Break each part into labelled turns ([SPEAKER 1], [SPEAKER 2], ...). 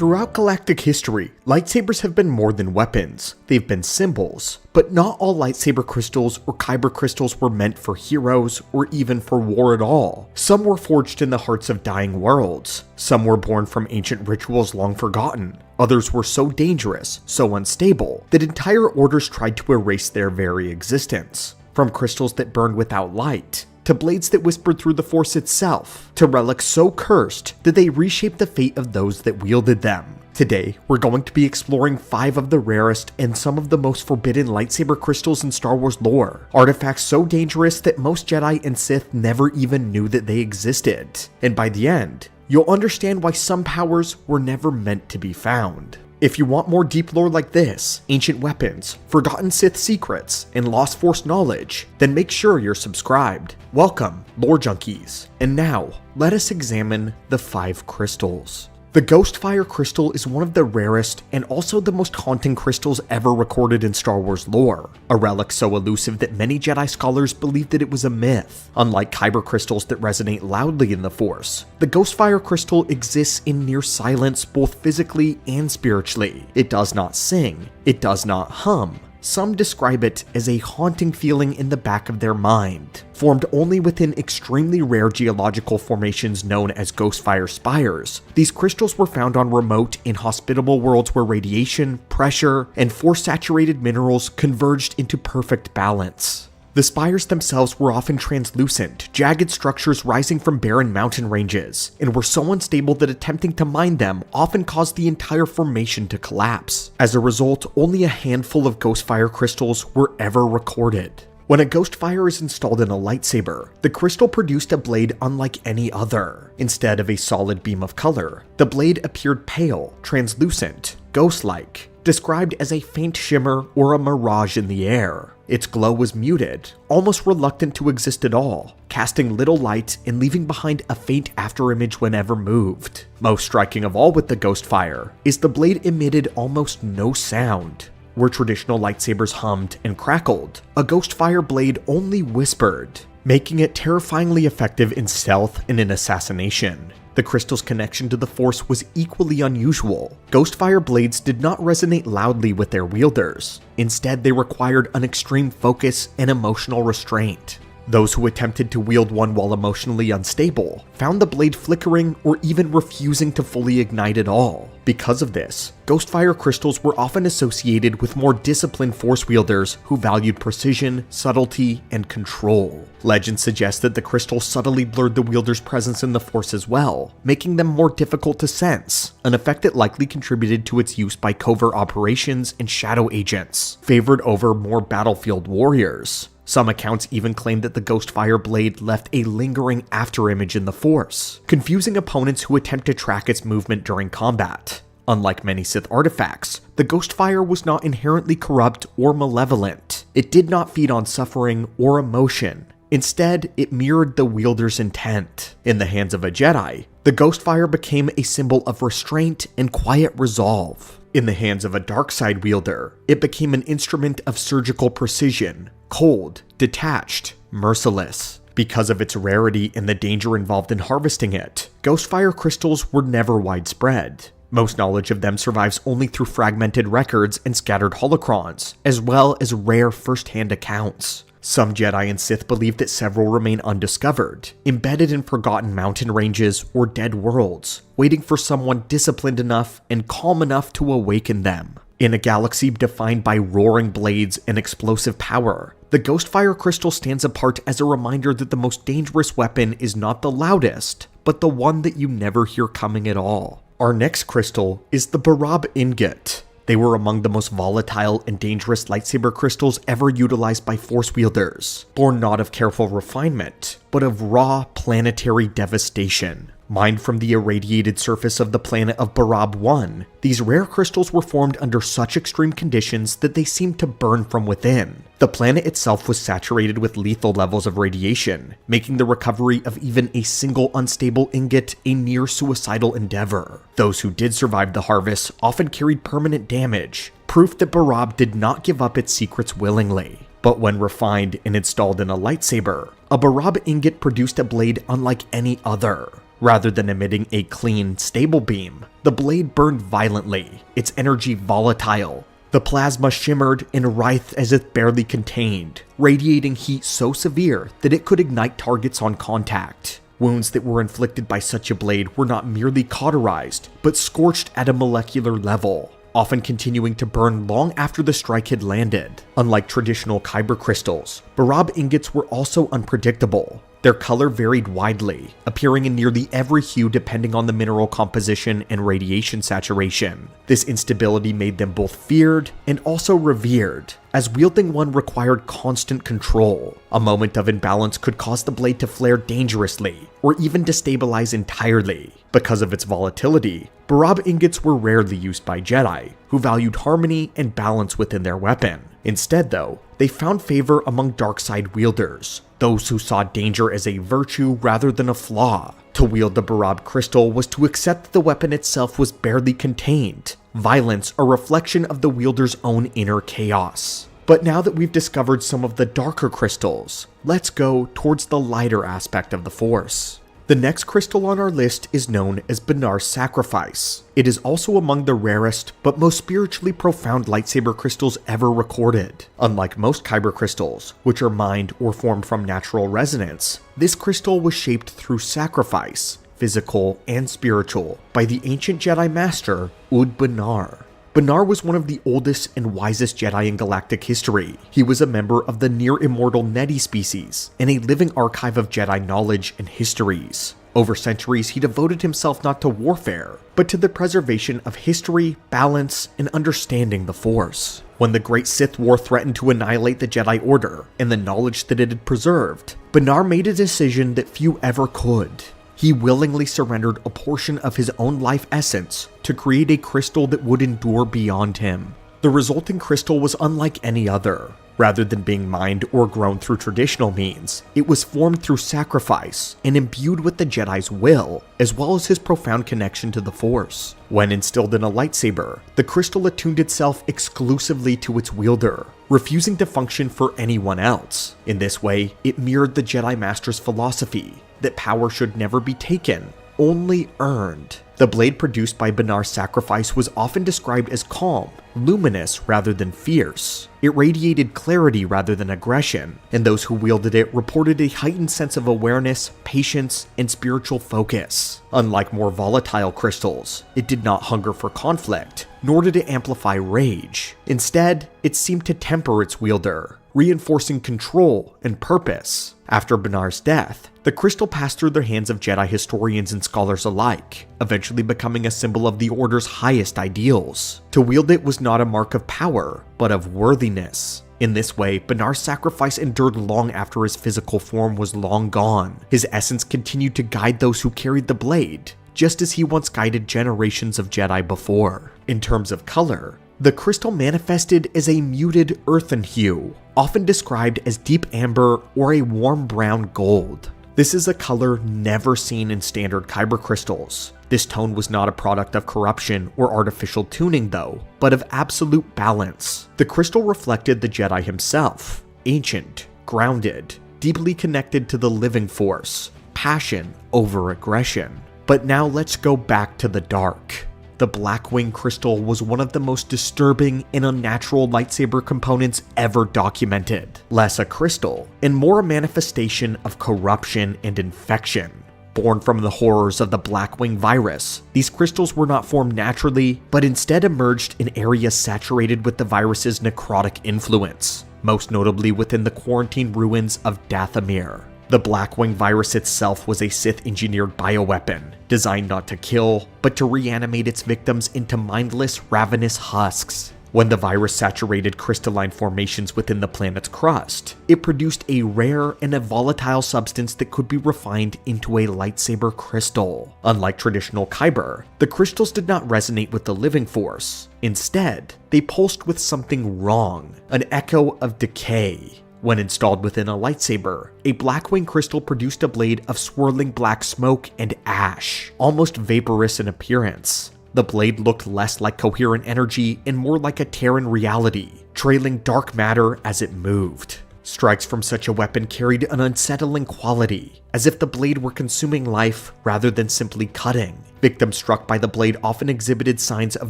[SPEAKER 1] Throughout galactic history, lightsabers have been more than weapons. They've been symbols. But not all lightsaber crystals or Kyber crystals were meant for heroes or even for war at all. Some were forged in the hearts of dying worlds. Some were born from ancient rituals long forgotten. Others were so dangerous, so unstable, that entire orders tried to erase their very existence. From crystals that burned without light, to blades that whispered through the Force itself, to relics so cursed that they reshaped the fate of those that wielded them. Today, we're going to be exploring 5 of the rarest and some of the most forbidden lightsaber crystals in Star Wars lore. Artifacts so dangerous that most Jedi and Sith never even knew that they existed. And by the end, you'll understand why some powers were never meant to be found. If you want more deep lore like this, ancient weapons, forgotten Sith secrets, and lost Force knowledge, then make sure you're subscribed. Welcome, Lore Junkies. And now, let us examine the 5 crystals. The Ghostfire crystal is one of the rarest and also the most haunting crystals ever recorded in Star Wars lore, a relic so elusive that many Jedi scholars believe that it was a myth. Unlike Kyber crystals that resonate loudly in the Force, the Ghostfire crystal exists in near silence both physically and spiritually. It does not sing, it does not hum. Some describe it as a haunting feeling in the back of their mind. Formed only within extremely rare geological formations known as Ghostfire spires, these crystals were found on remote, inhospitable worlds where radiation, pressure, and Force-saturated minerals converged into perfect balance. The spires themselves were often translucent, jagged structures rising from barren mountain ranges, and were so unstable that attempting to mine them often caused the entire formation to collapse. As a result, only a handful of Ghostfire crystals were ever recorded. When a Ghostfire is installed in a lightsaber, the crystal produced a blade unlike any other. Instead of a solid beam of color, the blade appeared pale, translucent, ghost-like, described as a faint shimmer or a mirage in the air. Its glow was muted, almost reluctant to exist at all, casting little light and leaving behind a faint afterimage whenever moved. Most striking of all with the Ghostfire is the blade emitted almost no sound. Where traditional lightsabers hummed and crackled, a Ghostfire blade only whispered, making it terrifyingly effective in stealth and in assassination. The crystal's connection to the Force was equally unusual. Ghostfire blades did not resonate loudly with their wielders. Instead, they required an extreme focus and emotional restraint. Those who attempted to wield one while emotionally unstable found the blade flickering or even refusing to fully ignite at all. Because of this, Ghostfire crystals were often associated with more disciplined Force wielders who valued precision, subtlety, and control. Legend suggests that the crystal subtly blurred the wielder's presence in the Force as well, making them more difficult to sense, an effect that likely contributed to its use by covert operations and shadow agents, favored over more battlefield warriors. Some accounts even claim that the Ghostfire blade left a lingering afterimage in the Force, confusing opponents who attempt to track its movement during combat. Unlike many Sith artifacts, the Ghostfire was not inherently corrupt or malevolent. It did not feed on suffering or emotion. Instead, it mirrored the wielder's intent. In the hands of a Jedi, the Ghostfire became a symbol of restraint and quiet resolve. In the hands of a darkside wielder, it became an instrument of surgical precision, cold, detached, merciless. Because of its rarity and the danger involved in harvesting it, Ghostfire crystals were never widespread. Most knowledge of them survives only through fragmented records and scattered holocrons, as well as rare first-hand accounts. Some Jedi and Sith believe that several remain undiscovered, embedded in forgotten mountain ranges or dead worlds, waiting for someone disciplined enough and calm enough to awaken them. In a galaxy defined by roaring blades and explosive power, the Ghostfire crystal stands apart as a reminder that the most dangerous weapon is not the loudest, but the one that you never hear coming at all. Our next crystal is the Barab ingot. They were among the most volatile and dangerous lightsaber crystals ever utilized by Force wielders, born not of careful refinement, but of raw planetary devastation. Mined from the irradiated surface of the planet of Barab 1, these rare crystals were formed under such extreme conditions that they seemed to burn from within. The planet itself was saturated with lethal levels of radiation, making the recovery of even a single unstable ingot a near suicidal endeavor. Those who did survive the harvest often carried permanent damage, proof that Barab did not give up its secrets willingly. But when refined and installed in a lightsaber, a Barab ingot produced a blade unlike any other. Rather than emitting a clean, stable beam, the blade burned violently, its energy volatile. The plasma shimmered and writhed as if barely contained, radiating heat so severe that it could ignite targets on contact. Wounds that were inflicted by such a blade were not merely cauterized, but scorched at a molecular level, often continuing to burn long after the strike had landed. Unlike traditional Kyber crystals, Barab ingots were also unpredictable. Their color varied widely, appearing in nearly every hue depending on the mineral composition and radiation saturation. This instability made them both feared and also revered, as wielding one required constant control. A moment of imbalance could cause the blade to flare dangerously, or even destabilize entirely. Because of its volatility, Barab ingots were rarely used by Jedi, who valued harmony and balance within their weapon. Instead, though, they found favor among dark side wielders, those who saw danger as a virtue rather than a flaw. To wield the Barab crystal was to accept that the weapon itself was barely contained, violence a reflection of the wielder's own inner chaos. But now that we've discovered some of the darker crystals, let's go towards the lighter aspect of the Force. The next crystal on our list is known as Benar's Sacrifice. It is also among the rarest but most spiritually profound lightsaber crystals ever recorded. Unlike most Kyber crystals, which are mined or formed from natural resonance, this crystal was shaped through sacrifice, physical and spiritual, by the ancient Jedi Master Ud Benar. Benar was one of the oldest and wisest Jedi in galactic history. He was a member of the near-immortal Neti species, and a living archive of Jedi knowledge and histories. Over centuries, he devoted himself not to warfare, but to the preservation of history, balance, and understanding the Force. When the Great Sith War threatened to annihilate the Jedi Order and the knowledge that it had preserved, Benar made a decision that few ever could. He willingly surrendered a portion of his own life essence to create a crystal that would endure beyond him. The resulting crystal was unlike any other. Rather than being mined or grown through traditional means, it was formed through sacrifice and imbued with the Jedi's will, as well as his profound connection to the Force. When instilled in a lightsaber, the crystal attuned itself exclusively to its wielder, refusing to function for anyone else. In this way, it mirrored the Jedi Master's philosophy that power should never be taken, only earned. The blade produced by Benar's Sacrifice was often described as calm, luminous rather than fierce. It radiated clarity rather than aggression, and those who wielded it reported a heightened sense of awareness, patience, and spiritual focus. Unlike more volatile crystals, it did not hunger for conflict, nor did it amplify rage. Instead, it seemed to temper its wielder, reinforcing control and purpose. After Benar's death, the crystal passed through the hands of Jedi historians and scholars alike, eventually becoming a symbol of the Order's highest ideals. To wield it was not a mark of power, but of worthiness. In this way, Benar's Sacrifice endured long after his physical form was long gone. His essence continued to guide those who carried the blade, just as he once guided generations of Jedi before. In terms of color, the crystal manifested as a muted earthen hue, often described as deep amber or a warm brown gold. This is a color never seen in standard Kyber crystals. This tone was not a product of corruption or artificial tuning though, but of absolute balance. The crystal reflected the Jedi himself, ancient, grounded, deeply connected to the living Force, passion over aggression. But now let's go back to the dark. The Blackwing crystal was one of the most disturbing and unnatural lightsaber components ever documented. Less a crystal, and more a manifestation of corruption and infection. Born from the horrors of the Blackwing virus, these crystals were not formed naturally, but instead emerged in areas saturated with the virus's necrotic influence, most notably within the quarantine ruins of Dathomir. The Blackwing virus itself was a Sith-engineered bioweapon, designed not to kill, but to reanimate its victims into mindless, ravenous husks. When the virus saturated crystalline formations within the planet's crust, it produced a rare and a volatile substance that could be refined into a lightsaber crystal. Unlike traditional Kyber, the crystals did not resonate with the living Force. Instead, they pulsed with something wrong, an echo of decay. When installed within a lightsaber, a Blackwing crystal produced a blade of swirling black smoke and ash, almost vaporous in appearance. The blade looked less like coherent energy and more like a Terran reality, trailing dark matter as it moved. Strikes from such a weapon carried an unsettling quality, as if the blade were consuming life rather than simply cutting. Victims struck by the blade often exhibited signs of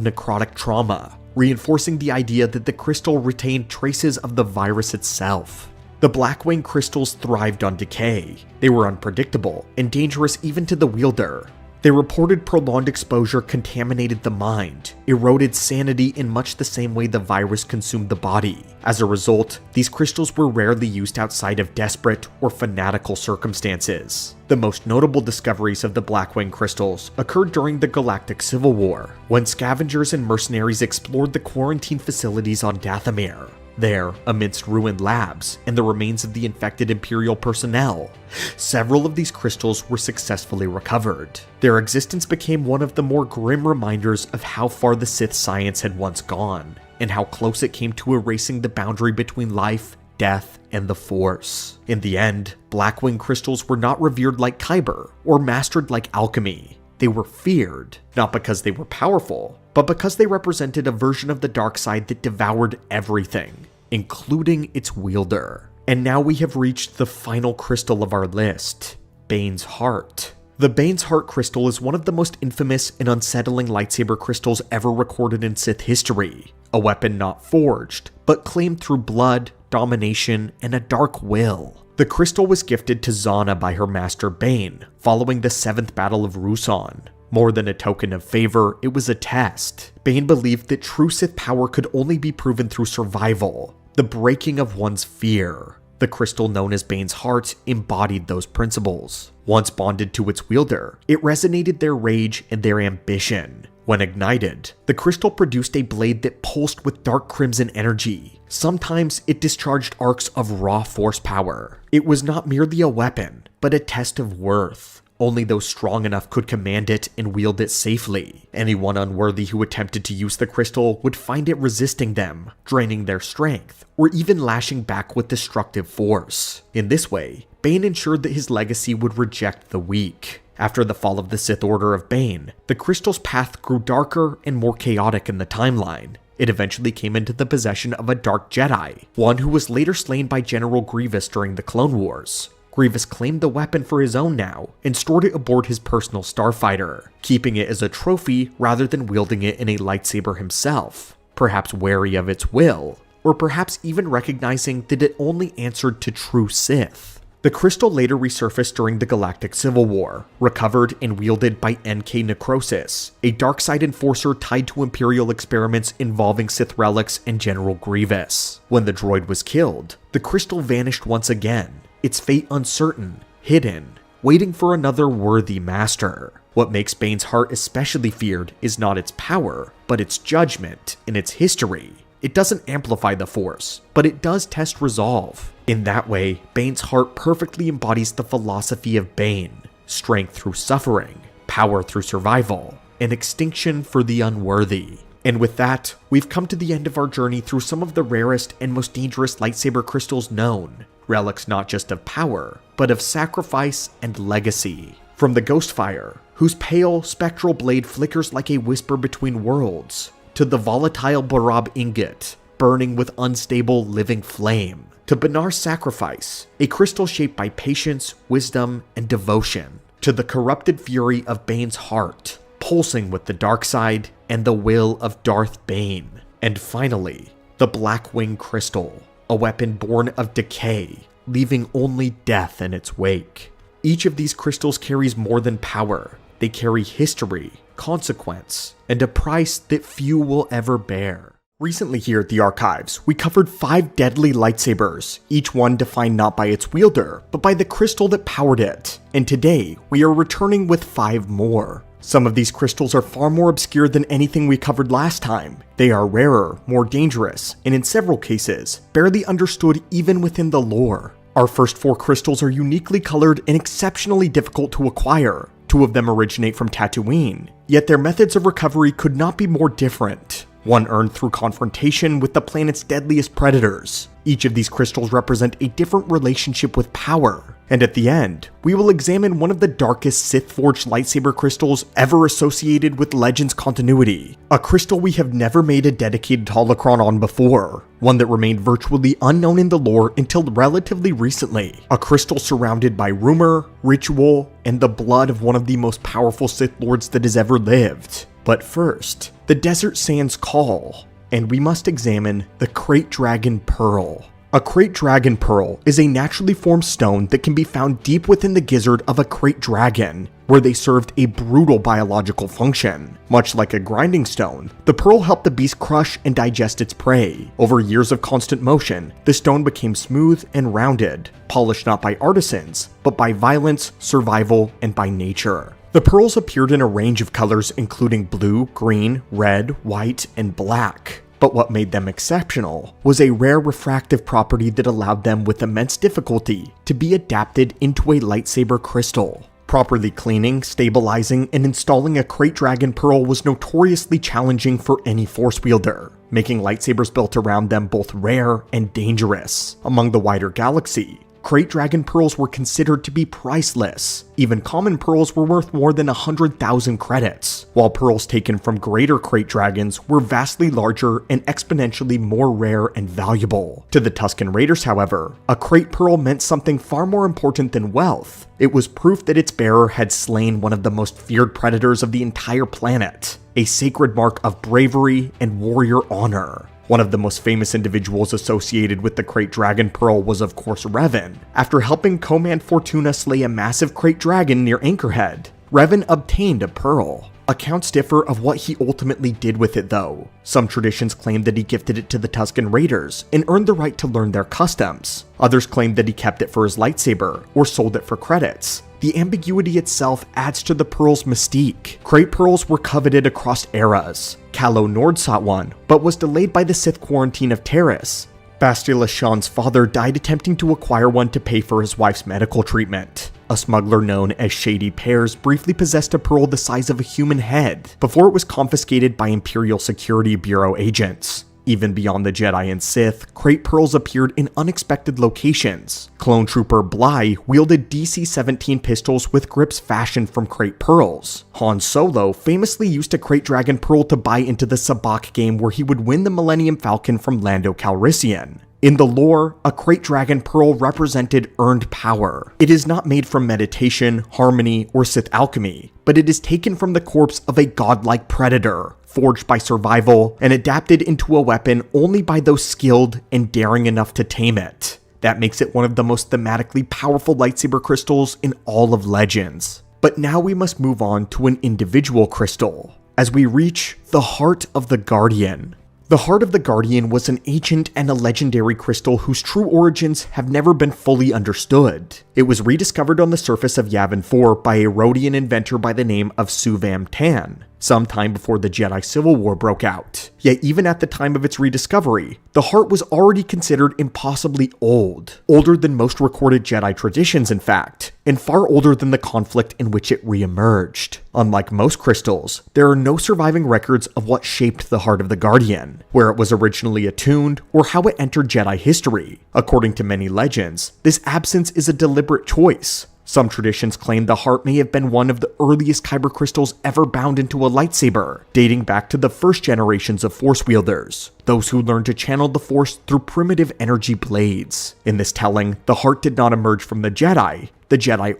[SPEAKER 1] necrotic trauma, reinforcing the idea that the crystal retained traces of the virus itself. The Blackwing crystals thrived on decay. They were unpredictable and dangerous even to the wielder. They reported prolonged exposure contaminated the mind, eroded sanity in much the same way the virus consumed the body. As a result, these crystals were rarely used outside of desperate or fanatical circumstances. The most notable discoveries of the Blackwing crystals occurred during the Galactic Civil War, when scavengers and mercenaries explored the quarantine facilities on Dathomir. There, amidst ruined labs and the remains of the infected Imperial personnel, several of these crystals were successfully recovered. Their existence became one of the more grim reminders of how far the Sith science had once gone, and how close it came to erasing the boundary between life, death, and the Force. In the end, Blackwing crystals were not revered like Kyber, or mastered like alchemy. They were feared, not because they were powerful, but because they represented a version of the dark side that devoured everything, including its wielder. And now we have reached the final crystal of our list, Bane's Heart. The Bane's Heart crystal is one of the most infamous and unsettling lightsaber crystals ever recorded in Sith history. A weapon not forged, but claimed through blood, domination, and a dark will. The crystal was gifted to Zana by her master Bane, following the 7th Battle of Ruusan. More than a token of favor, it was a test. Bane believed that true Sith power could only be proven through survival, the breaking of one's fear. The crystal known as Bane's Heart embodied those principles. Once bonded to its wielder, it resonated their rage and their ambition. When ignited, the crystal produced a blade that pulsed with dark crimson energy. Sometimes it discharged arcs of raw force power. It was not merely a weapon, but a test of worth. Only those strong enough could command it and wield it safely. Anyone unworthy who attempted to use the crystal would find it resisting them, draining their strength, or even lashing back with destructive force. In this way, Bane ensured that his legacy would reject the weak. After the fall of the Sith Order of Bane, the crystal's path grew darker and more chaotic in the timeline. It eventually came into the possession of a Dark Jedi, one who was later slain by General Grievous during the Clone Wars. Grievous claimed the weapon for his own now, and stored it aboard his personal starfighter, keeping it as a trophy rather than wielding it in a lightsaber himself, perhaps wary of its will, or perhaps even recognizing that it only answered to true Sith. The crystal later resurfaced during the Galactic Civil War, recovered and wielded by NK Necrosis, a darkside enforcer tied to Imperial experiments involving Sith relics and General Grievous. When the droid was killed, the crystal vanished once again, its fate uncertain, hidden, waiting for another worthy master. What makes Bane's Heart especially feared is not its power, but its judgment and its history. It doesn't amplify the Force, but it does test resolve. In that way, Bane's Heart perfectly embodies the philosophy of Bane: strength through suffering, power through survival, and extinction for the unworthy. And with that, we've come to the end of our journey through some of the rarest and most dangerous lightsaber crystals known, relics not just of power, but of sacrifice and legacy. From the Ghostfire, whose pale, spectral blade flickers like a whisper between worlds, to the volatile Barab ingot, burning with unstable living flame, to Benar's Sacrifice, a crystal shaped by patience, wisdom, and devotion, to the corrupted fury of Bane's Heart, pulsing with the dark side and the will of Darth Bane. And finally, the Blackwing Crystal, a weapon born of decay, leaving only death in its wake. Each of these crystals carries more than power. They carry history, consequence, and a price that few will ever bear. Recently here at the Archives, we covered 5 deadly lightsabers, each one defined not by its wielder, but by the crystal that powered it. And today, we are returning with 5 more. Some of these crystals are far more obscure than anything we covered last time. They are rarer, more dangerous, and in several cases, barely understood even within the lore. Our first 4 crystals are uniquely colored and exceptionally difficult to acquire. 2 of them originate from Tatooine, yet their methods of recovery could not be more different. one earned through confrontation with the planet's deadliest predators. Each of these crystals represent a different relationship with power. And at the end, we will examine one of the darkest Sith-forged lightsaber crystals ever associated with Legends continuity. A crystal we have never made a dedicated holocron on before. One that remained virtually unknown in the lore until relatively recently. A crystal surrounded by rumor, ritual, and the blood of one of the most powerful Sith Lords that has ever lived. But first, the Desert Sands call, and we must examine the Krayt Dragon Pearl. A Krayt Dragon Pearl is a naturally formed stone that can be found deep within the gizzard of a Krayt dragon, where they served a brutal biological function. Much like a grinding stone, the pearl helped the beast crush and digest its prey. Over years of constant motion, the stone became smooth and rounded, polished not by artisans, but by violence, survival, and by nature. The pearls appeared in a range of colors including blue, green, red, white, and black. But what made them exceptional was a rare refractive property that allowed them with immense difficulty to be adapted into a lightsaber crystal. Properly cleaning, stabilizing, and installing a Krayt Dragon Pearl was notoriously challenging for any Force wielder, making lightsabers built around them both rare and dangerous. Among the wider galaxy, Krayt Dragon Pearls were considered to be priceless. Even common pearls were worth more than 100,000 credits, while pearls taken from greater Krayt Dragons were vastly larger and exponentially more rare and valuable. To the Tusken Raiders, however, a Krayt Pearl meant something far more important than wealth. It was proof that its bearer had slain one of the most feared predators of the entire planet, a sacred mark of bravery and warrior honor. One of the most famous individuals associated with the Krayt Dragon Pearl was of course Revan. After helping Command Fortuna slay a massive Krayt dragon near Anchorhead, Revan obtained a pearl. Accounts differ of what he ultimately did with it though. Some traditions claim that he gifted it to the Tusken Raiders and earned the right to learn their customs. Others claim that he kept it for his lightsaber or sold it for credits. The ambiguity itself adds to the pearl's mystique. Krayt pearls were coveted across eras. Calo Nord sought one, but was delayed by the Sith quarantine of Terrace. Bastila Shan's father died attempting to acquire one to pay for his wife's medical treatment. A smuggler known as Shady Pears briefly possessed a pearl the size of a human head before it was confiscated by Imperial Security Bureau agents. Even beyond the Jedi and Sith, Krayt pearls appeared in unexpected locations. Clone Trooper Bly wielded DC-17 pistols with grips fashioned from Krayt pearls. Han Solo famously used a Krayt Dragon Pearl to buy into the Sabacc game where he would win the Millennium Falcon from Lando Calrissian. In the lore, a Krayt Dragon Pearl represented earned power. It is not made from meditation, harmony, or Sith alchemy, but it is taken from the corpse of a godlike predator, forged by survival, and adapted into a weapon only by those skilled and daring enough to tame it. That makes it one of the most thematically powerful lightsaber crystals in all of Legends. But now we must move on to an individual crystal, as we reach the Heart of the Guardian. The Heart of the Guardian was an ancient and a legendary crystal whose true origins have never been fully understood. It was rediscovered on the surface of Yavin 4 by a Rhodian inventor by the name of Suvam Tan, sometime before the Jedi Civil War broke out. Yet even at the time of its rediscovery, the heart was already considered impossibly old. Older than most recorded Jedi traditions, in fact, and far older than the conflict in which it re-emerged. Unlike most crystals, there are no surviving records of what shaped the Heart of the Guardian, where it was originally attuned, or how it entered Jedi history. According to many legends, this absence is a deliberate choice. Some traditions claim the heart may have been one of the earliest Kyber crystals ever bound into a lightsaber, dating back to the first generations of Force wielders, those who learned to channel the Force through primitive energy blades. In this telling, the heart did not emerge from the Jedi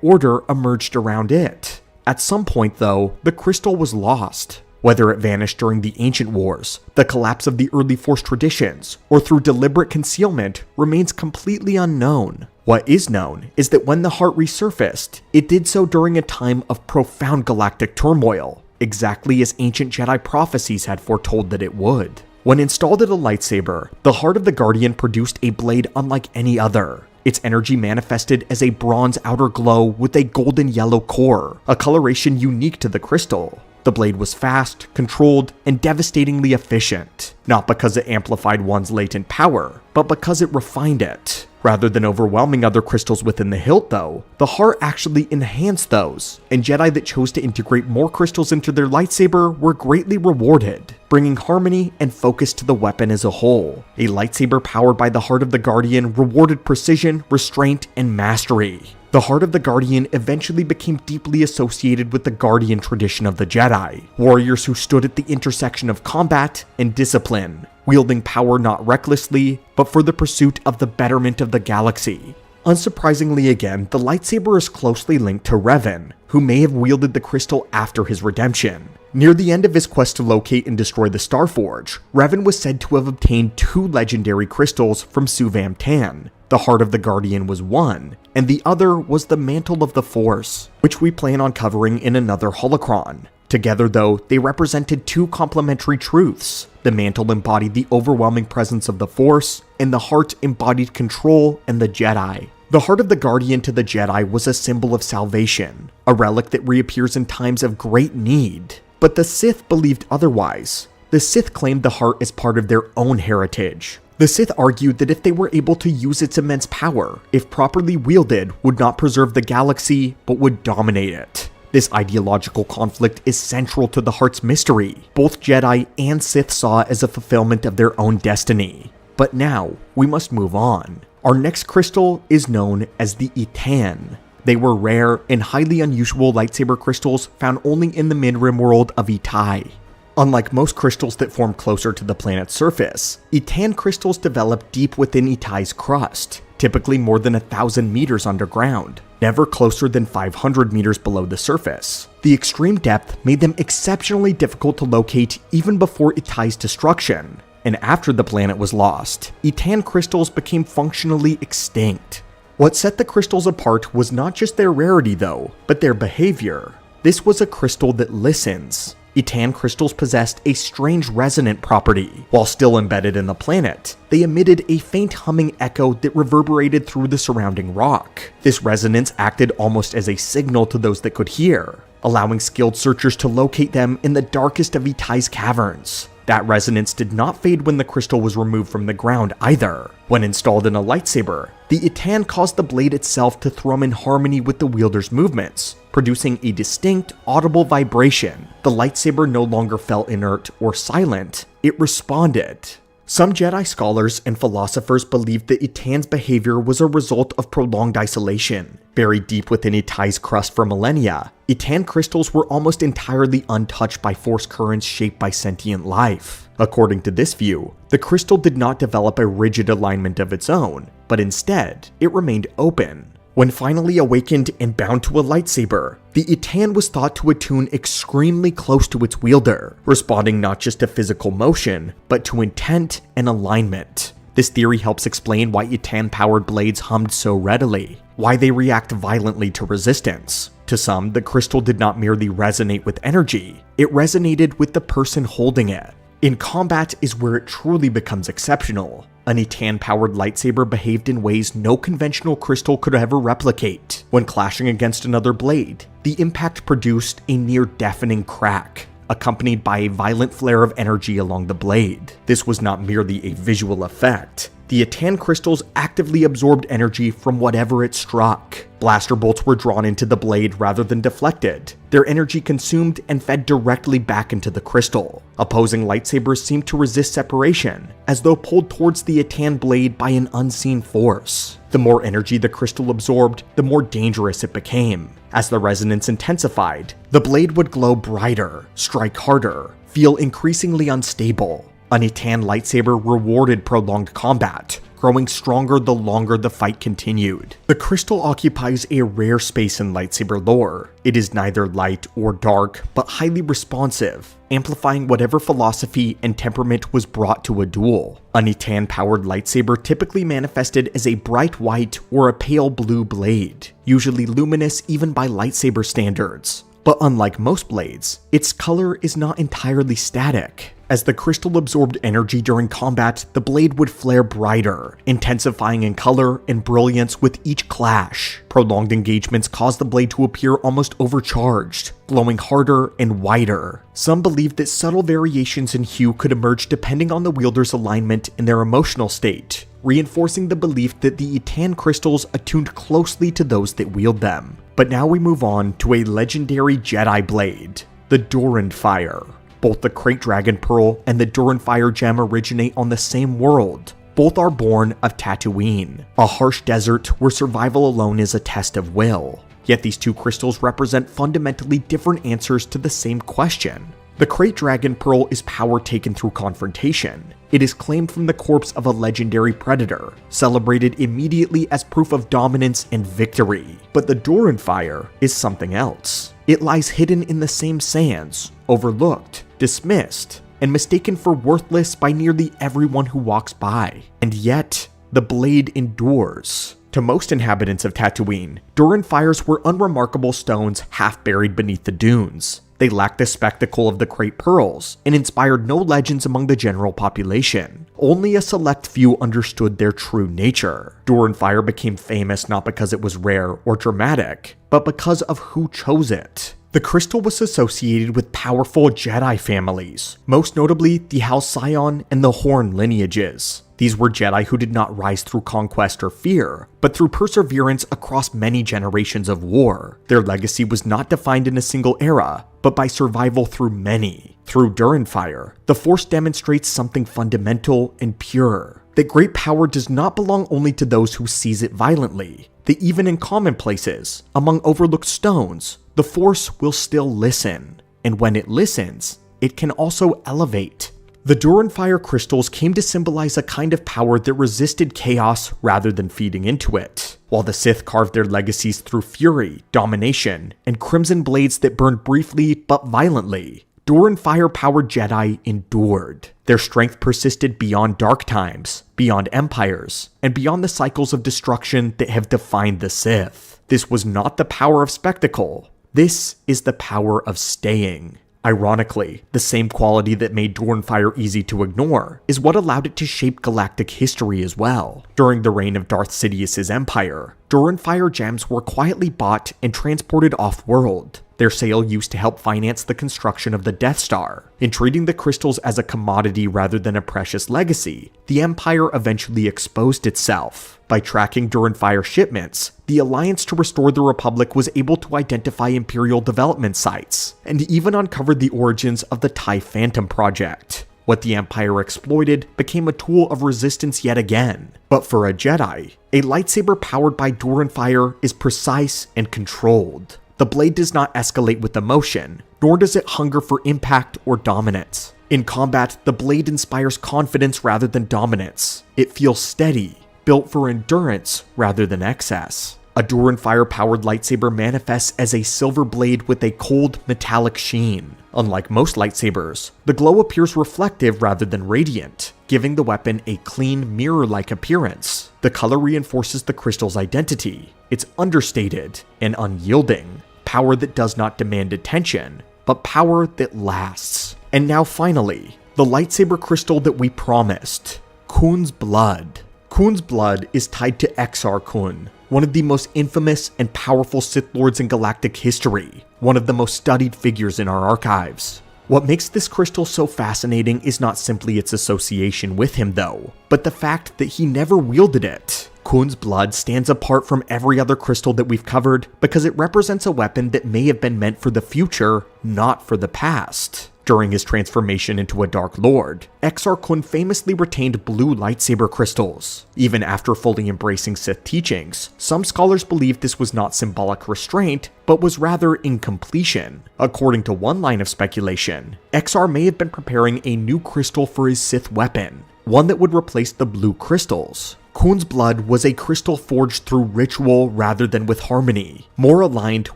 [SPEAKER 1] Order emerged around it. At some point though, the crystal was lost. Whether it vanished during the Ancient Wars, the collapse of the early Force traditions, or through deliberate concealment remains completely unknown. What is known is that when the heart resurfaced, it did so during a time of profound galactic turmoil, exactly as ancient Jedi prophecies had foretold that it would. When installed in a lightsaber, the Heart of the Guardian produced a blade unlike any other. Its energy manifested as a bronze outer glow with a golden yellow core, a coloration unique to the crystal. The blade was fast, controlled, and devastatingly efficient, not because it amplified one's latent power, but because it refined it. Rather than overwhelming other crystals within the hilt though, the heart actually enhanced those, and Jedi that chose to integrate more crystals into their lightsaber were greatly rewarded, bringing harmony and focus to the weapon as a whole. A lightsaber powered by the Heart of the Guardian rewarded precision, restraint, and mastery. The Heart of the Guardian eventually became deeply associated with the Guardian tradition of the Jedi, warriors who stood at the intersection of combat and discipline, wielding power not recklessly, but for the pursuit of the betterment of the galaxy. Unsurprisingly again, the lightsaber is closely linked to Revan, who may have wielded the crystal after his redemption. Near the end of his quest to locate and destroy the Starforge, Revan was said to have obtained 2 legendary crystals from Suvam Tan. The Heart of the Guardian was one, and the other was the Mantle of the Force, which we plan on covering in another holocron. Together though, they represented 2 complementary truths. The mantle embodied the overwhelming presence of the Force, and the heart embodied control and the Jedi. The Heart of the Guardian to the Jedi was a symbol of salvation, a relic that reappears in times of great need. But the Sith believed otherwise. The Sith claimed the heart as part of their own heritage. The Sith argued that if they were able to use its immense power, if properly wielded, would not preserve the galaxy, but would dominate it. This ideological conflict is central to the heart's mystery. Both Jedi and Sith saw it as a fulfillment of their own destiny. But now, we must move on. Our next crystal is known as the Etan. They were rare and highly unusual lightsaber crystals found only in the mid-rim world of Itai. Unlike most crystals that form closer to the planet's surface, Etan crystals develop deep within Itai's crust, typically more than 1,000 meters underground, never closer than 500 meters below the surface. The extreme depth made them exceptionally difficult to locate even before Itai's destruction, and after the planet was lost, Etan crystals became functionally extinct. What set the crystals apart was not just their rarity though, but their behavior. This was a crystal that listens. Etan crystals possessed a strange resonant property. While still embedded in the planet, they emitted a faint humming echo that reverberated through the surrounding rock. This resonance acted almost as a signal to those that could hear, allowing skilled searchers to locate them in the darkest of Itai's caverns. That resonance did not fade when the crystal was removed from the ground either. When installed in a lightsaber, the Etan caused the blade itself to thrum in harmony with the wielder's movements, producing a distinct, audible vibration. The lightsaber no longer felt inert or silent, it responded. Some Jedi scholars and philosophers believed that Etan's behavior was a result of prolonged isolation. Buried deep within Itai's crust for millennia, Etan crystals were almost entirely untouched by force currents shaped by sentient life. According to this view, the crystal did not develop a rigid alignment of its own, but instead, it remained open. When finally awakened and bound to a lightsaber, the Etan was thought to attune extremely close to its wielder, responding not just to physical motion, but to intent and alignment. This theory helps explain why Etan-powered blades hummed so readily, why they react violently to resistance. To some, the crystal did not merely resonate with energy, it resonated with the person holding it. In combat is where it truly becomes exceptional. An Etan-powered lightsaber behaved in ways no conventional crystal could ever replicate. When clashing against another blade, the impact produced a near-deafening crack, accompanied by a violent flare of energy along the blade. This was not merely a visual effect. The Etan crystals actively absorbed energy from whatever it struck. Blaster bolts were drawn into the blade rather than deflected. Their energy consumed and fed directly back into the crystal. Opposing lightsabers seemed to resist separation, as though pulled towards the Etan blade by an unseen force. The more energy the crystal absorbed, the more dangerous it became. As the resonance intensified, the blade would glow brighter, strike harder, feel increasingly unstable. An Etan lightsaber rewarded prolonged combat, growing stronger the longer the fight continued. The crystal occupies a rare space in lightsaber lore. It is neither light or dark, but highly responsive, amplifying whatever philosophy and temperament was brought to a duel. An Etan-powered lightsaber typically manifested as a bright white or a pale blue blade, usually luminous even by lightsaber standards. But unlike most blades, its color is not entirely static. As the crystal absorbed energy during combat, the blade would flare brighter, intensifying in color and brilliance with each clash. Prolonged engagements caused the blade to appear almost overcharged, glowing harder and wider. Some believed that subtle variations in hue could emerge depending on the wielder's alignment and their emotional state, reinforcing the belief that the Etan crystals attuned closely to those that wield them. But now we move on to a legendary Jedi blade, the Durand Fire. Both the Krayt Dragon Pearl and the Duran Fire Gem originate on the same world. Both are born of Tatooine, a harsh desert where survival alone is a test of will. Yet these two crystals represent fundamentally different answers to the same question. The Krayt Dragon Pearl is power taken through confrontation. It is claimed from the corpse of a legendary predator, celebrated immediately as proof of dominance and victory. But the Duran Fire is something else. It lies hidden in the same sands, overlooked, dismissed, and mistaken for worthless by nearly everyone who walks by. And yet, the blade endures. To most inhabitants of Tatooine, Duran Fires were unremarkable stones half buried beneath the dunes. They lacked the spectacle of the Krayt Pearls and inspired no legends among the general population. Only a select few understood their true nature. Duran Fire became famous not because it was rare or dramatic, but because of who chose it. The crystal was associated with powerful Jedi families, most notably the Halcyon and the Horn lineages. These were Jedi who did not rise through conquest or fear, but through perseverance across many generations of war. Their legacy was not defined in a single era, but by survival through many. Through Duran Fire, the Force demonstrates something fundamental and pure. That great power does not belong only to those who seize it violently. That even in commonplaces, among overlooked stones, the Force will still listen. And when it listens, it can also elevate. The Duran Fire crystals came to symbolize a kind of power that resisted chaos rather than feeding into it. While the Sith carved their legacies through fury, domination, and crimson blades that burned briefly but violently, Duran Fire-powered Jedi endured. Their strength persisted beyond dark times, beyond empires, and beyond the cycles of destruction that have defined the Sith. This was not the power of spectacle. This is the power of staying. Ironically, the same quality that made Duran Fire easy to ignore is what allowed it to shape galactic history as well. During the reign of Darth Sidious's empire, Duran Fire gems were quietly bought and transported off-world. Their sale used to help finance the construction of the Death Star. In treating the crystals as a commodity rather than a precious legacy, the Empire eventually exposed itself. By tracking Duran Fire shipments, the Alliance to Restore the Republic was able to identify Imperial development sites, and even uncovered the origins of the TIE Phantom project. What the Empire exploited became a tool of resistance yet again. But for a Jedi, a lightsaber powered by Duran Fire is precise and controlled. The blade does not escalate with emotion, nor does it hunger for impact or dominance. In combat, the blade inspires confidence rather than dominance. It feels steady, built for endurance rather than excess. A Duran Fire-powered lightsaber manifests as a silver blade with a cold, metallic sheen. Unlike most lightsabers, the glow appears reflective rather than radiant, giving the weapon a clean, mirror-like appearance. The color reinforces the crystal's identity. It's understated and unyielding. Power that does not demand attention, but power that lasts. And now finally, the lightsaber crystal that we promised. Khun's blood. Khun's blood is tied to Exar Kun, one of the most infamous and powerful Sith Lords in galactic history, one of the most studied figures in our archives. What makes this crystal so fascinating is not simply its association with him though, but the fact that he never wielded it. Khun's blood stands apart from every other crystal that we've covered because it represents a weapon that may have been meant for the future, not for the past. During his transformation into a Dark Lord, Exar Kun famously retained blue lightsaber crystals. Even after fully embracing Sith teachings, some scholars believe this was not symbolic restraint, but was rather incompletion. According to one line of speculation, Exar may have been preparing a new crystal for his Sith weapon, one that would replace the blue crystals. Khun's blood was a crystal forged through ritual rather than with harmony, more aligned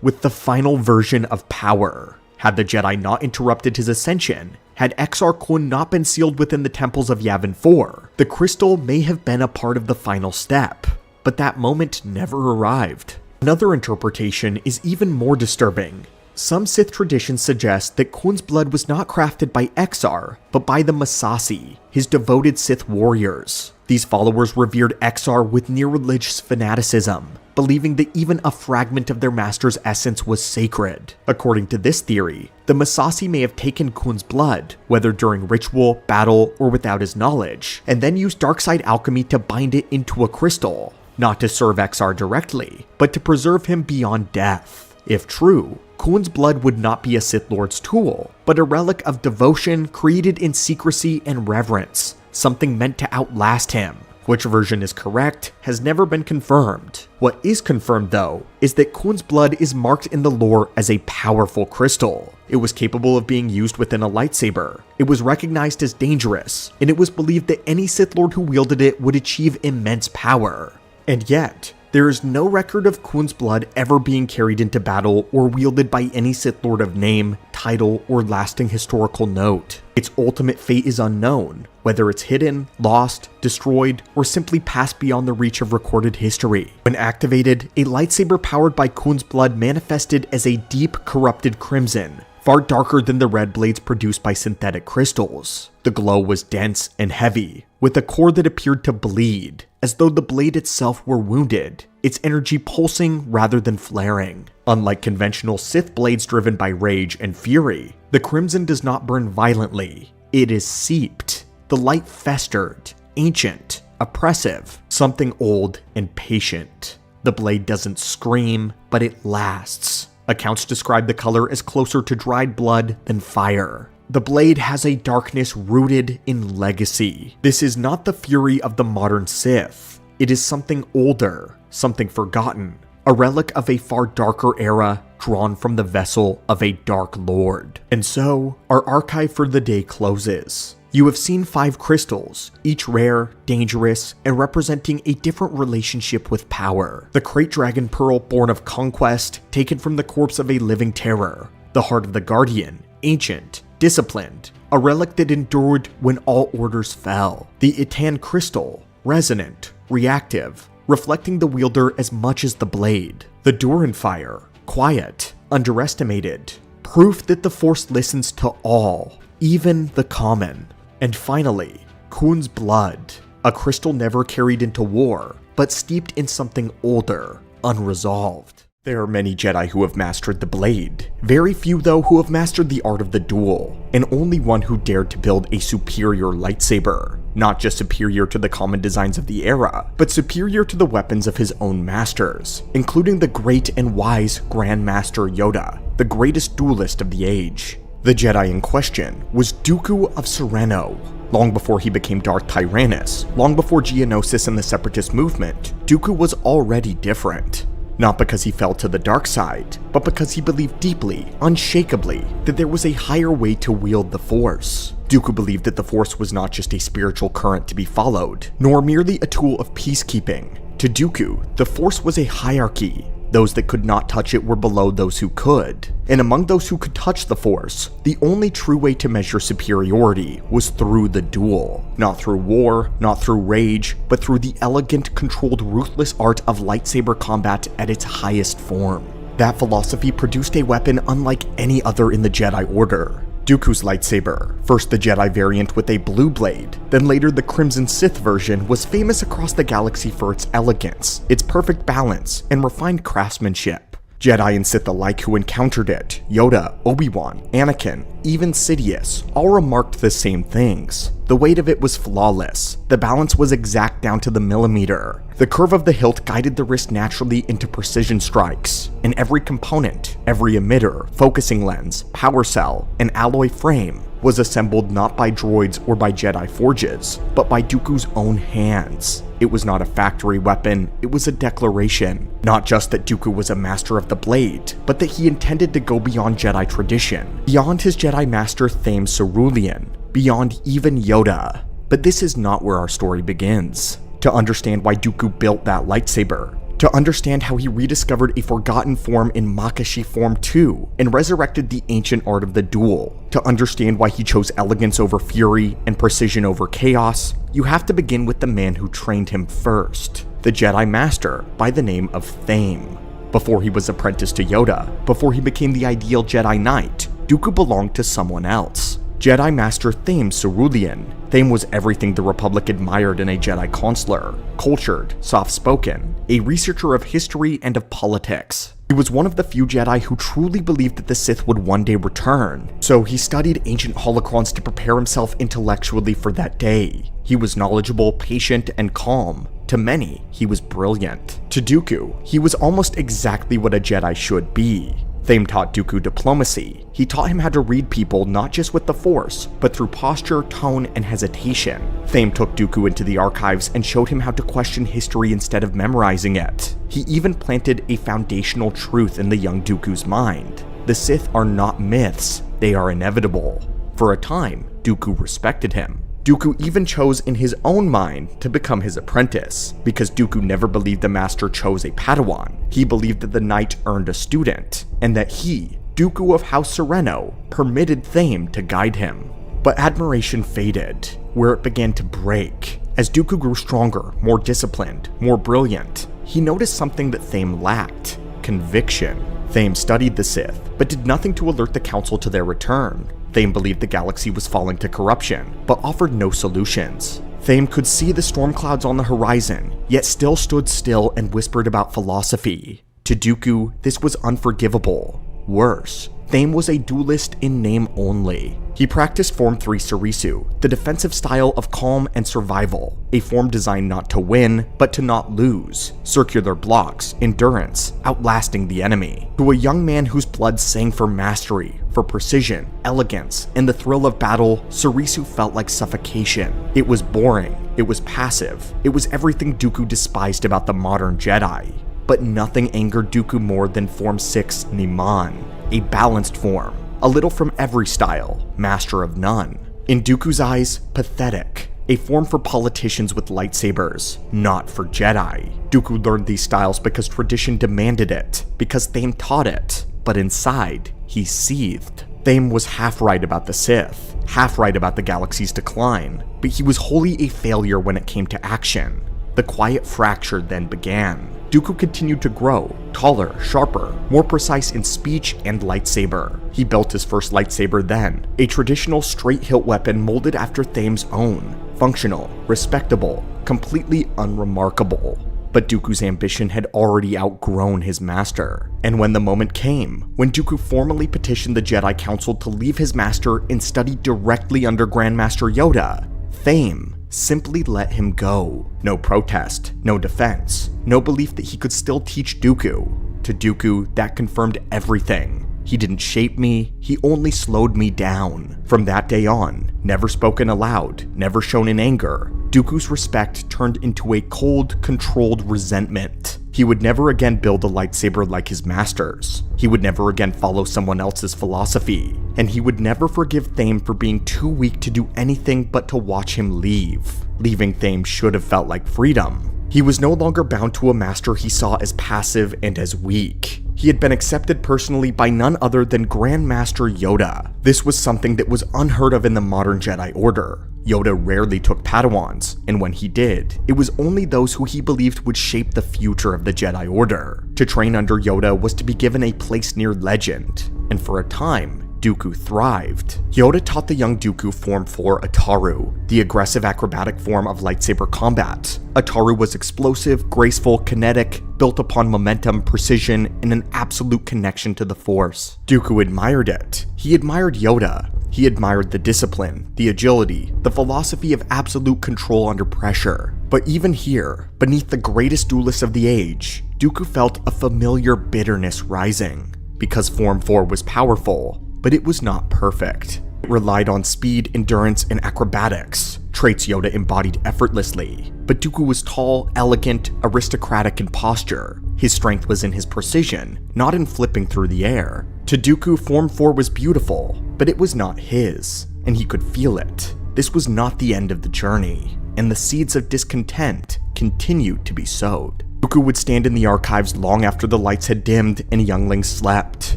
[SPEAKER 1] with the final version of power. Had the Jedi not interrupted his ascension, had Exar Kun not been sealed within the temples of Yavin 4, the crystal may have been a part of the final step, but that moment never arrived. Another interpretation is even more disturbing. Some Sith traditions suggest that Khun's blood was not crafted by Exar, but by the Massassi, his devoted Sith warriors. These followers revered Exar with near-religious fanaticism, believing that even a fragment of their master's essence was sacred. According to this theory, the Massassi may have taken Khun's blood, whether during ritual, battle, or without his knowledge, and then used darkside alchemy to bind it into a crystal, not to serve Exar directly, but to preserve him beyond death. If true, Khun's blood would not be a Sith Lord's tool, but a relic of devotion created in secrecy and reverence, something meant to outlast him. Which version is correct has never been confirmed. What is confirmed though, is that Khun's blood is marked in the lore as a powerful crystal. It was capable of being used within a lightsaber. It was recognized as dangerous, and it was believed that any Sith Lord who wielded it would achieve immense power. And yet, there is no record of Khun's blood ever being carried into battle or wielded by any Sith Lord of name, title, or lasting historical note. Its ultimate fate is unknown, whether it's hidden, lost, destroyed, or simply passed beyond the reach of recorded history. When activated, a lightsaber powered by Khun's blood manifested as a deep, corrupted crimson, far darker than the red blades produced by synthetic crystals. The glow was dense and heavy, with a core that appeared to bleed, as though the blade itself were wounded, its energy pulsing rather than flaring. Unlike conventional Sith blades driven by rage and fury, the crimson does not burn violently. It is seeped. The light festered, ancient, oppressive, something old and patient. The blade doesn't scream, but it lasts. Accounts describe the color as closer to dried blood than fire. The blade has a darkness rooted in legacy. This is not the fury of the modern Sith. It is something older, something forgotten, a relic of a far darker era drawn from the vessel of a dark lord. And so, our archive for the day closes. You have seen 5 crystals, each rare, dangerous, and representing a different relationship with power. The Krayt Dragon Pearl born of conquest, taken from the corpse of a living terror. The Heart of the Guardian, ancient, disciplined, a relic that endured when all orders fell. The Itan Crystal, resonant, reactive, reflecting the wielder as much as the blade. The Duran Fire, quiet, underestimated, proof that the Force listens to all, even the common. And finally, Khun's blood, a crystal never carried into war, but steeped in something older, unresolved. There are many Jedi who have mastered the blade, very few though who have mastered the art of the duel, and only one who dared to build a superior lightsaber. Not just superior to the common designs of the era, but superior to the weapons of his own masters, including the great and wise Grand Master Yoda, the greatest duelist of the age. The Jedi in question was Dooku of Sereno. Long before he became Darth Tyrannus, long before Geonosis and the Separatist movement, Dooku was already different. Not because he fell to the dark side, but because he believed deeply, unshakably, that there was a higher way to wield the Force. Dooku believed that the Force was not just a spiritual current to be followed, nor merely a tool of peacekeeping. To Dooku, the Force was a hierarchy. Those that could not touch it were below those who could. And among those who could touch the Force, the only true way to measure superiority was through the duel. Not through war, not through rage, but through the elegant, controlled, ruthless art of lightsaber combat at its highest form. That philosophy produced a weapon unlike any other in the Jedi Order. Dooku's lightsaber, first the Jedi variant with a blue blade, then later the Crimson Sith version, was famous across the galaxy for its elegance, its perfect balance, and refined craftsmanship. Jedi and Sith alike who encountered it, Yoda, Obi-Wan, Anakin, even Sidious, all remarked the same things. The weight of it was flawless. The balance was exact down to the millimeter. The curve of the hilt guided the wrist naturally into precision strikes, and every component, every emitter, focusing lens, power cell, and alloy frame was assembled not by droids or by Jedi forges, but by Dooku's own hands. It was not a factory weapon, it was a declaration. Not just that Dooku was a master of the blade, but that he intended to go beyond Jedi tradition, beyond his Jedi master Thame Cerulean, beyond even Yoda. But this is not where our story begins. To understand why Dooku built that lightsaber, to understand how he rediscovered a forgotten form in Makashi Form 2 and resurrected the ancient art of the duel, to understand why he chose elegance over fury and precision over chaos, you have to begin with the man who trained him first, the Jedi Master by the name of Thame. Before he was apprenticed to Yoda, before he became the ideal Jedi Knight, Dooku belonged to someone else. Jedi Master Thame Cerulean. Thame was everything the Republic admired in a Jedi consular: cultured, soft-spoken, a researcher of history and of politics. He was one of the few Jedi who truly believed that the Sith would one day return, so he studied ancient holocrons to prepare himself intellectually for that day. He was knowledgeable, patient, and calm. To many, he was brilliant. To Dooku, he was almost exactly what a Jedi should be. Thame taught Dooku diplomacy. He taught him how to read people not just with the Force, but through posture, tone, and hesitation. Thame took Dooku into the archives and showed him how to question history instead of memorizing it. He even planted a foundational truth in the young Dooku's mind. The Sith are not myths, they are inevitable. For a time, Dooku respected him. Dooku even chose in his own mind to become his apprentice, because Dooku never believed the master chose a Padawan. He believed that the knight earned a student, and that he, Dooku of House Sereno, permitted Thame to guide him. But admiration faded, where it began to break. As Dooku grew stronger, more disciplined, more brilliant, he noticed something that Thame lacked: conviction. Thame studied the Sith, but did nothing to alert the Council to their return. Thame believed the galaxy was falling to corruption, but offered no solutions. Thame could see the storm clouds on the horizon, yet still stood still and whispered about philosophy. To Dooku, this was unforgivable. Worse, Thame was a duelist in name only. He practiced Form 3 Surisu, the defensive style of calm and survival, a form designed not to win, but to not lose. Circular blocks, endurance, outlasting the enemy. To a young man whose blood sang for mastery, for precision, elegance, and the thrill of battle, Surisu felt like suffocation. It was boring, it was passive, it was everything Dooku despised about the modern Jedi. But nothing angered Dooku more than Form 6 Niman, a balanced form, a little from every style, master of none. In Dooku's eyes, pathetic, a form for politicians with lightsabers, not for Jedi. Dooku learned these styles because tradition demanded it, because Thame taught it, but inside, he seethed. Thame was half right about the Sith, half right about the galaxy's decline, but he was wholly a failure when it came to action. The quiet fracture then began. Dooku continued to grow, taller, sharper, more precise in speech and lightsaber. He built his first lightsaber then, a traditional straight-hilt weapon molded after Thame's own. Functional, respectable, completely unremarkable. But Dooku's ambition had already outgrown his master. And when the moment came, when Dooku formally petitioned the Jedi Council to leave his master and study directly under Grandmaster Yoda, Thame simply let him go. No protest, no defense, no belief that he could still teach Dooku. To Dooku, that confirmed everything. He didn't shape me, he only slowed me down. From that day on, never spoken aloud, never shown in anger, Dooku's respect turned into a cold, controlled resentment. He would never again build a lightsaber like his master's. He would never again follow someone else's philosophy. And he would never forgive Thame for being too weak to do anything but to watch him leave. Leaving Thame should have felt like freedom. He was no longer bound to a master he saw as passive and as weak. He had been accepted personally by none other than Grandmaster Yoda. This was something that was unheard of in the modern Jedi Order. Yoda rarely took Padawans, and when he did, it was only those who he believed would shape the future of the Jedi Order. To train under Yoda was to be given a place near legend, and for a time, Dooku thrived. Yoda taught the young Dooku Form 4 Ataru, the aggressive acrobatic form of lightsaber combat. Ataru was explosive, graceful, kinetic, built upon momentum, precision, and an absolute connection to the Force. Dooku admired it. He admired Yoda. He admired the discipline, the agility, the philosophy of absolute control under pressure. But even here, beneath the greatest duelist of the age, Dooku felt a familiar bitterness rising. Because Form 4 was powerful, but it was not perfect. It relied on speed, endurance, and acrobatics, traits Yoda embodied effortlessly. But Dooku was tall, elegant, aristocratic in posture. His strength was in his precision, not in flipping through the air. To Dooku, Form 4 was beautiful, but it was not his, and he could feel it. This was not the end of the journey, and the seeds of discontent continued to be sowed. Dooku would stand in the archives long after the lights had dimmed and younglings slept.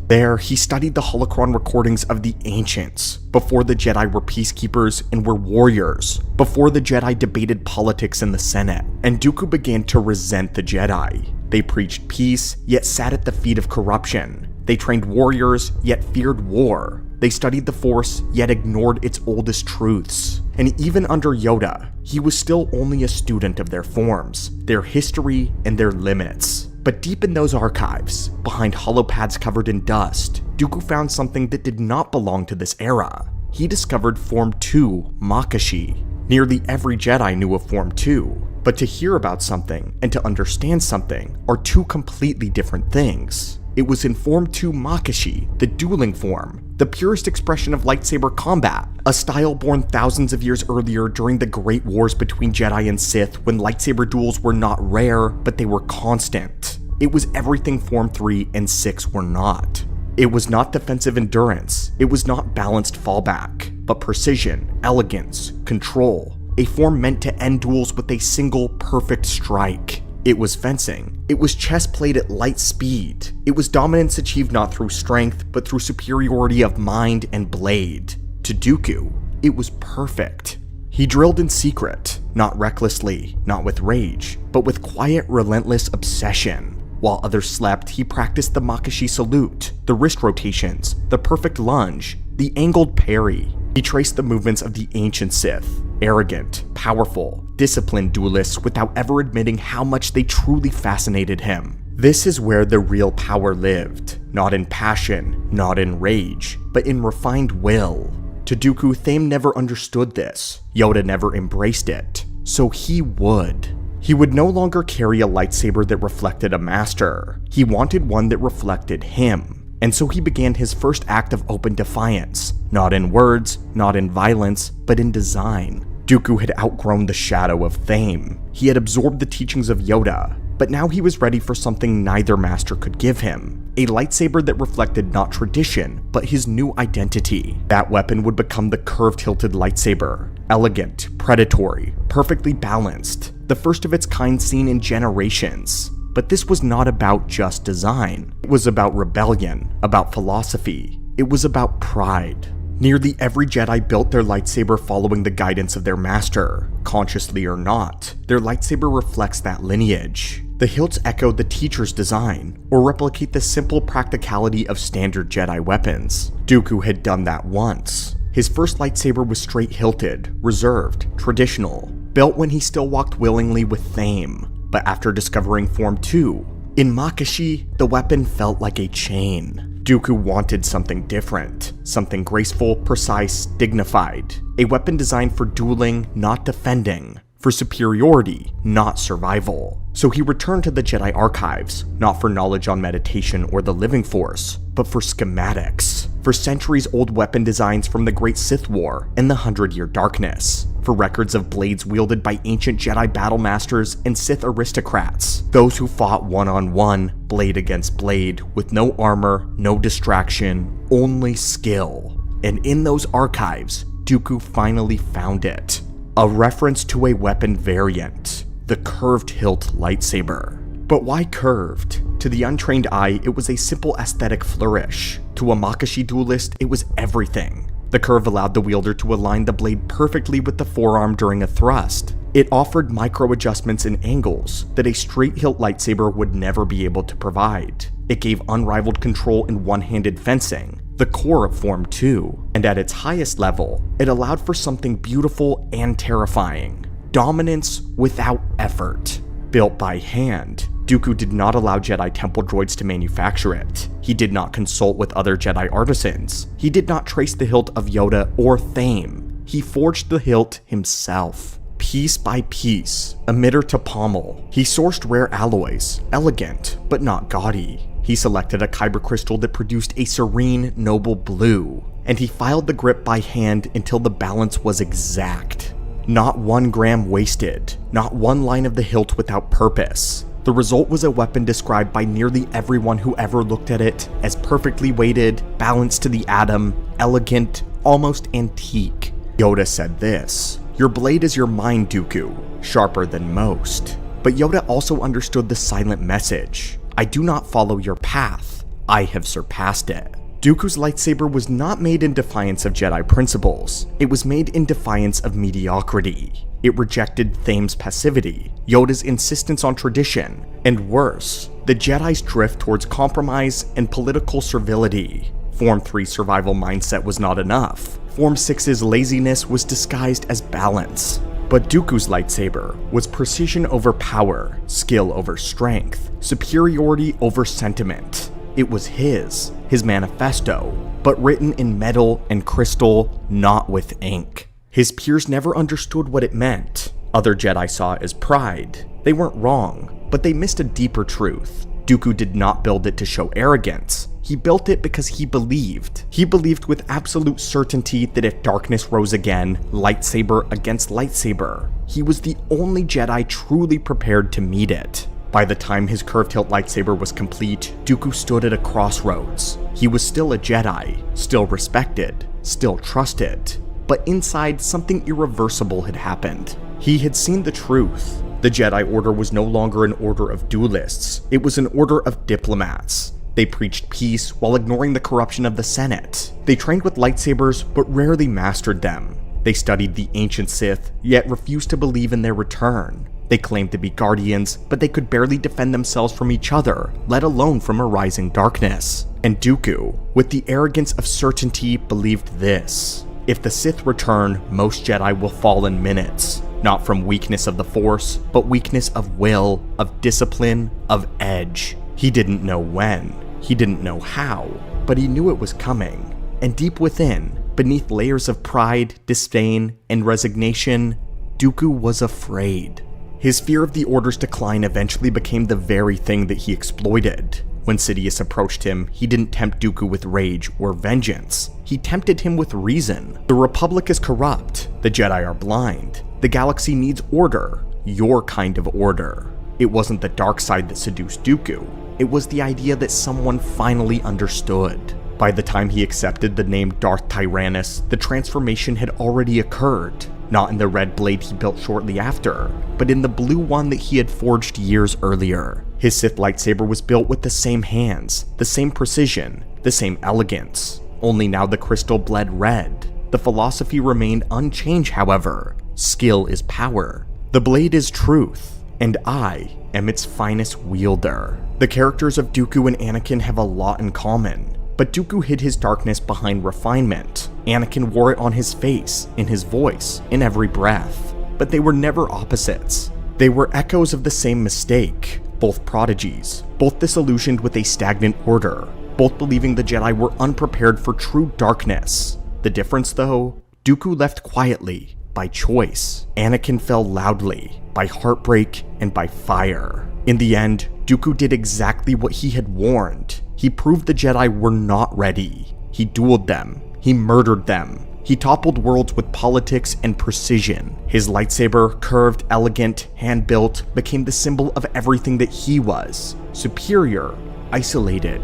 [SPEAKER 1] There, he studied the holocron recordings of the ancients, before the Jedi were peacekeepers and were warriors, before the Jedi debated politics in the Senate, and Dooku began to resent the Jedi. They preached peace, yet sat at the feet of corruption. They trained warriors, yet feared war. They studied the Force, yet ignored its oldest truths. And even under Yoda, he was still only a student of their forms, their history, and their limits. But deep in those archives, behind holopads covered in dust, Dooku found something that did not belong to this era. He discovered Form 2 Makashi. Nearly every Jedi knew of Form 2, but to hear about something and to understand something are two completely different things. It was in Form 2 Makashi, the dueling form, the purest expression of lightsaber combat, a style born thousands of years earlier during the Great Wars between Jedi and Sith when lightsaber duels were not rare, but they were constant. It was everything Form 3 and 6 were not. It was not defensive endurance, it was not balanced fallback, but precision, elegance, control, a form meant to end duels with a single perfect strike. It was fencing. It was chess played at light speed. It was dominance achieved not through strength, but through superiority of mind and blade. To Dooku, it was perfect. He drilled in secret, not recklessly, not with rage, but with quiet, relentless obsession. While others slept, he practiced the Makashi salute, the wrist rotations, the perfect lunge, the angled parry. He traced the movements of the ancient Sith, arrogant, powerful, disciplined duelists without ever admitting how much they truly fascinated him. This is where the real power lived, not in passion, not in rage, but in refined will. To Dooku, Thame never understood this. Yoda never embraced it. So he would. He would no longer carry a lightsaber that reflected a master. He wanted one that reflected him. And so he began his first act of open defiance, not in words, not in violence, but in design. Dooku had outgrown the shadow of Thame. He had absorbed the teachings of Yoda, but now he was ready for something neither master could give him. A lightsaber that reflected not tradition, but his new identity. That weapon would become the curved-hilted lightsaber. Elegant, predatory, perfectly balanced. The first of its kind seen in generations. But this was not about just design. It was about rebellion, about philosophy. It was about pride. Nearly every Jedi built their lightsaber following the guidance of their master. Consciously or not, their lightsaber reflects that lineage. The hilts echo the teacher's design, or replicate the simple practicality of standard Jedi weapons. Dooku had done that once. His first lightsaber was straight-hilted, reserved, traditional, built when he still walked willingly with Thame. But after discovering Form 2, in Makashi, the weapon felt like a chain. Dooku wanted something different, something graceful, precise, dignified. A weapon designed for dueling, not defending, for superiority, not survival. So he returned to the Jedi archives, not for knowledge on meditation or the living force, but for schematics, for centuries-old weapon designs from the Great Sith War and the 100-Year Darkness, for records of blades wielded by ancient Jedi battle masters and Sith aristocrats, those who fought one-on-one, blade against blade, with no armor, no distraction, only skill. And in those archives, Dooku finally found it. A reference to a weapon variant, the curved hilt lightsaber. But why curved? To the untrained eye, it was a simple aesthetic flourish. To a Makashi duelist, it was everything. The curve allowed the wielder to align the blade perfectly with the forearm during a thrust. It offered micro adjustments and angles that a straight hilt lightsaber would never be able to provide. It gave unrivaled control in one-handed fencing, the core of Form 2. And at its highest level, it allowed for something beautiful and terrifying. Dominance without effort. Built by hand, Dooku did not allow Jedi temple droids to manufacture it. He did not consult with other Jedi artisans. He did not trace the hilt of Yoda or Thame. He forged the hilt himself. Piece by piece, emitter to pommel, he sourced rare alloys, elegant, but not gaudy. He selected a Kyber crystal that produced a serene, noble blue, and he filed the grip by hand until the balance was exact. Not 1 gram wasted, not one line of the hilt without purpose. The result was a weapon described by nearly everyone who ever looked at it as perfectly weighted, balanced to the atom, elegant, almost antique. Yoda said this, "Your blade is your mind, Dooku, sharper than most." But Yoda also understood the silent message. I do not follow your path, I have surpassed it. Dooku's lightsaber was not made in defiance of Jedi principles, it was made in defiance of mediocrity. It rejected Thame's passivity, Yoda's insistence on tradition, and worse, the Jedi's drift towards compromise and political servility. Form 3's survival mindset was not enough. Form 6's laziness was disguised as balance. But Dooku's lightsaber was precision over power, skill over strength, superiority over sentiment. It was his manifesto, but written in metal and crystal, not with ink. His peers never understood what it meant. Other Jedi saw it as pride. They weren't wrong, but they missed a deeper truth. Dooku did not build it to show arrogance. He built it because he believed. He believed with absolute certainty that if darkness rose again, lightsaber against lightsaber, he was the only Jedi truly prepared to meet it. By the time his curved hilt lightsaber was complete, Dooku stood at a crossroads. He was still a Jedi, still respected, still trusted. But inside, something irreversible had happened. He had seen the truth. The Jedi Order was no longer an order of duelists. It was an order of diplomats. They preached peace while ignoring the corruption of the Senate. They trained with lightsabers, but rarely mastered them. They studied the ancient Sith, yet refused to believe in their return. They claimed to be guardians, but they could barely defend themselves from each other, let alone from a rising darkness. And Dooku, with the arrogance of certainty, believed this: if the Sith return, most Jedi will fall in minutes. Not from weakness of the Force, but weakness of will, of discipline, of edge. He didn't know when, he didn't know how, but he knew it was coming. And deep within, beneath layers of pride, disdain, and resignation, Dooku was afraid. His fear of the Order's decline eventually became the very thing that he exploited. When Sidious approached him, he didn't tempt Dooku with rage or vengeance. He tempted him with reason. The Republic is corrupt. The Jedi are blind. The galaxy needs order. Your kind of order. It wasn't the dark side that seduced Dooku. It was the idea that someone finally understood. By the time he accepted the name Darth Tyrannus, the transformation had already occurred. Not in the red blade he built shortly after, but in the blue one that he had forged years earlier. His Sith lightsaber was built with the same hands, the same precision, the same elegance. Only now the crystal bled red. The philosophy remained unchanged, however. Skill is power. The blade is truth, and I am its finest wielder. The characters of Dooku and Anakin have a lot in common, but Dooku hid his darkness behind refinement. Anakin wore it on his face, in his voice, in every breath. But they were never opposites. They were echoes of the same mistake. Both prodigies, both disillusioned with a stagnant order, both believing the Jedi were unprepared for true darkness. The difference though, Dooku left quietly, by choice. Anakin fell loudly, by heartbreak and by fire. In the end, Dooku did exactly what he had warned. He proved the Jedi were not ready. He dueled them. He murdered them. He toppled worlds with politics and precision. His lightsaber, curved, elegant, hand-built, became the symbol of everything that he was. Superior, isolated,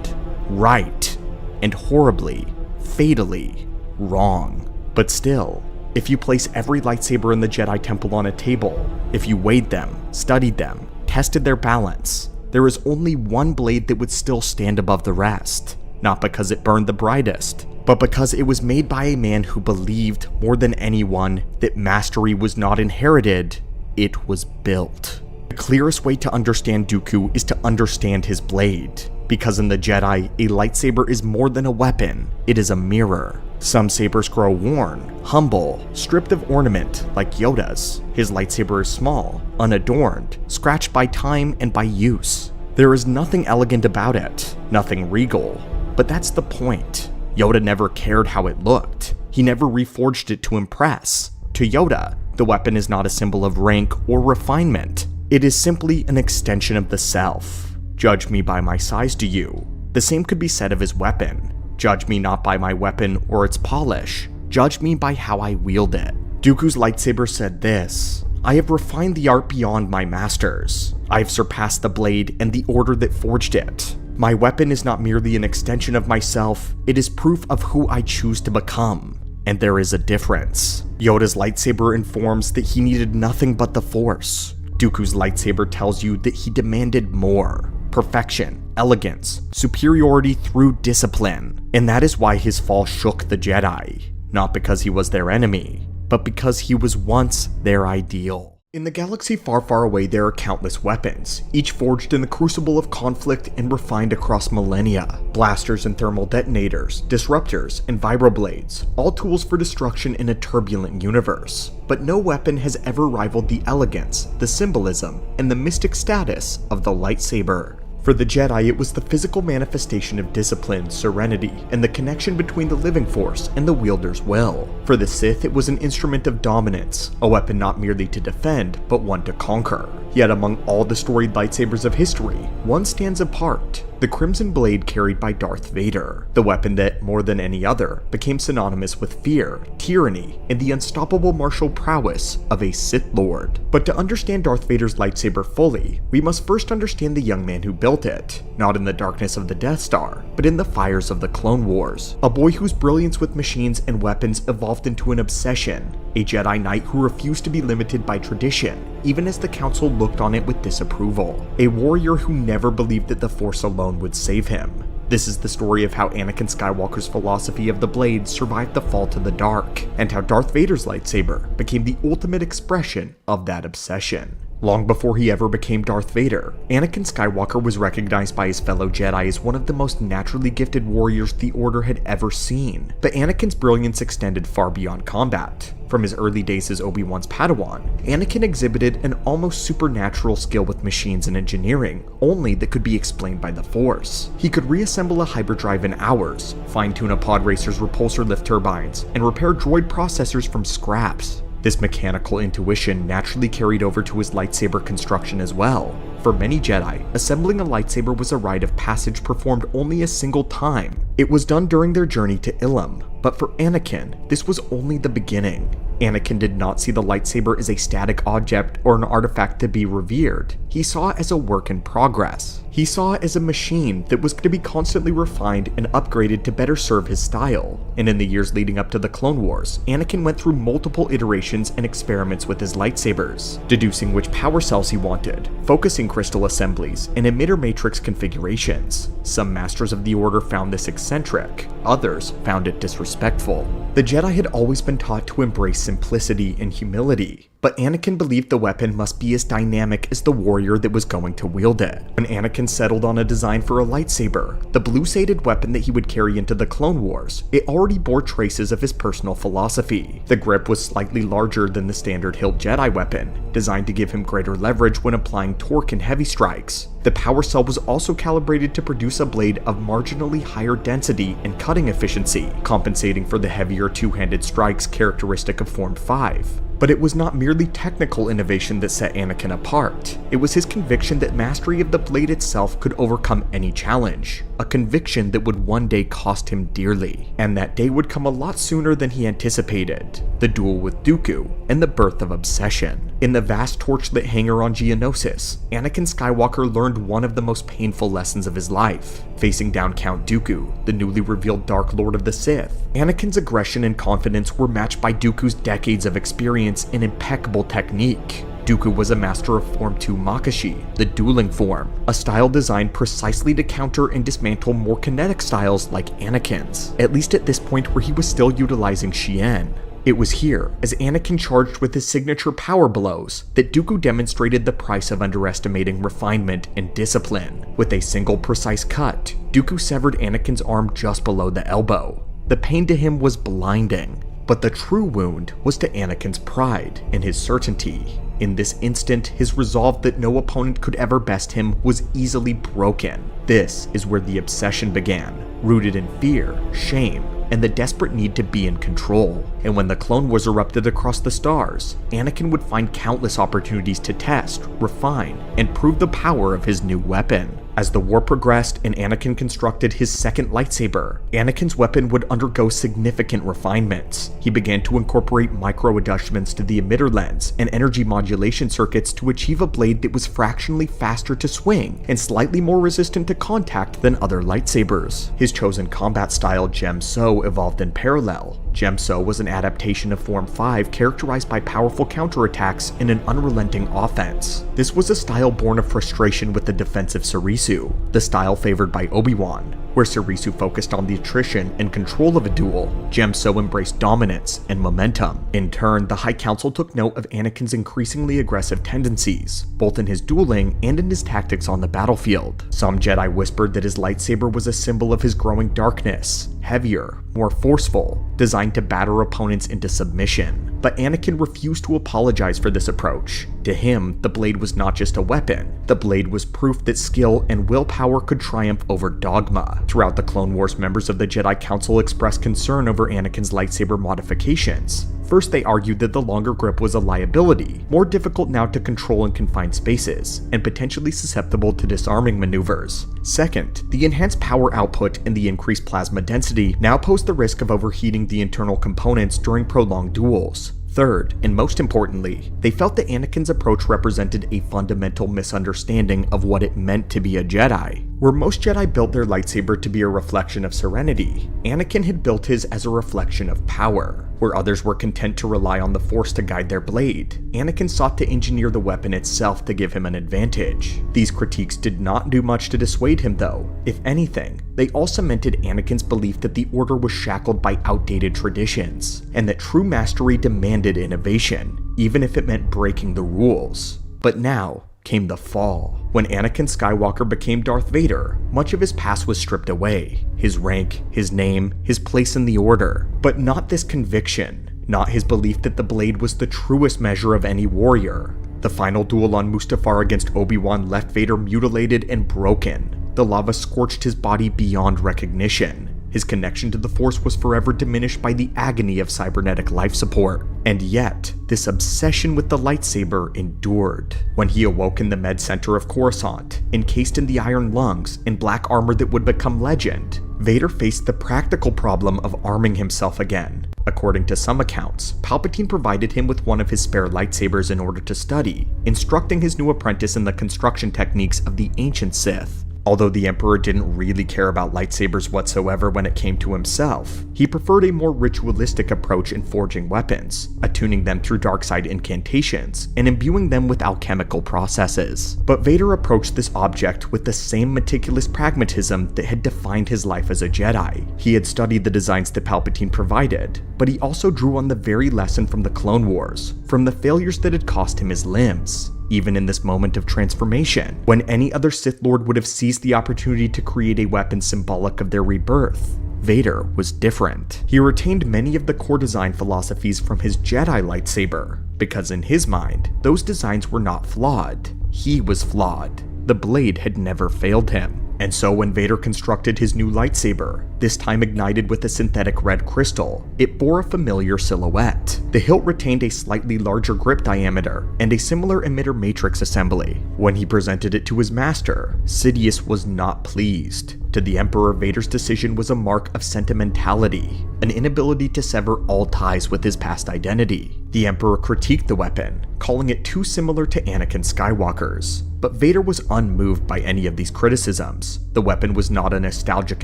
[SPEAKER 1] right, and horribly, fatally wrong. But still, if you place every lightsaber in the Jedi Temple on a table, if you weighed them, studied them, tested their balance, there is only one blade that would still stand above the rest. Not because it burned the brightest, but because it was made by a man who believed more than anyone that mastery was not inherited, it was built. The clearest way to understand Dooku is to understand his blade, because in the Jedi, a lightsaber is more than a weapon, it is a mirror. Some sabers grow worn, humble, stripped of ornament like Yoda's. His lightsaber is small, unadorned, scratched by time and by use. There is nothing elegant about it, nothing regal, but that's the point. Yoda never cared how it looked. He never reforged it to impress. To Yoda, the weapon is not a symbol of rank or refinement. It is simply an extension of the self. Judge me by my size to you. The same could be said of his weapon. Judge me not by my weapon or its polish. Judge me by how I wield it. Dooku's lightsaber said this: I have refined the art beyond my masters. I have surpassed the blade and the order that forged it. My weapon is not merely an extension of myself, it is proof of who I choose to become. And there is a difference. Yoda's lightsaber informs that he needed nothing but the Force. Dooku's lightsaber tells you that he demanded more. Perfection, elegance, superiority through discipline. And that is why his fall shook the Jedi. Not because he was their enemy, but because he was once their ideal. In the galaxy far, far away, there are countless weapons, each forged in the crucible of conflict and refined across millennia. Blasters and thermal detonators, disruptors, and vibroblades, all tools for destruction in a turbulent universe. But no weapon has ever rivaled the elegance, the symbolism, and the mystic status of the lightsaber. For the Jedi, it was the physical manifestation of discipline, serenity, and the connection between the living force and the wielder's will. For the Sith, it was an instrument of dominance, a weapon not merely to defend, but one to conquer. Yet among all the storied lightsabers of history, one stands apart: the Crimson Blade carried by Darth Vader, the weapon that, more than any other, became synonymous with fear, tyranny, and the unstoppable martial prowess of a Sith Lord. But to understand Darth Vader's lightsaber fully, we must first understand the young man who built it, not in the darkness of the Death Star, but in the fires of the Clone Wars, a boy whose brilliance with machines and weapons evolved into an obsession, a Jedi Knight who refused to be limited by tradition, even as the Council looked on it with disapproval, a warrior who never believed that the Force alone would save him. This is the story of how Anakin Skywalker's philosophy of the blade survived the fall to the dark, and how Darth Vader's lightsaber became the ultimate expression of that obsession. Long before he ever became Darth Vader, Anakin Skywalker was recognized by his fellow Jedi as one of the most naturally gifted warriors the Order had ever seen. But Anakin's brilliance extended far beyond combat. From his early days as Obi-Wan's Padawan, Anakin exhibited an almost supernatural skill with machines and engineering, only that could be explained by the Force. He could reassemble a hyperdrive in hours, fine-tune a pod racer's repulsor lift turbines, and repair droid processors from scraps. This mechanical intuition naturally carried over to his lightsaber construction as well. For many Jedi, assembling a lightsaber was a rite of passage performed only a single time. It was done during their journey to Ilum, but for Anakin, this was only the beginning. Anakin did not see the lightsaber as a static object or an artifact to be revered. He saw it as a work in progress. He saw it as a machine that was to be constantly refined and upgraded to better serve his style. And in the years leading up to the Clone Wars, Anakin went through multiple iterations and experiments with his lightsabers, deducing which power cells he wanted, focusing crystal assemblies, and emitter matrix configurations. Some masters of the Order found this eccentric, others found it disrespectful. The Jedi had always been taught to embrace simplicity and humility, but Anakin believed the weapon must be as dynamic as the warrior that was going to wield it. When Anakin settled on a design for a lightsaber, the blue-sated weapon that he would carry into the Clone Wars, it already bore traces of his personal philosophy. The grip was slightly larger than the standard hilt Jedi weapon, designed to give him greater leverage when applying torque and heavy strikes. The power cell was also calibrated to produce a blade of marginally higher density and cutting efficiency, compensating for the heavier two-handed strikes characteristic of Form 5. But it was not merely technical innovation that set Anakin apart. It was his conviction that mastery of the blade itself could overcome any challenge, a conviction that would one day cost him dearly. And that day would come a lot sooner than he anticipated: the duel with Dooku and the birth of obsession. In the vast torchlit hangar on Geonosis, Anakin Skywalker learned one of the most painful lessons of his life. Facing down Count Dooku, the newly revealed Dark Lord of the Sith, Anakin's aggression and confidence were matched by Dooku's decades of experience and impeccable technique. Dooku was a master of Form 2 Makashi, the dueling form, a style designed precisely to counter and dismantle more kinetic styles like Anakin's, at least at this point where he was still utilizing Xian. It was here, as Anakin charged with his signature power blows, that Dooku demonstrated the price of underestimating refinement and discipline. With a single precise cut, Dooku severed Anakin's arm just below the elbow. The pain to him was blinding, but the true wound was to Anakin's pride and his certainty. In this instant, his resolve that no opponent could ever best him was easily broken. This is where the obsession began, rooted in fear, shame, and the desperate need to be in control. And when the Clone Wars erupted across the stars, Anakin would find countless opportunities to test, refine, and prove the power of his new weapon. As the war progressed and Anakin constructed his second lightsaber, Anakin's weapon would undergo significant refinements. He began to incorporate micro adjustments to the emitter lens and energy modulation circuits to achieve a blade that was fractionally faster to swing and slightly more resistant to contact than other lightsabers. His chosen combat style, Gem-So, evolved in parallel. Gem-So was an adaptation of Form 5 characterized by powerful counterattacks and an unrelenting offense. This was a style born of frustration with the defensive Sarisu, the style favored by Obi-Wan. Where Sarisu focused on the attrition and control of a duel, Gem-So embraced dominance and momentum. In turn, the High Council took note of Anakin's increasingly aggressive tendencies, both in his dueling and in his tactics on the battlefield. Some Jedi whispered that his lightsaber was a symbol of his growing darkness. heavier, more forceful, designed to batter opponents into submission. But Anakin refused to apologize for this approach. To him, the blade was not just a weapon. The blade was proof that skill and willpower could triumph over dogma. Throughout the Clone Wars, members of the Jedi Council expressed concern over Anakin's lightsaber modifications. First, they argued that the longer grip was a liability, more difficult now to control in confined spaces, and potentially susceptible to disarming maneuvers. Second, the enhanced power output and the increased plasma density now posed the risk of overheating the internal components during prolonged duels. Third, and most importantly, they felt that Anakin's approach represented a fundamental misunderstanding of what it meant to be a Jedi. Where most Jedi built their lightsaber to be a reflection of serenity, Anakin had built his as a reflection of power. Where others were content to rely on the Force to guide their blade, Anakin sought to engineer the weapon itself to give him an advantage. These critiques did not do much to dissuade him though. If anything, they all cemented Anakin's belief that the Order was shackled by outdated traditions, and that true mastery demanded innovation, even if it meant breaking the rules. But now came the fall. When Anakin Skywalker became Darth Vader, much of his past was stripped away. His rank, his name, his place in the Order. But not this conviction. Not his belief that the blade was the truest measure of any warrior. The final duel on Mustafar against Obi-Wan left Vader mutilated and broken. The lava scorched his body beyond recognition. His connection to the Force was forever diminished by the agony of cybernetic life support. And yet, this obsession with the lightsaber endured. When he awoke in the med center of Coruscant, encased in the iron lungs and black armor that would become legend, Vader faced the practical problem of arming himself again. According to some accounts, Palpatine provided him with one of his spare lightsabers in order to study, instructing his new apprentice in the construction techniques of the ancient Sith. Although the Emperor didn't really care about lightsabers whatsoever when it came to himself, he preferred a more ritualistic approach in forging weapons, attuning them through darkside incantations, and imbuing them with alchemical processes. But Vader approached this object with the same meticulous pragmatism that had defined his life as a Jedi. He had studied the designs that Palpatine provided, but he also drew on the very lesson from the Clone Wars, from the failures that had cost him his limbs. Even in this moment of transformation, when any other Sith Lord would have seized the opportunity to create a weapon symbolic of their rebirth, Vader was different. He retained many of the core design philosophies from his Jedi lightsaber, because in his mind, those designs were not flawed. He was flawed. The blade had never failed him. And so when Vader constructed his new lightsaber, this time ignited with a synthetic red crystal, it bore a familiar silhouette. The hilt retained a slightly larger grip diameter and a similar emitter matrix assembly. When he presented it to his master, Sidious was not pleased. To the Emperor, Vader's decision was a mark of sentimentality, an inability to sever all ties with his past identity. The Emperor critiqued the weapon, calling it too similar to Anakin Skywalker's. But Vader was unmoved by any of these criticisms. The weapon was not a nostalgic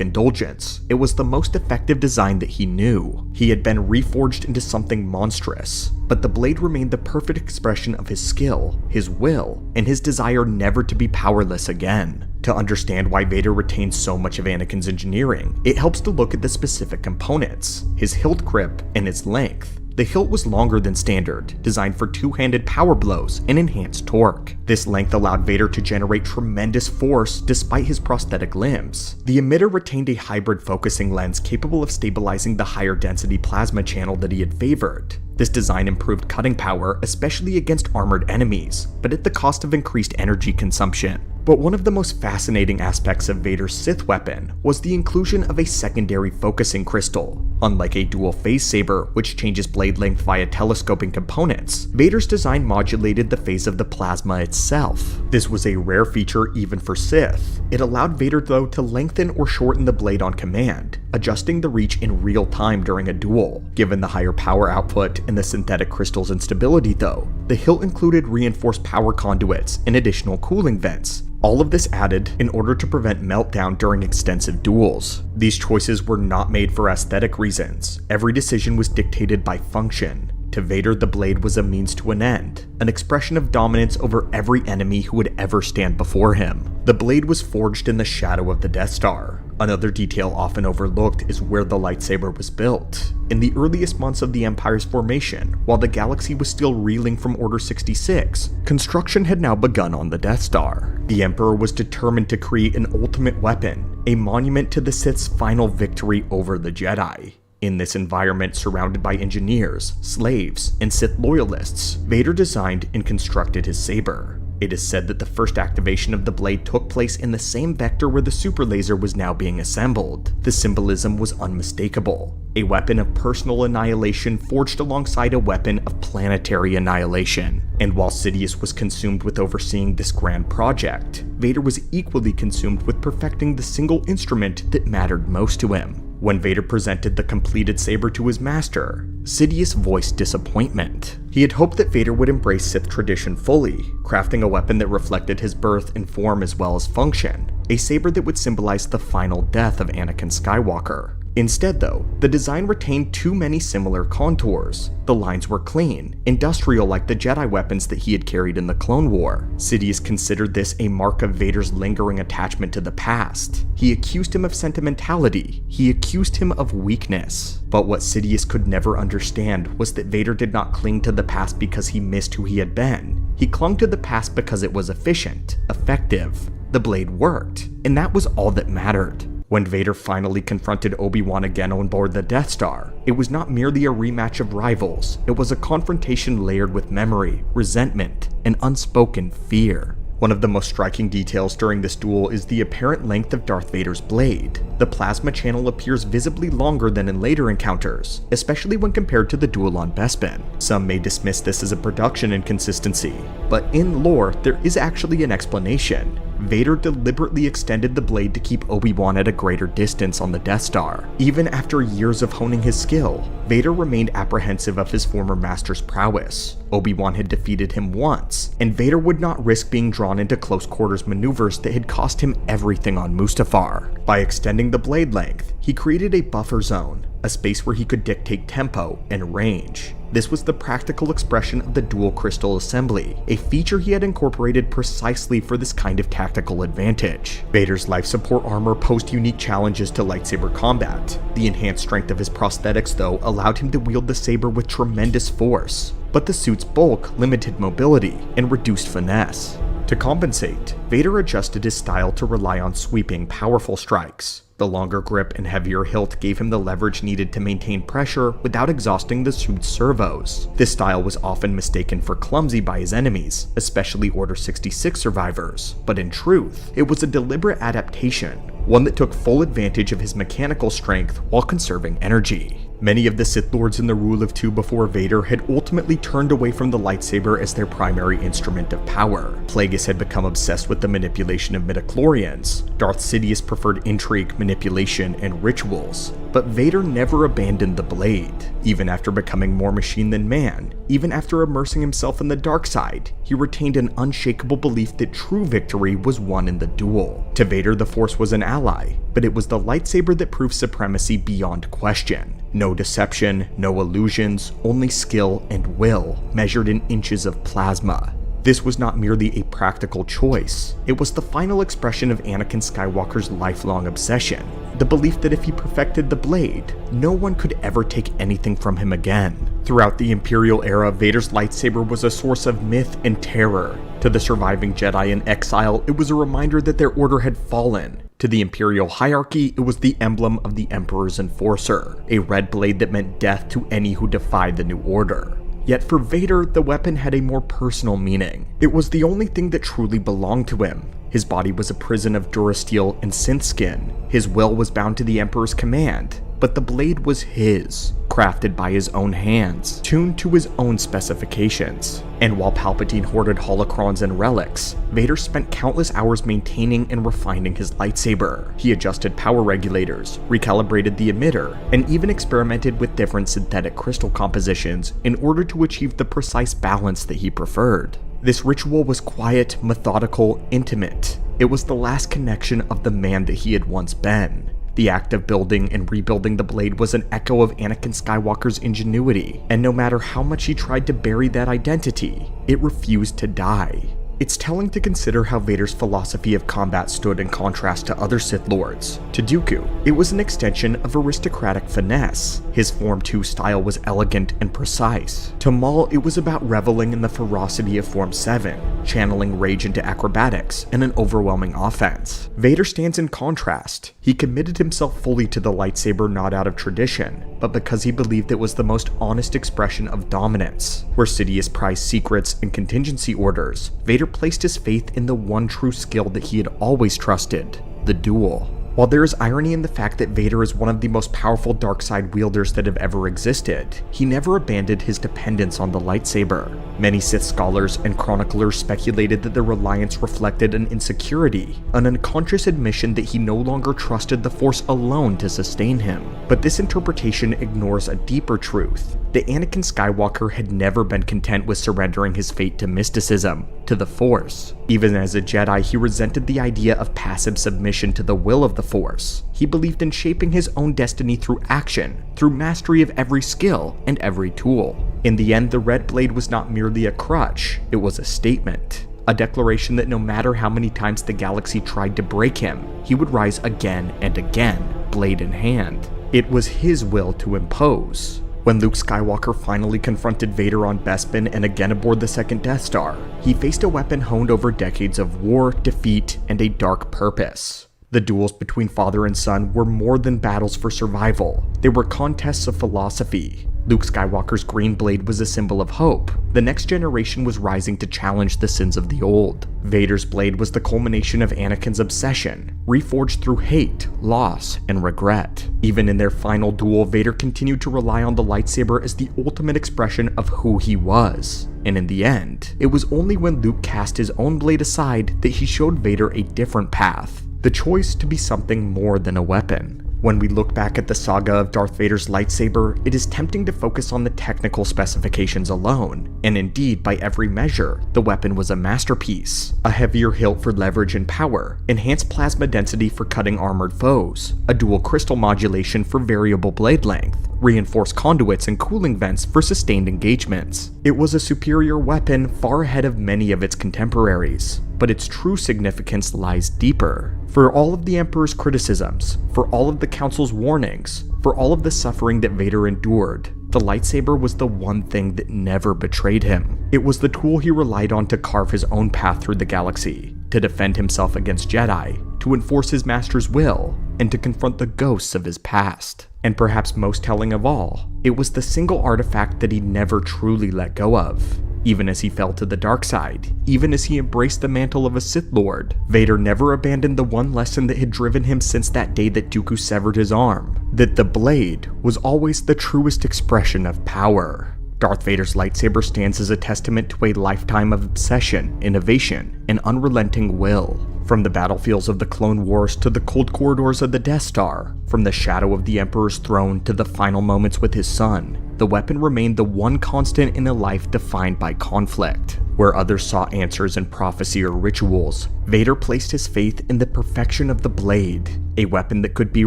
[SPEAKER 1] indulgence, it was the most effective design that he knew. He had been reforged into something monstrous, but the blade remained the perfect expression of his skill, his will, and his desire never to be powerless again. To understand why Vader retained so much of Anakin's engineering, it helps to look at the specific components, his hilt grip and its length. The hilt was longer than standard, designed for two-handed power blows and enhanced torque. This length allowed Vader to generate tremendous force despite his prosthetic limbs. The emitter retained a hybrid focusing lens capable of stabilizing the higher density plasma channel that he had favored. This design improved cutting power, especially against armored enemies, but at the cost of increased energy consumption. But one of the most fascinating aspects of Vader's Sith weapon was the inclusion of a secondary focusing crystal. Unlike a dual-phase saber, which changes blade length via telescoping components, Vader's design modulated the phase of the plasma itself. This was a rare feature even for Sith. It allowed Vader though to lengthen or shorten the blade on command, adjusting the reach in real time during a duel. Given the higher power output and the synthetic crystal's instability though, the hilt included reinforced power conduits and additional cooling vents. All of this added in order to prevent meltdown during extensive duels. These choices were not made for aesthetic reasons. Every decision was dictated by function. To Vader, the blade was a means to an end, an expression of dominance over every enemy who would ever stand before him. The blade was forged in the shadow of the Death Star, Another detail often overlooked is where the lightsaber was built. In the earliest months of the Empire's formation, while the galaxy was still reeling from Order 66, construction had now begun on the Death Star. The Emperor was determined to create an ultimate weapon, a monument to the Sith's final victory over the Jedi. In this environment surrounded by engineers, slaves, and Sith loyalists, Vader designed and constructed his saber. It is said that the first activation of the blade took place in the same vector where the super laser was now being assembled. The symbolism was unmistakable. A weapon of personal annihilation forged alongside a weapon of planetary annihilation. And while Sidious was consumed with overseeing this grand project, Vader was equally consumed with perfecting the single instrument that mattered most to him. When Vader presented the completed saber to his master, Sidious voiced disappointment. He had hoped that Vader would embrace Sith tradition fully, crafting a weapon that reflected his birth and form as well as function, a saber that would symbolize the final death of Anakin Skywalker. Instead though, the design retained too many similar contours. The lines were clean, industrial like the Jedi weapons that he had carried in the Clone War. Sidious considered this a mark of Vader's lingering attachment to the past. He accused him of sentimentality. He accused him of weakness. But what Sidious could never understand was that Vader did not cling to the past because he missed who he had been. He clung to the past because it was efficient, effective. The blade worked, and that was all that mattered. When Vader finally confronted Obi-Wan again on board the Death Star, it was not merely a rematch of rivals, it was a confrontation layered with memory, resentment, and unspoken fear. One of the most striking details during this duel is the apparent length of Darth Vader's blade. The plasma channel appears visibly longer than in later encounters, especially when compared to the duel on Bespin. Some may dismiss this as a production inconsistency, but in lore, there is actually an explanation. Vader deliberately extended the blade to keep Obi-Wan at a greater distance on the Death Star. Even after years of honing his skill, Vader remained apprehensive of his former master's prowess. Obi-Wan had defeated him once, and Vader would not risk being drawn into close quarters maneuvers that had cost him everything on Mustafar. By extending the blade length, he created a buffer zone, a space where he could dictate tempo and range. This was the practical expression of the dual crystal assembly, a feature he had incorporated precisely for this kind of tactical advantage. Vader's life support armor posed unique challenges to lightsaber combat. The enhanced strength of his prosthetics, though, allowed him to wield the saber with tremendous force, but the suit's bulk limited mobility and reduced finesse. To compensate, Vader adjusted his style to rely on sweeping, powerful strikes. The longer grip and heavier hilt gave him the leverage needed to maintain pressure without exhausting the suit's servos. This style was often mistaken for clumsy by his enemies, especially Order 66 survivors, but in truth, it was a deliberate adaptation, one that took full advantage of his mechanical strength while conserving energy. Many of the Sith Lords in the Rule of Two before Vader had ultimately turned away from the lightsaber as their primary instrument of power. Plagueis had become obsessed with the manipulation of midichlorians. Darth Sidious preferred intrigue, manipulation, and rituals. But Vader never abandoned the blade. Even after becoming more machine than man, even after immersing himself in the dark side, he retained an unshakable belief that true victory was won in the duel. To Vader, the Force was an ally, but it was the lightsaber that proved supremacy beyond question. No deception, no illusions, only skill and will, measured in inches of plasma. This was not merely a practical choice, it was the final expression of Anakin Skywalker's lifelong obsession. The belief that if he perfected the blade, no one could ever take anything from him again. Throughout the Imperial era, Vader's lightsaber was a source of myth and terror. To the surviving Jedi in exile, it was a reminder that their order had fallen. To the Imperial hierarchy, it was the emblem of the Emperor's enforcer, a red blade that meant death to any who defied the new order. Yet for Vader, the weapon had a more personal meaning. It was the only thing that truly belonged to him. His body was a prison of durasteel and synth skin. His will was bound to the Emperor's command, but the blade was his, crafted by his own hands, tuned to his own specifications. And while Palpatine hoarded holocrons and relics, Vader spent countless hours maintaining and refining his lightsaber. He adjusted power regulators, recalibrated the emitter, and even experimented with different synthetic crystal compositions in order to achieve the precise balance that he preferred. This ritual was quiet, methodical, intimate. It was the last connection of the man that he had once been. The act of building and rebuilding the blade was an echo of Anakin Skywalker's ingenuity, and no matter how much he tried to bury that identity, it refused to die. It's telling to consider how Vader's philosophy of combat stood in contrast to other Sith Lords. To Dooku, it was an extension of aristocratic finesse. His Form 2 style was elegant and precise. To Maul, it was about reveling in the ferocity of Form 7, channeling rage into acrobatics and an overwhelming offense. Vader stands in contrast. He committed himself fully to the lightsaber not out of tradition, but because he believed it was the most honest expression of dominance. Where Sidious prized secrets and contingency orders, Vader placed his faith in the one true skill that he had always trusted, the duel. While there is irony in the fact that Vader is one of the most powerful dark side wielders that have ever existed, he never abandoned his dependence on the lightsaber. Many Sith scholars and chroniclers speculated that the reliance reflected an insecurity, an unconscious admission that he no longer trusted the Force alone to sustain him. But this interpretation ignores a deeper truth, that Anakin Skywalker had never been content with surrendering his fate to mysticism, to the Force. Even as a Jedi, he resented the idea of passive submission to the will of the Force. He believed in shaping his own destiny through action, through mastery of every skill and every tool. In the end, the red blade was not merely a crutch, it was a statement. A declaration that no matter how many times the galaxy tried to break him, he would rise again and again, blade in hand. It was his will to impose. When Luke Skywalker finally confronted Vader on Bespin and again aboard the second Death Star, he faced a weapon honed over decades of war, defeat, and a dark purpose. The duels between father and son were more than battles for survival. They were contests of philosophy. Luke Skywalker's green blade was a symbol of hope. The next generation was rising to challenge the sins of the old. Vader's blade was the culmination of Anakin's obsession, reforged through hate, loss, and regret. Even in their final duel, Vader continued to rely on the lightsaber as the ultimate expression of who he was. And in the end, it was only when Luke cast his own blade aside that he showed Vader a different path, the choice to be something more than a weapon. When we look back at the saga of Darth Vader's lightsaber, it is tempting to focus on the technical specifications alone, and indeed, by every measure, the weapon was a masterpiece. A heavier hilt for leverage and power, enhanced plasma density for cutting armored foes, a dual crystal modulation for variable blade length, reinforced conduits and cooling vents for sustained engagements. It was a superior weapon far ahead of many of its contemporaries, but its true significance lies deeper. For all of the Emperor's criticisms, for all of the Council's warnings, for all of the suffering that Vader endured, the lightsaber was the one thing that never betrayed him. It was the tool he relied on to carve his own path through the galaxy, to defend himself against Jedi, to enforce his master's will, and to confront the ghosts of his past. And perhaps most telling of all, it was the single artifact that he never truly let go of. Even as he fell to the dark side, even as he embraced the mantle of a Sith Lord, Vader never abandoned the one lesson that had driven him since that day that Dooku severed his arm, that the blade was always the truest expression of power. Darth Vader's lightsaber stands as a testament to a lifetime of obsession, innovation, and unrelenting will. From the battlefields of the Clone Wars to the cold corridors of the Death Star, from the shadow of the Emperor's throne to the final moments with his son, the weapon remained the one constant in a life defined by conflict. Where others sought answers in prophecy or rituals, Vader placed his faith in the perfection of the blade, a weapon that could be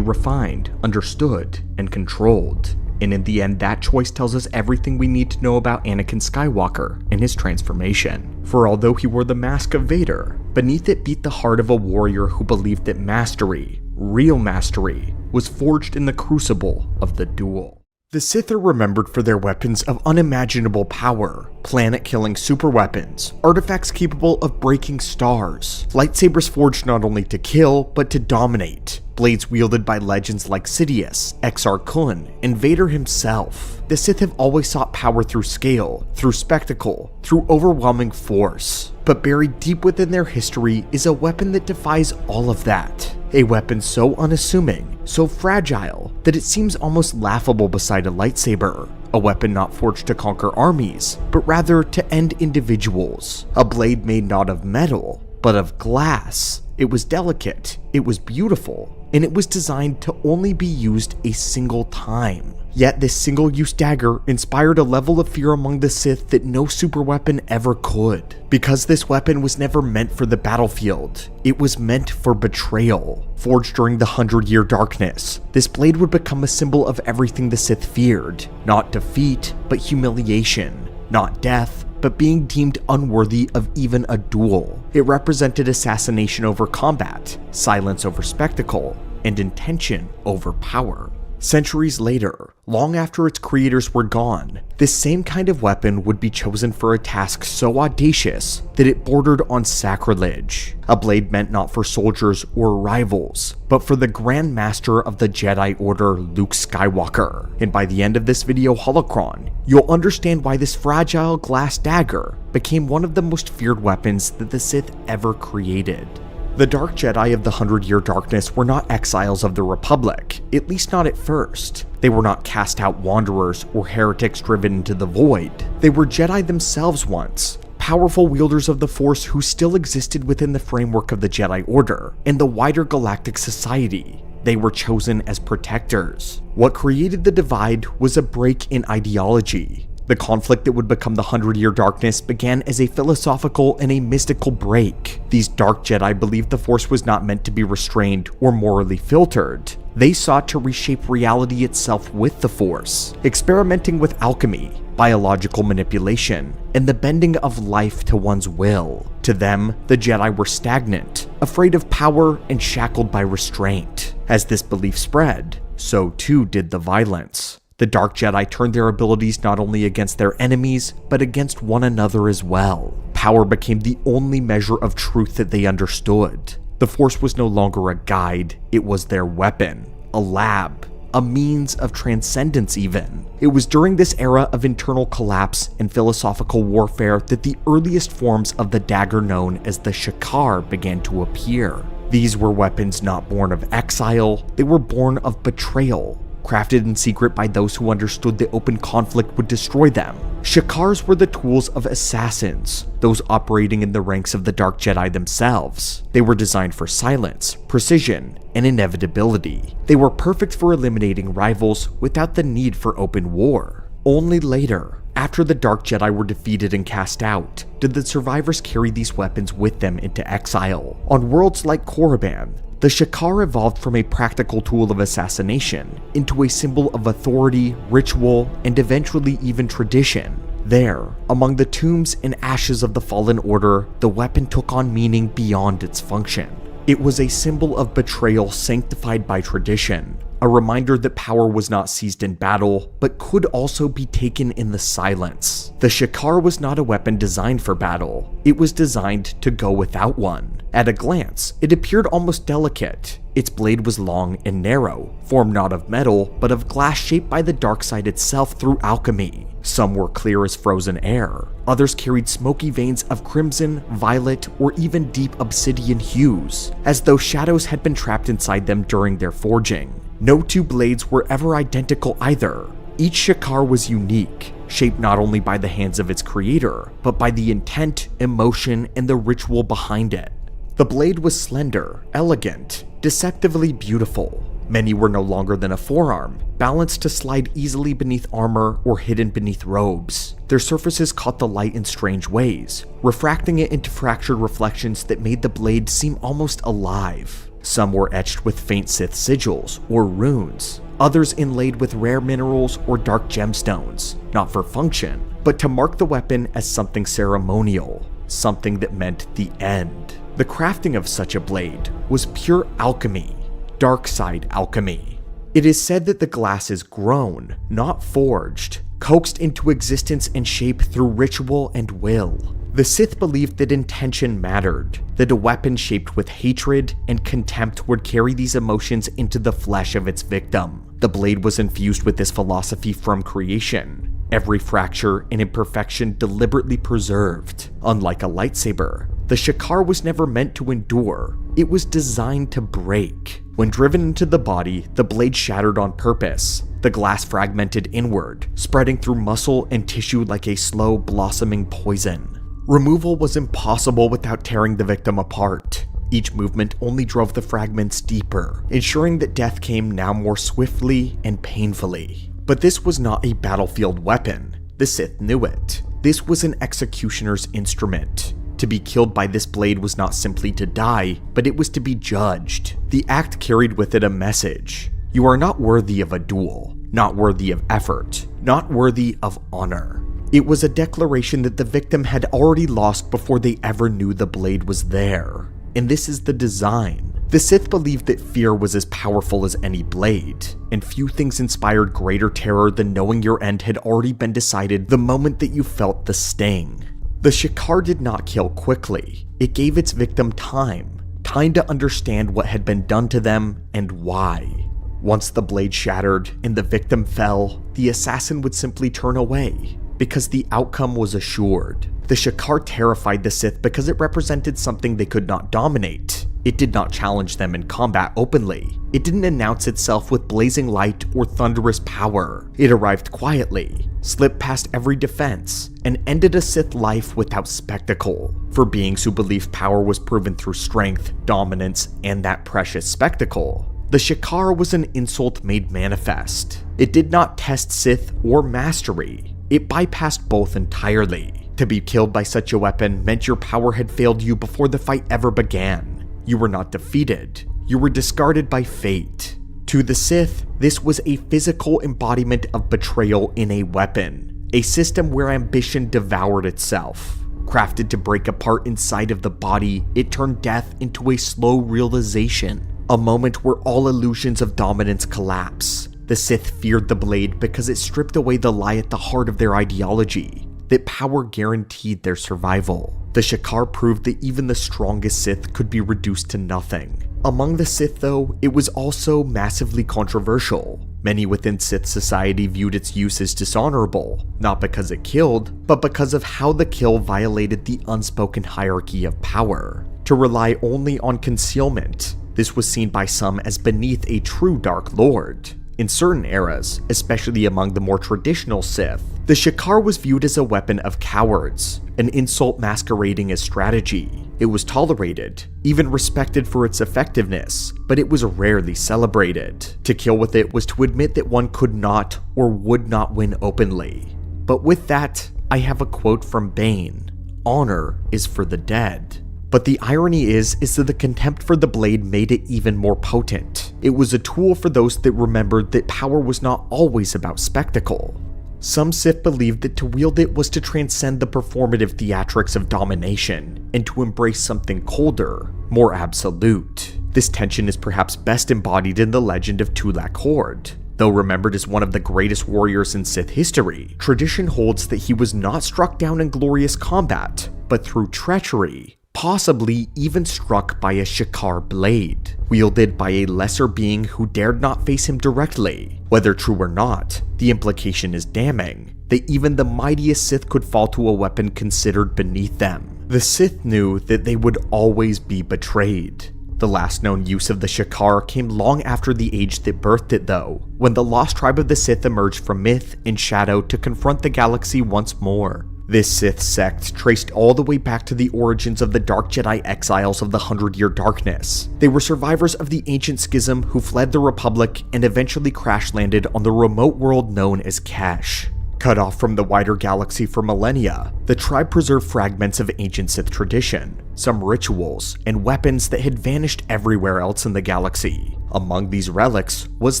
[SPEAKER 1] refined, understood, and controlled. And in the end, that choice tells us everything we need to know about Anakin Skywalker and his transformation. For although he wore the mask of Vader, beneath it beat the heart of a warrior who believed that mastery, real mastery, was forged in the crucible of the duel. The Sith are remembered for their weapons of unimaginable power, planet-killing superweapons, artifacts capable of breaking stars, lightsabers forged not only to kill, but to dominate, blades wielded by legends like Sidious, Exar Kun, and Vader himself. The Sith have always sought power through scale, through spectacle, through overwhelming force. But buried deep within their history is a weapon that defies all of that. A weapon so unassuming, so fragile, that it seems almost laughable beside a lightsaber. A weapon not forged to conquer armies, but rather to end individuals. A blade made not of metal, but of glass. It was delicate, it was beautiful, and it was designed to only be used a single time. Yet this single-use dagger inspired a level of fear among the Sith that no superweapon ever could. Because this weapon was never meant for the battlefield, it was meant for betrayal. Forged during the 100-Year Darkness, this blade would become a symbol of everything the Sith feared. Not defeat, but humiliation. Not death, but being deemed unworthy of even a duel. It represented assassination over combat, silence over spectacle, and intention over power. Centuries later, long after its creators were gone, this same kind of weapon would be chosen for a task so audacious that it bordered on sacrilege. A blade meant not for soldiers or rivals, but for the Grand Master of the Jedi Order, Luke Skywalker. And by the end of this video holocron, you'll understand why this fragile glass dagger became one of the most feared weapons that the Sith ever created. The Dark Jedi of the 100-Year Darkness were not exiles of the Republic, at least not at first. They were not cast out wanderers or heretics driven into the void. They were Jedi themselves once, powerful wielders of the Force who still existed within the framework of the Jedi Order and the wider galactic society. They were chosen as protectors. What created the divide was a break in ideology. The conflict that would become the 100-Year Darkness began as a philosophical and a mystical break. These Dark Jedi believed the Force was not meant to be restrained or morally filtered. They sought to reshape reality itself with the Force, experimenting with alchemy, biological manipulation, and the bending of life to one's will. To them, the Jedi were stagnant, afraid of power, and shackled by restraint. As this belief spread, so too did the violence. The Dark Jedi turned their abilities not only against their enemies, but against one another as well. Power became the only measure of truth that they understood. The Force was no longer a guide, it was their weapon, a lab, a means of transcendence even. It was during this era of internal collapse and philosophical warfare that the earliest forms of the dagger known as the Shakar began to appear. These were weapons not born of exile, they were born of betrayal. Crafted in secret by those who understood the open conflict would destroy them. Shakars were the tools of assassins, those operating in the ranks of the Dark Jedi themselves. They were designed for silence, precision, and inevitability. They were perfect for eliminating rivals without the need for open war. Only later, after the Dark Jedi were defeated and cast out, did the survivors carry these weapons with them into exile. On worlds like Korriban, the Shakar evolved from a practical tool of assassination into a symbol of authority, ritual, and eventually even tradition. There, among the tombs and ashes of the Fallen Order, the weapon took on meaning beyond its function. It was a symbol of betrayal sanctified by tradition, a reminder that power was not seized in battle, but could also be taken in the silence. The Shakar was not a weapon designed for battle, it was designed to go without one. At a glance, it appeared almost delicate. Its blade was long and narrow, formed not of metal, but of glass shaped by the dark side itself through alchemy. Some were clear as frozen air, others carried smoky veins of crimson, violet, or even deep obsidian hues, as though shadows had been trapped inside them during their forging. No two blades were ever identical either. Each Shakar was unique, shaped not only by the hands of its creator, but by the intent, emotion, and the ritual behind it. The blade was slender, elegant, deceptively beautiful. Many were no longer than a forearm, balanced to slide easily beneath armor or hidden beneath robes. Their surfaces caught the light in strange ways, refracting it into fractured reflections that made the blade seem almost alive. Some were etched with faint Sith sigils or runes, others inlaid with rare minerals or dark gemstones, not for function, but to mark the weapon as something ceremonial, something that meant the end. The crafting of such a blade was pure alchemy, dark side alchemy. It is said that the glass is grown, not forged, coaxed into existence and shape through ritual and will. The Sith believed that intention mattered, that a weapon shaped with hatred and contempt would carry these emotions into the flesh of its victim. The blade was infused with this philosophy from creation, every fracture and imperfection deliberately preserved. Unlike a lightsaber, the Shakar was never meant to endure, it was designed to break. When driven into the body, the blade shattered on purpose. The glass fragmented inward, spreading through muscle and tissue like a slow, blossoming poison. Removal was impossible without tearing the victim apart. Each movement only drove the fragments deeper, ensuring that death came now more swiftly and painfully. But this was not a battlefield weapon. The Sith knew it. This was an executioner's instrument. To be killed by this blade was not simply to die, but it was to be judged. The act carried with it a message. You are not worthy of a duel, not worthy of effort, not worthy of honor. It was a declaration that the victim had already lost before they ever knew the blade was there. And this is the design. The Sith believed that fear was as powerful as any blade, and few things inspired greater terror than knowing your end had already been decided the moment that you felt the sting. The Shakaar did not kill quickly. It gave its victim time to understand what had been done to them and why. Once the blade shattered and the victim fell, the assassin would simply turn away, because the outcome was assured. The Shakaar terrified the Sith because it represented something they could not dominate. It did not challenge them in combat openly. It didn't announce itself with blazing light or thunderous power. It arrived quietly, slipped past every defense, and ended a Sith life without spectacle. For beings who believed power was proven through strength, dominance, and that precious spectacle, the Shakaar was an insult made manifest. It did not test Sith or mastery. It bypassed both entirely. To be killed by such a weapon meant your power had failed you before the fight ever began. You were not defeated. You were discarded by fate. To the Sith, this was a physical embodiment of betrayal in a weapon, a system where ambition devoured itself. Crafted to break apart inside of the body, it turned death into a slow realization, a moment where all illusions of dominance collapse. The Sith feared the blade because it stripped away the lie at the heart of their ideology, that power guaranteed their survival. The Shakaar proved that even the strongest Sith could be reduced to nothing. Among the Sith, though, it was also massively controversial. Many within Sith society viewed its use as dishonorable, not because it killed, but because of how the kill violated the unspoken hierarchy of power. To rely only on concealment, this was seen by some as beneath a true Dark Lord. In certain eras, especially among the more traditional Sith, the Shakaar was viewed as a weapon of cowards, an insult masquerading as strategy. It was tolerated, even respected for its effectiveness, but it was rarely celebrated. To kill with it was to admit that one could not or would not win openly. But with that, I have a quote from Bane: "Honor is for the dead." But the irony is that the contempt for the blade made it even more potent. It was a tool for those that remembered that power was not always about spectacle. Some Sith believed that to wield it was to transcend the performative theatrics of domination and to embrace something colder, more absolute. This tension is perhaps best embodied in the legend of Tulak Hord. Though remembered as one of the greatest warriors in Sith history, tradition holds that he was not struck down in glorious combat, but through treachery, possibly even struck by a Shakaar blade, wielded by a lesser being who dared not face him directly. Whether true or not, the implication is damning, that even the mightiest Sith could fall to a weapon considered beneath them. The Sith knew that they would always be betrayed. The last known use of the Shakaar came long after the age that birthed it though, when the lost tribe of the Sith emerged from myth and shadow to confront the galaxy once more. This Sith sect traced all the way back to the origins of the Dark Jedi exiles of the 100-Year Darkness. They were survivors of the ancient schism who fled the Republic and eventually crash-landed on the remote world known as Kesh. Cut off from the wider galaxy for millennia, the tribe preserved fragments of ancient Sith tradition, some rituals, and weapons that had vanished everywhere else in the galaxy. Among these relics was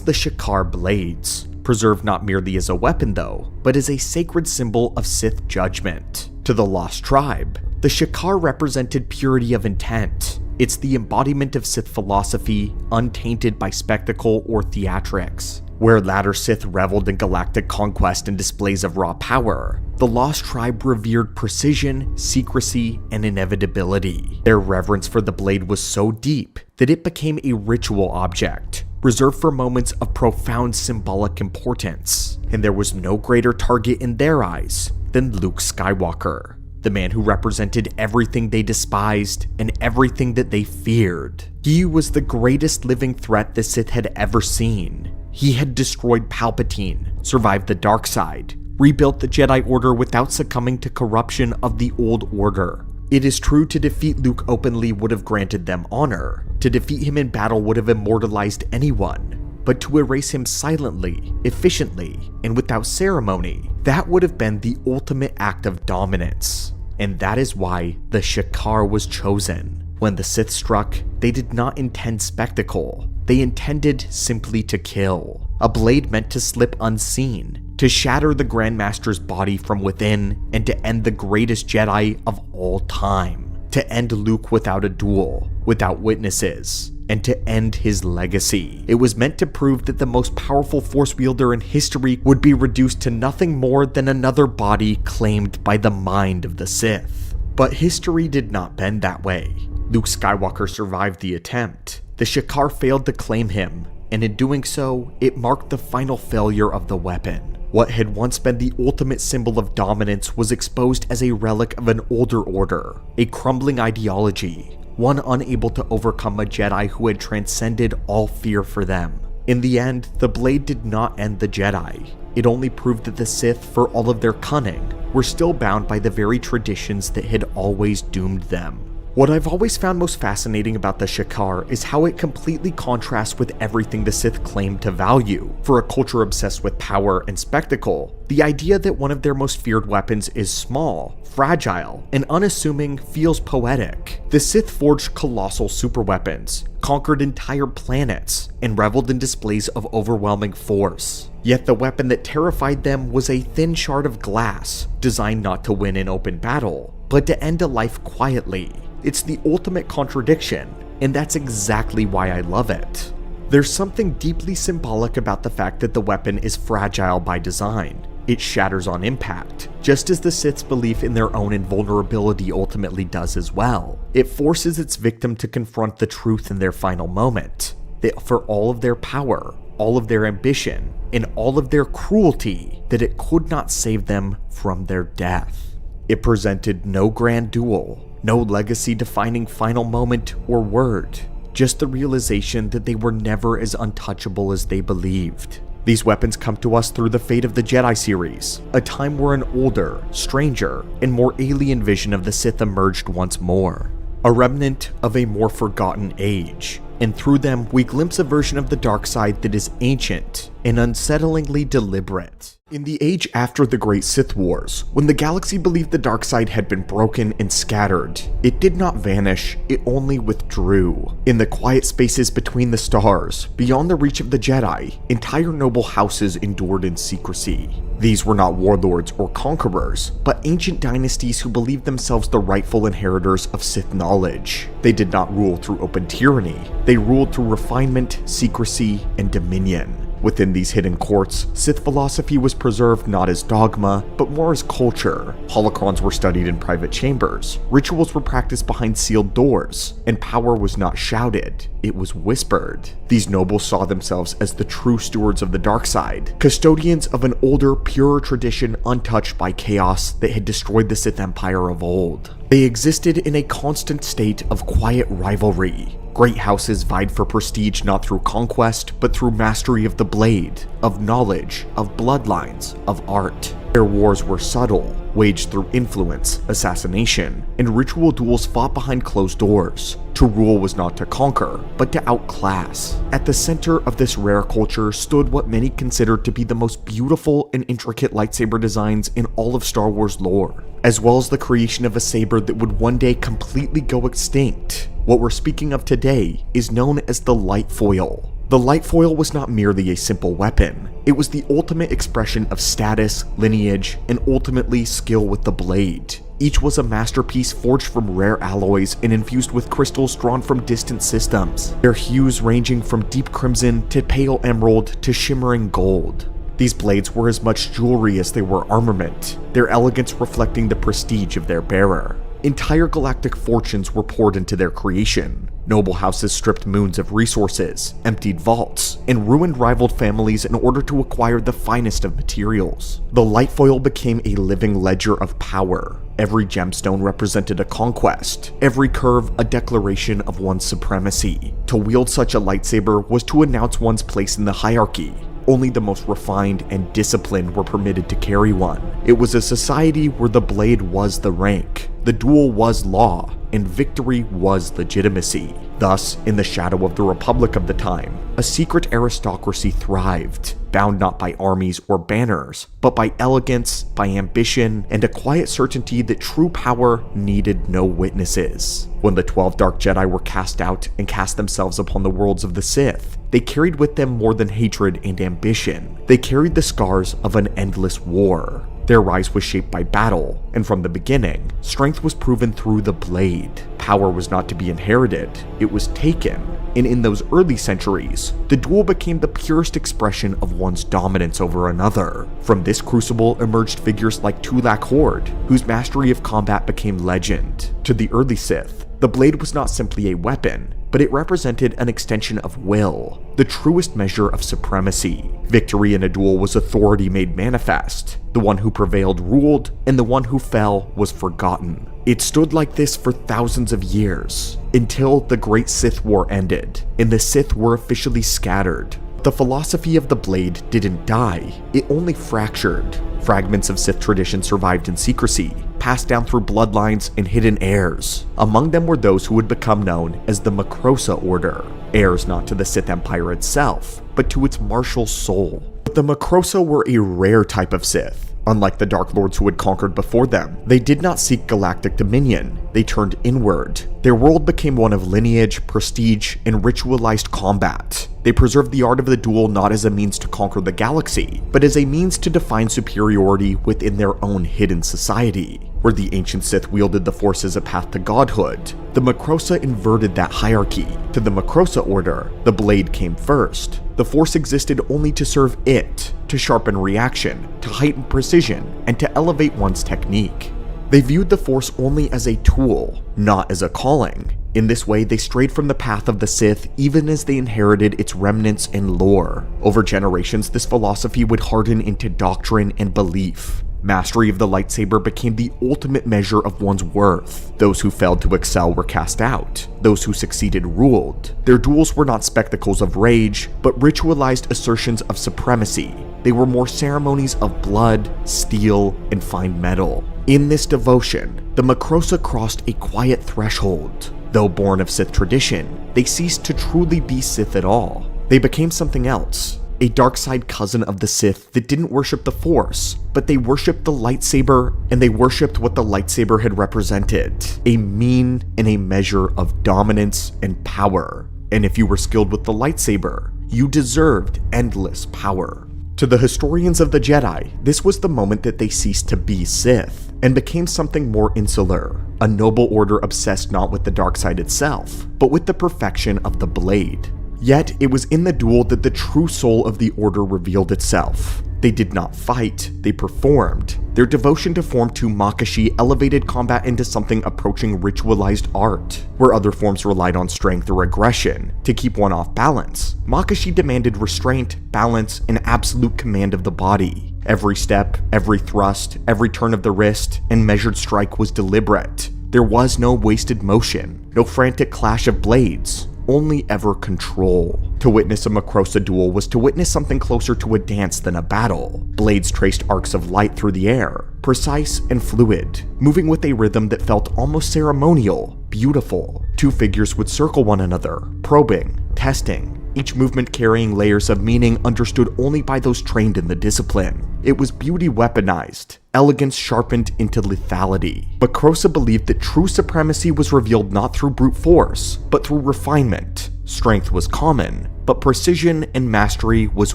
[SPEAKER 1] the Shakaar blades, preserved not merely as a weapon though, but as a sacred symbol of Sith judgment. To the lost tribe, the Shakaar represented purity of intent. It's the embodiment of Sith philosophy, untainted by spectacle or theatrics. Where latter Sith reveled in galactic conquest and displays of raw power, the lost tribe revered precision, secrecy, and inevitability. Their reverence for the blade was so deep that it became a ritual object, reserved for moments of profound symbolic importance. And there was no greater target in their eyes than Luke Skywalker, the man who represented everything they despised and everything that they feared. He was the greatest living threat the Sith had ever seen. He had destroyed Palpatine, survived the dark side, rebuilt the Jedi Order without succumbing to corruption of the old order. It is true to defeat Luke openly would have granted them honor. To defeat him in battle would have immortalized anyone. But to erase him silently, efficiently, and without ceremony, that would have been the ultimate act of dominance. And that is why the Shakaar was chosen. When the Sith struck, they did not intend spectacle. They intended simply to kill. A blade meant to slip unseen, to shatter the Grandmaster's body from within, and to end the greatest Jedi of all time. To end Luke without a duel, without witnesses, and to end his legacy. It was meant to prove that the most powerful Force wielder in history would be reduced to nothing more than another body claimed by the mind of the Sith. But history did not bend that way. Luke Skywalker survived the attempt. The Shakar failed to claim him, and in doing so, it marked the final failure of the weapon. What had once been the ultimate symbol of dominance was exposed as a relic of an older order, a crumbling ideology, one unable to overcome a Jedi who had transcended all fear for them. In the end, the blade did not end the Jedi. It only proved that the Sith, for all of their cunning, were still bound by the very traditions that had always doomed them. What I've always found most fascinating about the Shakar is how it completely contrasts with everything the Sith claimed to value. For a culture obsessed with power and spectacle, the idea that one of their most feared weapons is small, fragile, and unassuming feels poetic. The Sith forged colossal superweapons, conquered entire planets, and reveled in displays of overwhelming force. Yet the weapon that terrified them was a thin shard of glass, designed not to win in open battle, but to end a life quietly. It's the ultimate contradiction, and that's exactly why I love it. There's something deeply symbolic about the fact that the weapon is fragile by design. It shatters on impact, just as the Sith's belief in their own invulnerability ultimately does as well. It forces its victim to confront the truth in their final moment, that for all of their power, all of their ambition, and all of their cruelty, that it could not save them from their death. It presented no grand duel, no legacy-defining final moment or word, just the realization that they were never as untouchable as they believed. These weapons come to us through the Fate of the Jedi series, a time where an older, stranger, and more alien vision of the Sith emerged once more. A remnant of a more forgotten age, and through them we glimpse a version of the dark side that is ancient and unsettlingly deliberate. In the age after the Great Sith Wars, when the galaxy believed the dark side had been broken and scattered, it did not vanish, it only withdrew. In the quiet spaces between the stars, beyond the reach of the Jedi, entire noble houses endured in secrecy. These were not warlords or conquerors, but ancient dynasties who believed themselves the rightful inheritors of Sith knowledge. They did not rule through open tyranny, they ruled through refinement, secrecy, and dominion. Within these hidden courts, Sith philosophy was preserved not as dogma, but more as culture. Holocrons were studied in private chambers, rituals were practiced behind sealed doors, and power was not shouted, it was whispered. These nobles saw themselves as the true stewards of the dark side, custodians of an older, purer tradition untouched by chaos that had destroyed the Sith Empire of old. They existed in a constant state of quiet rivalry. Great houses vied for prestige not through conquest, but through mastery of the blade, of knowledge, of bloodlines, of art. Their wars were subtle, waged through influence, assassination, and ritual duels fought behind closed doors. To rule was not to conquer, but to outclass. At the center of this rare culture stood what many considered to be the most beautiful and intricate lightsaber designs in all of Star Wars lore, as well as the creation of a saber that would one day completely go extinct. What we're speaking of today is known as the light foil. The light foil was not merely a simple weapon, it was the ultimate expression of status, lineage, and ultimately skill with the blade. Each was a masterpiece forged from rare alloys and infused with crystals drawn from distant systems, their hues ranging from deep crimson to pale emerald to shimmering gold. These blades were as much jewelry as they were armament, their elegance reflecting the prestige of their bearer. Entire galactic fortunes were poured into their creation. Noble houses stripped moons of resources, emptied vaults, and ruined rivaled families in order to acquire the finest of materials. The light foil became a living ledger of power. Every gemstone represented a conquest, every curve a declaration of one's supremacy. To wield such a lightsaber was to announce one's place in the hierarchy. Only the most refined and disciplined were permitted to carry one. It was a society where the blade was the rank, the duel was law, and victory was legitimacy. Thus, in the shadow of the Republic of the time, a secret aristocracy thrived. bound not by armies or banners, but by elegance, by ambition, and a quiet certainty that true power needed no witnesses. When the 12 Dark Jedi were cast out and cast themselves upon the worlds of the Sith, they carried with them more than hatred and ambition. They carried the scars of an endless war. Their rise was shaped by battle, and from the beginning, strength was proven through the blade. Power was not to be inherited, it was taken. And in those early centuries, the duel became the purest expression of one's dominance over another. From this crucible emerged figures like Tulak Hord, whose mastery of combat became legend. To the early Sith, the blade was not simply a weapon, but it represented an extension of will, the truest measure of supremacy. Victory in a duel was authority made manifest. The one who prevailed ruled, and the one who fell was forgotten. It stood like this for thousands of years, until the Great Sith War ended, and the Sith were officially scattered. The philosophy of the blade didn't die, it only fractured. Fragments of Sith tradition survived in secrecy, passed down through bloodlines and hidden heirs. Among them were those who would become known as the Macrossa Order, heirs not to the Sith Empire itself, but to its martial soul. But the Macrossa were a rare type of Sith. Unlike the Dark Lords who had conquered before them, they did not seek galactic dominion, they turned inward. Their world became one of lineage, prestige, and ritualized combat. They preserved the art of the duel not as a means to conquer the galaxy, but as a means to define superiority within their own hidden society. Where the ancient Sith wielded the Force as a path to godhood, the Macrossa inverted that hierarchy. To the Macrossa Order, the blade came first. The Force existed only to serve it, to sharpen reaction, to heighten precision, and to elevate one's technique. They viewed the Force only as a tool, not as a calling. In this way, they strayed from the path of the Sith even as they inherited its remnants and lore. Over generations, this philosophy would harden into doctrine and belief. Mastery of the lightsaber became the ultimate measure of one's worth. Those who failed to excel were cast out. Those who succeeded ruled. Their duels were not spectacles of rage, but ritualized assertions of supremacy. They were more ceremonies of blood, steel, and fine metal. In this devotion, the Macrossa crossed a quiet threshold. Though born of Sith tradition, they ceased to truly be Sith at all. They became something else. A dark side cousin of the Sith that didn't worship the Force, but they worshipped the lightsaber, and they worshipped what the lightsaber had represented. A mean and a measure of dominance and power. And if you were skilled with the lightsaber, you deserved endless power. To the historians of the Jedi, this was the moment that they ceased to be Sith, and became something more insular. A noble order obsessed not with the dark side itself, but with the perfection of the blade. Yet, it was in the duel that the true soul of the Order revealed itself. They did not fight, they performed. Their devotion to Form 2 Makashi elevated combat into something approaching ritualized art. Where other forms relied on strength or aggression to keep one off balance, Makashi demanded restraint, balance, and absolute command of the body. Every step, every thrust, every turn of the wrist, and measured strike was deliberate. There was no wasted motion, no frantic clash of blades. Only ever control. To witness a Macrossa duel was to witness something closer to a dance than a battle. Blades traced arcs of light through the air, precise and fluid, moving with a rhythm that felt almost ceremonial, beautiful. Two figures would circle one another, probing, testing, each movement carrying layers of meaning understood only by those trained in the discipline. It was beauty weaponized, elegance sharpened into lethality. Macrossa believed that true supremacy was revealed not through brute force, but through refinement. Strength was common, but precision and mastery was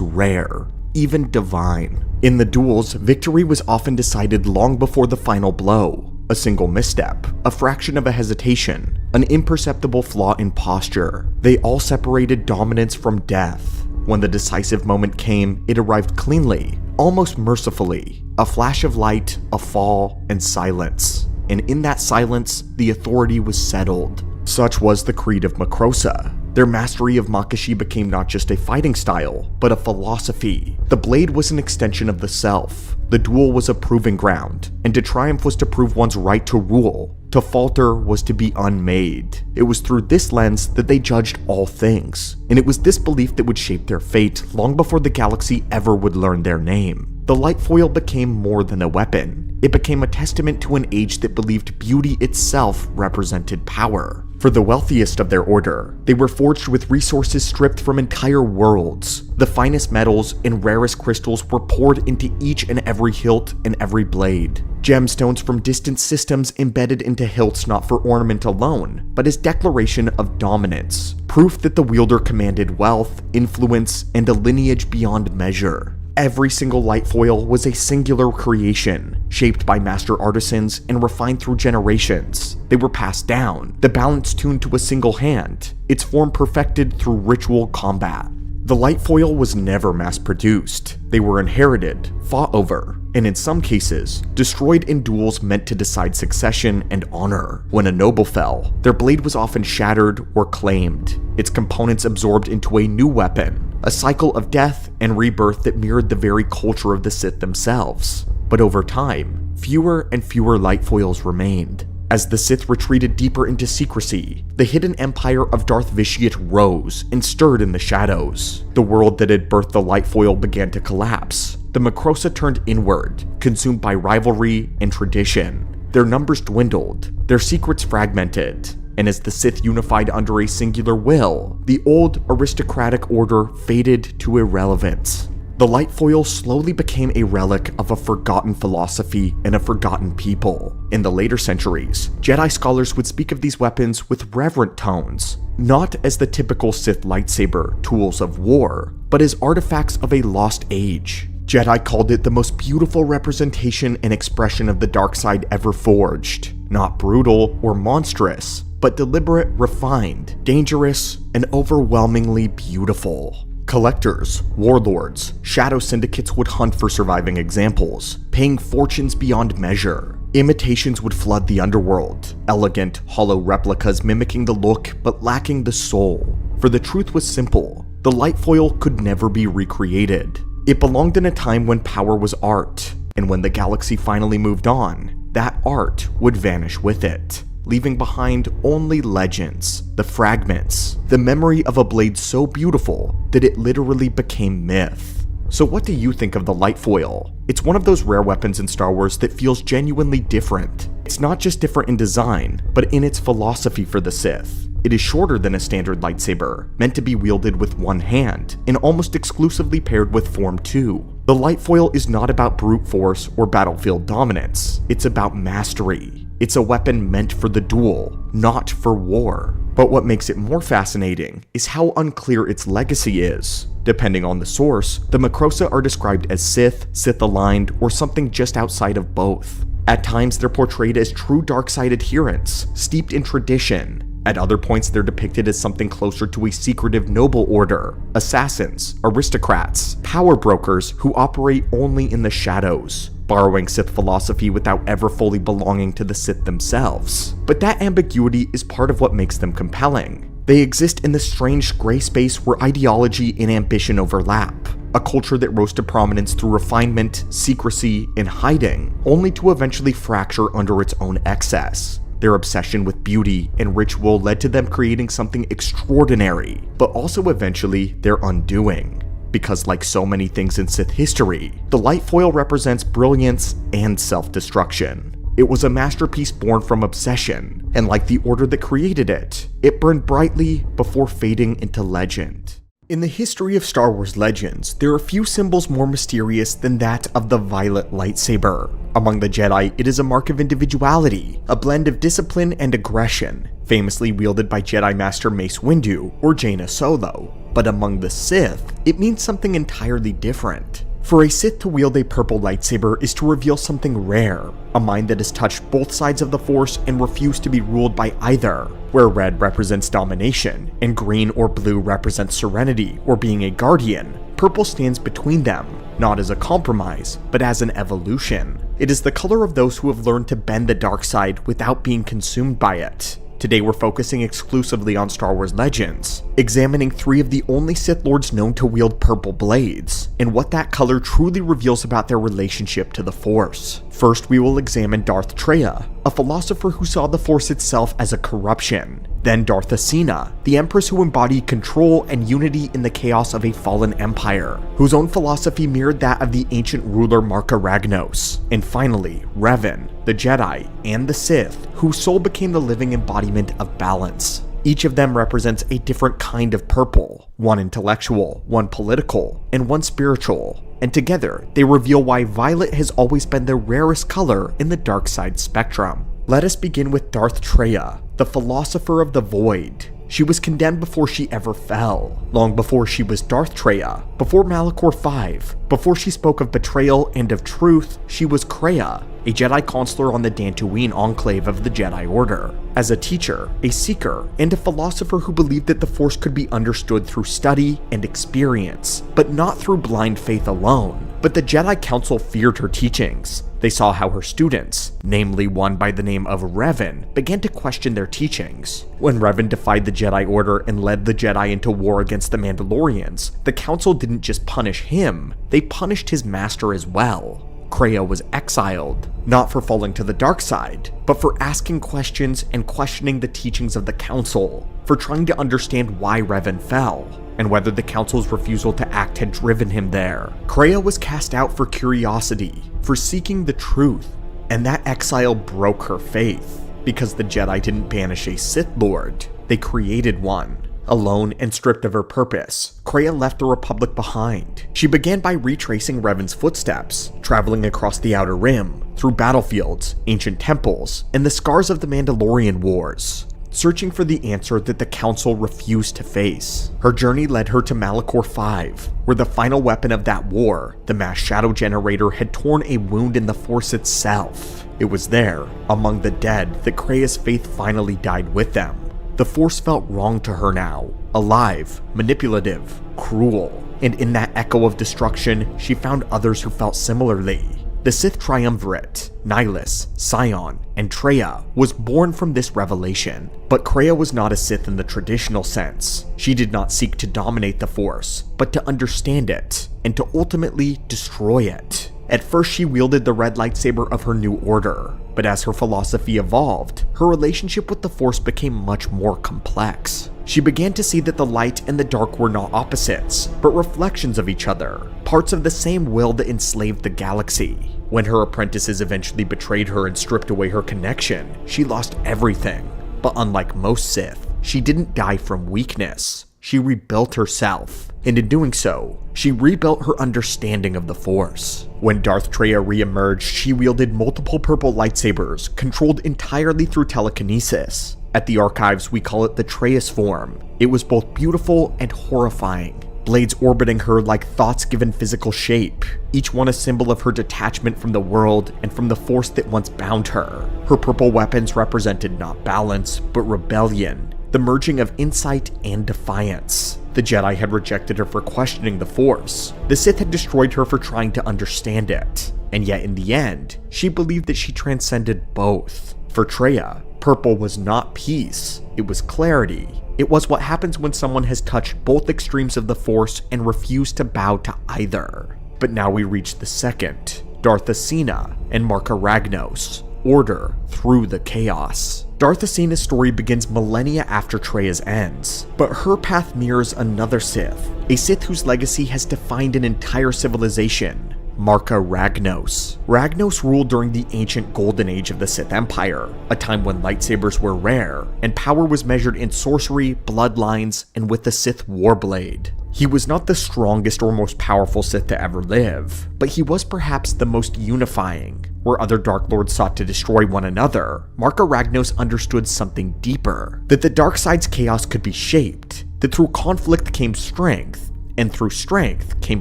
[SPEAKER 1] rare, even divine. In the duels, victory was often decided long before the final blow. A single misstep, a fraction of a hesitation, an imperceptible flaw in posture. They all separated dominance from death. When the decisive moment came, it arrived cleanly, almost mercifully. A flash of light, a fall, and silence. And in that silence, the authority was settled. Such was the creed of Macrossa. Their mastery of Makashi became not just a fighting style, but a philosophy. The blade was an extension of the self. The duel was a proving ground, and to triumph was to prove one's right to rule. To falter was to be unmade. It was through this lens that they judged all things, and it was this belief that would shape their fate long before the galaxy ever would learn their name. The light foil became more than a weapon. It became a testament to an age that believed beauty itself represented power. For the wealthiest of their order, they were forged with resources stripped from entire worlds. The finest metals and rarest crystals were poured into each and every hilt and every blade. Gemstones from distant systems embedded into hilts not for ornament alone, but as declaration of dominance, proof that the wielder commanded wealth, influence, and a lineage beyond measure. Every single light foil was a singular creation, shaped by master artisans and refined through generations. They were passed down, the balance tuned to a single hand, its form perfected through ritual combat. The light foil was never mass-produced. They were inherited, fought over, and in some cases, destroyed in duels meant to decide succession and honor. When a noble fell, their blade was often shattered or claimed, its components absorbed into a new weapon, a cycle of death and rebirth that mirrored the very culture of the Sith themselves. But over time, fewer and fewer light foils remained. As the Sith retreated deeper into secrecy, the hidden empire of Darth Vitiate rose and stirred in the shadows. The world that had birthed the light foil began to collapse. The Macrossa turned inward, consumed by rivalry and tradition. Their numbers dwindled, their secrets fragmented, and as the Sith unified under a singular will, the old aristocratic order faded to irrelevance. The light foil slowly became a relic of a forgotten philosophy and a forgotten people. In the later centuries, Jedi scholars would speak of these weapons with reverent tones, not as the typical Sith lightsaber tools of war, but as artifacts of a lost age. Jedi called it the most beautiful representation and expression of the dark side ever forged. Not brutal or monstrous, but deliberate, refined, dangerous, and overwhelmingly beautiful. Collectors, warlords, shadow syndicates would hunt for surviving examples, paying fortunes beyond measure. Imitations would flood the underworld, elegant, hollow replicas mimicking the look but lacking the soul. For the truth was simple, the light foil could never be recreated. It belonged in a time when power was art, and when the galaxy finally moved on, that art would vanish with it, leaving behind only legends, the fragments, the memory of a blade so beautiful that it literally became myth. So what do you think of the light foil? It's one of those rare weapons in Star Wars that feels genuinely different. It's not just different in design, but in its philosophy for the Sith. It is shorter than a standard lightsaber, meant to be wielded with one hand, and almost exclusively paired with Form 2. The light foil is not about brute force or battlefield dominance, it's about mastery. It's a weapon meant for the duel, not for war. But what makes it more fascinating is how unclear its legacy is. Depending on the source, the Macrossa are described as Sith, Sith-aligned, or something just outside of both. At times, they're portrayed as true dark side adherents, steeped in tradition. At other points, they're depicted as something closer to a secretive noble order, assassins, aristocrats, power brokers who operate only in the shadows, borrowing Sith philosophy without ever fully belonging to the Sith themselves. But that ambiguity is part of what makes them compelling. They exist in the strange gray space where ideology and ambition overlap, a culture that rose to prominence through refinement, secrecy, and hiding, only to eventually fracture under its own excess. Their obsession with beauty and ritual led to them creating something extraordinary, but also eventually their undoing. Because like so many things in Sith history, the light foil represents brilliance and self-destruction. It was a masterpiece born from obsession, and like the order that created it, it burned brightly before fading into legend. In the history of Star Wars legends, there are few symbols more mysterious than that of the violet lightsaber. Among the Jedi, it is a mark of individuality, a blend of discipline and aggression, famously wielded by Jedi Master Mace Windu or Jaina Solo. But among the Sith, it means something entirely different. For a Sith to wield a purple lightsaber is to reveal something rare, a mind that has touched both sides of the Force and refused to be ruled by either. Where red represents domination, and green or blue represents serenity or being a guardian, purple stands between them, not as a compromise, but as an evolution. It is the color of those who have learned to bend the dark side without being consumed by it. Today we're focusing exclusively on Star Wars legends, examining 3 of the only Sith Lords known to wield purple blades, and what that color truly reveals about their relationship to the Force. First, we will examine Darth Traya, a philosopher who saw the Force itself as a corruption. Then Darth Asina, the Empress who embodied control and unity in the chaos of a fallen empire, whose own philosophy mirrored that of the ancient ruler Marka Ragnos. And finally, Revan, the Jedi, and the Sith, whose soul became the living embodiment of balance. Each of them represents a different kind of purple, one intellectual, one political, and one spiritual. And together, they reveal why violet has always been the rarest color in the dark side spectrum. Let us begin with Darth Traya, the philosopher of the void. She was condemned before she ever fell, long before she was Darth Traya, before Malachor V, before she spoke of betrayal and of truth, she was Kreia, a Jedi consular on the Dantooine enclave of the Jedi Order. As a teacher, a seeker, and a philosopher who believed that the Force could be understood through study and experience, but not through blind faith alone. But the Jedi Council feared her teachings. They saw how her students, namely one by the name of Revan, began to question their teachings. When Revan defied the Jedi Order and led the Jedi into war against the Mandalorians, the Council didn't just punish him, they punished his master as well. Kreia was exiled, not for falling to the dark side, but for asking questions and questioning the teachings of the Council, for trying to understand why Revan fell, and whether the Council's refusal to act had driven him there. Kreia was cast out for curiosity, for seeking the truth, and that exile broke her faith, because the Jedi didn't banish a Sith Lord, they created one. Alone and stripped of her purpose, Kreia left the Republic behind. She began by retracing Revan's footsteps, traveling across the Outer Rim, through battlefields, ancient temples, and the scars of the Mandalorian Wars, searching for the answer that the Council refused to face. Her journey led her to Malachor V, where the final weapon of that war, the mass shadow generator, had torn a wound in the Force itself. It was there, among the dead, that Kreia's faith finally died with them. The Force felt wrong to her now, alive, manipulative, cruel, and in that echo of destruction, she found others who felt similarly. The Sith Triumvirate, Nihilus, Sion, and Traya, was born from this revelation. But Kreia was not a Sith in the traditional sense. She did not seek to dominate the Force, but to understand it, and to ultimately destroy it. At first, she wielded the red lightsaber of her new order, but as her philosophy evolved, her relationship with the Force became much more complex. She began to see that the light and the dark were not opposites, but reflections of each other, parts of the same will that enslaved the galaxy. When her apprentices eventually betrayed her and stripped away her connection, she lost everything. But unlike most Sith, she didn't die from weakness. She rebuilt herself, and in doing so, she rebuilt her understanding of the Force. When Darth Traya re-emerged, she wielded multiple purple lightsabers, controlled entirely through telekinesis. At the archives, we call it the Trayus form. It was both beautiful and horrifying, blades orbiting her like thoughts given physical shape, each one a symbol of her detachment from the world and from the Force that once bound her. Her purple weapons represented not balance, but rebellion, the merging of insight and defiance. The Jedi had rejected her for questioning the Force. The Sith had destroyed her for trying to understand it. And yet in the end, she believed that she transcended both. For Traya, purple was not peace, it was clarity. It was what happens when someone has touched both extremes of the Force and refused to bow to either. But now we reach the second, Darth Asina and Marka Ragnos, order through the chaos. Darth Asina's story begins millennia after Traya's ends, but her path mirrors another Sith, a Sith whose legacy has defined an entire civilization, Marka Ragnos. Ragnos ruled during the ancient golden age of the Sith Empire, a time when lightsabers were rare, and power was measured in sorcery, bloodlines, and with the Sith Warblade. He was not the strongest or most powerful Sith to ever live, but he was perhaps the most unifying. Where other Dark Lords sought to destroy one another, Marka Ragnos understood something deeper, that the dark side's chaos could be shaped, that through conflict came strength, and through strength came